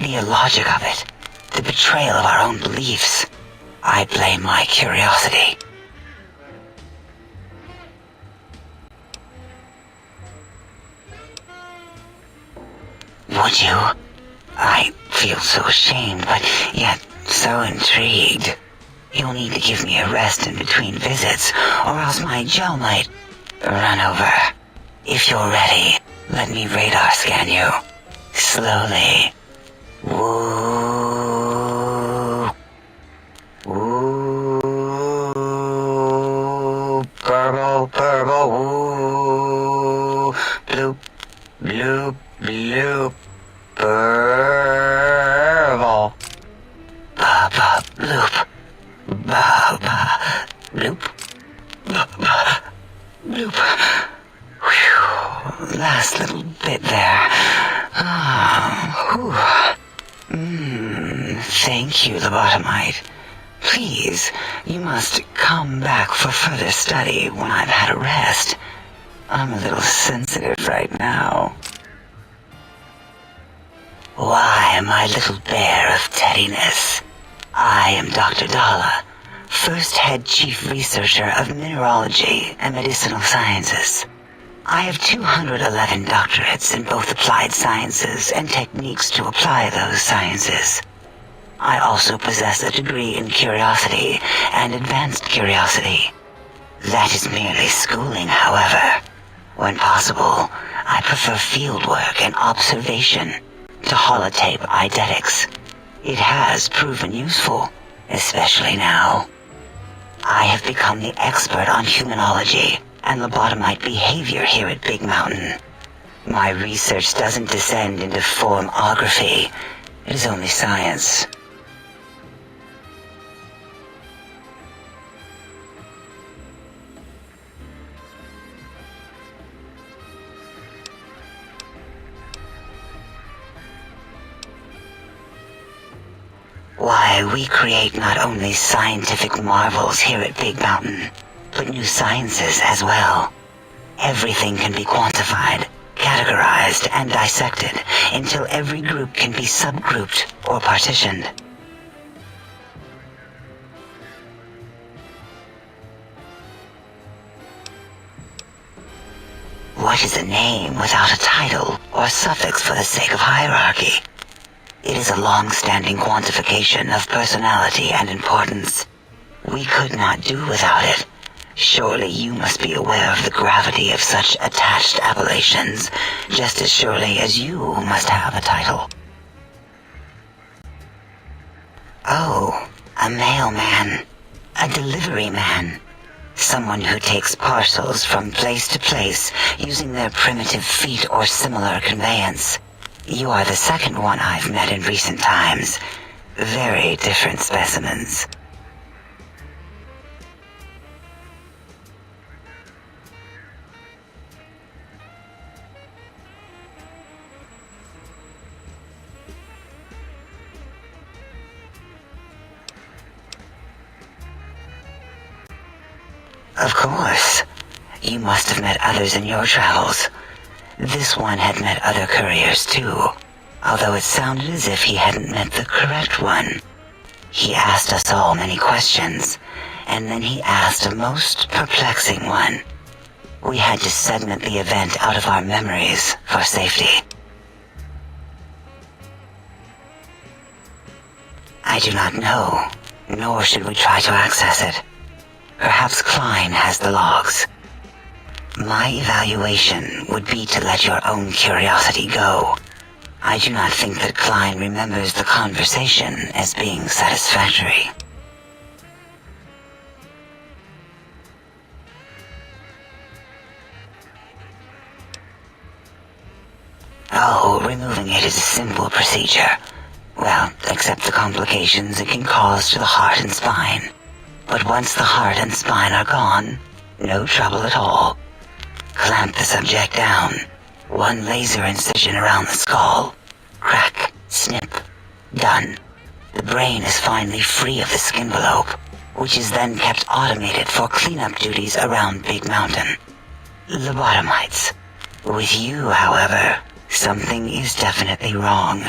The illogic of it. The betrayal of our own beliefs. I blame my curiosity. Would you? I feel so ashamed, but yet so intrigued. You'll need to give me a rest in between visits, or else my jaw might run over. If you're ready, let me radar scan you. Slowly. Woo. Woo. Purple, purple, woo. Bloop, bloop, bloop. Purple. Ba-ba, bloop. Ba-ba, bloop. Ba-ba, bloop. Whew. Last little bit there. Thank you, lobotomite. Please, you must come back for further study when I've had a rest. I'm a little sensitive right now. Why, my little bear of teddiness. I am Dr. Dala, first head chief researcher of mineralogy and medicinal sciences. I have 211 doctorates in both applied sciences and techniques to apply those sciences. I also possess a degree in curiosity and advanced curiosity. That is merely schooling, however. When possible, I prefer fieldwork and observation to holotape eidetics. It has proven useful, especially now. I have become the expert on humanology and lobotomite behavior here at Big Mountain. My research doesn't descend into formography. It is only science. Why, we create not only scientific marvels here at Big Mountain, but new sciences as well. Everything can be quantified, categorized, and dissected until every group can be subgrouped or partitioned. What is a name without a title or suffix for the sake of hierarchy? It is a long-standing quantification of personality and importance. We could not do without it. Surely you must be aware of the gravity of such attached appellations, just as surely as you must have a title. Oh, a mailman. A delivery man. Someone who takes parcels from place to place using their primitive feet or similar conveyance. You are the second one I've met in recent times. Very different specimens. Of course. You must have met others in your travels. This one had met other couriers too, although it sounded as if he hadn't met the correct one. He asked us all many questions, and then he asked a most perplexing one. We had to segment the event out of our memories for safety. I do not know, nor should we try to access it. Perhaps Klein has the logs. My evaluation would be to let your own curiosity go. I do not think that Klein remembers the conversation as being satisfactory. Oh, removing it is a simple procedure. Well, except the complications it can cause to the heart and spine. But once the heart and spine are gone, no trouble at all. Clamp the subject down. One laser incision around the skull. Crack. Snip. Done. The brain is finally free of the skin envelope, which is then kept automated for cleanup duties around Big Mountain. Lobotomites. With you, however, something is definitely wrong.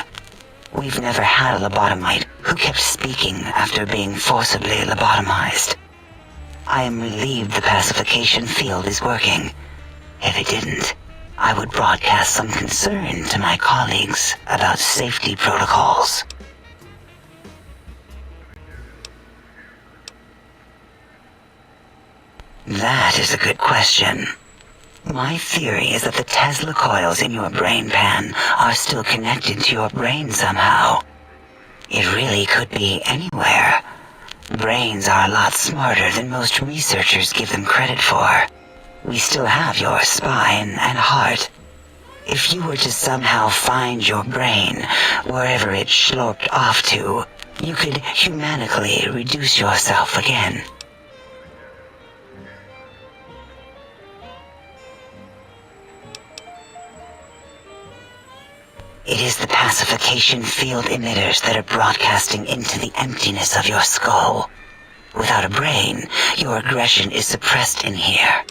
We've never had a lobotomite who kept speaking after being forcibly lobotomized. I am relieved the pacification field is working. If it didn't, I would broadcast some concern to my colleagues about safety protocols. That is a good question. My theory is that the Tesla coils in your brain pan are still connected to your brain somehow. It really could be anywhere. Brains are a lot smarter than most researchers give them credit for. We still have your spine and heart. If you were to somehow find your brain, wherever it sloped off to, you could humanically reduce yourself again. It is the pacification field emitters that are broadcasting into the emptiness of your skull. Without a brain, your aggression is suppressed in here.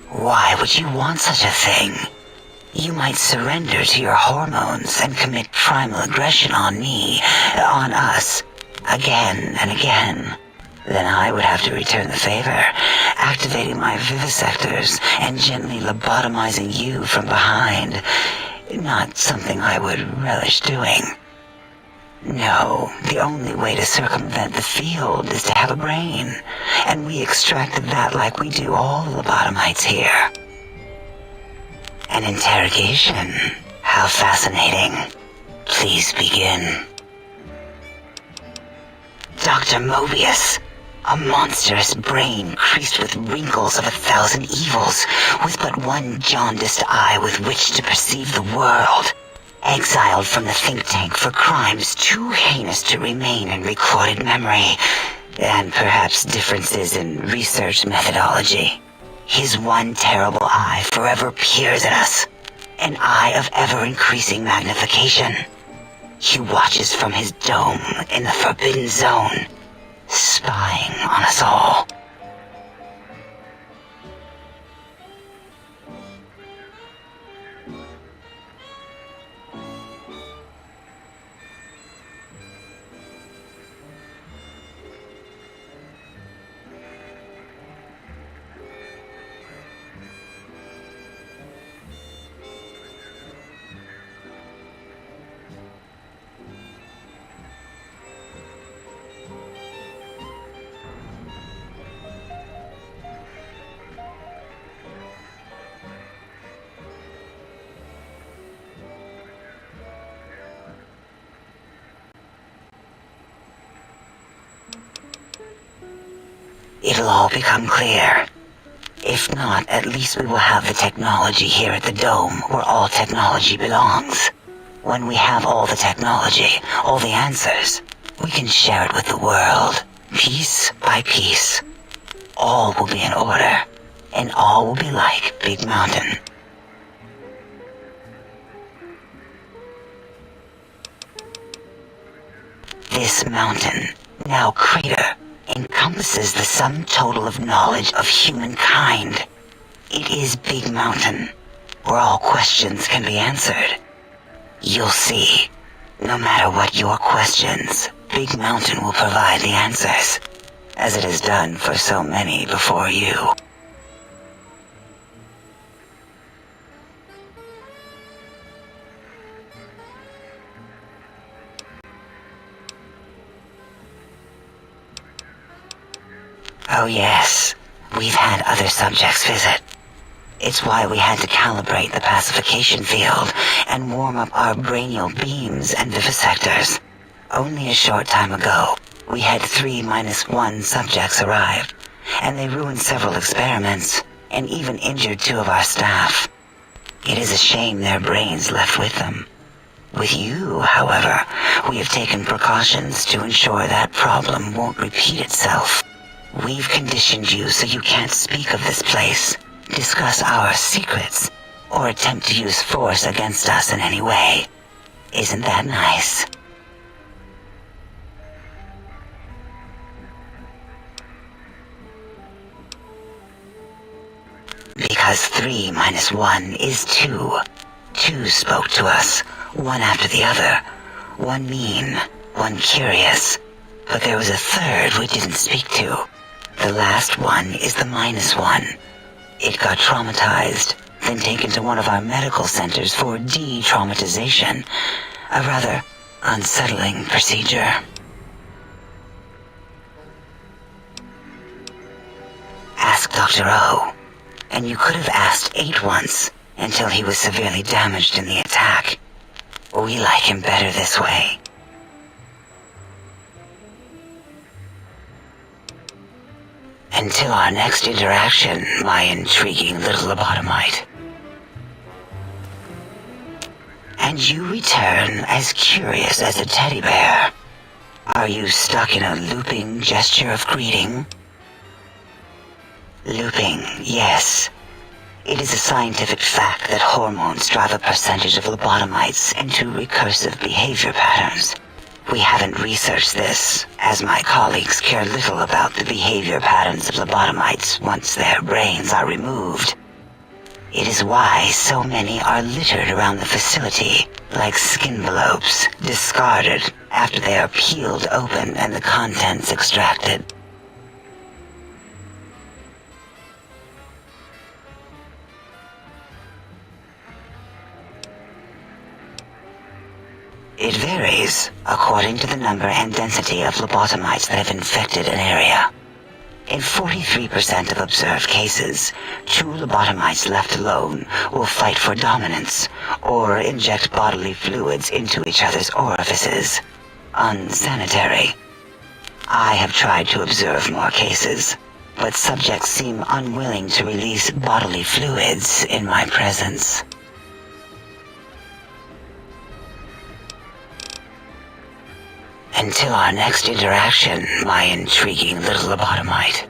Why would you want such a thing? You might surrender to your hormones and commit primal aggression on me, on us, again and again. Then I would have to return the favor, activating my vivisectors and gently lobotomizing you from behind. Not something I would relish doing. No, the only way to circumvent the field is to have a brain, and we extracted that like we do all lobotomites here. An interrogation? How fascinating. Please begin. Dr. Mobius, A monstrous brain creased with wrinkles of 1,000 evils, with but one jaundiced eye with which to perceive the world. Exiled from the think tank for crimes too heinous to remain in recorded memory, and perhaps differences in research methodology. His one terrible eye forever peers at us, an eye of ever-increasing magnification. He watches from his dome in the Forbidden Zone, spying on us all. It'll all become clear. If not, at least we will have the technology here at the Dome, where all technology belongs. When we have all the technology, all the answers, we can share it with the world, piece by piece. All will be in order, and all will be like Big Mountain. This mountain, now crater, encompasses the sum total of knowledge of humankind. It is Big Mountain, where all questions can be answered. You'll see, no matter what your questions, Big Mountain will provide the answers, as it has done for so many before you. Oh yes, we've had other subjects visit. It's why we had to calibrate the pacification field and warm up our brainial beams and vivisectors. Only a short time ago, we had 3-1 subjects arrive, and they ruined several experiments, and even injured 2 of our staff. It is a shame their brains left with them. With you, however, we have taken precautions to ensure that problem won't repeat itself. We've conditioned you so you can't speak of this place, discuss our secrets, or attempt to use force against us in any way. Isn't that nice? Because 3-1 is 2. 2 spoke to us, one after the other. One mean, one curious. But there was a third we didn't speak to. The last one is the -1. It got traumatized, then taken to one of our medical centers for de-traumatization. A rather unsettling procedure. Ask Dr. O. And you could have asked 8 once, until he was severely damaged in the attack. We like him better this way. Until our next interaction, my intriguing little lobotomite. And you return as curious as a teddy bear. Are you stuck in a looping gesture of greeting? Looping, yes. It is a scientific fact that hormones drive a percentage of lobotomites into recursive behavior patterns. We haven't researched this, as my colleagues care little about the behavior patterns of lobotomites once their brains are removed. It is why so many are littered around the facility, like skinvelopes, discarded after they are peeled open and the contents extracted. It varies according to the number and density of lobotomites that have infected an area. In 43% of observed cases, 2 lobotomites left alone will fight for dominance or inject bodily fluids into each other's orifices. Unsanitary. I have tried to observe more cases, but subjects seem unwilling to release bodily fluids in my presence. Until our next interaction, my intriguing little lobotomite.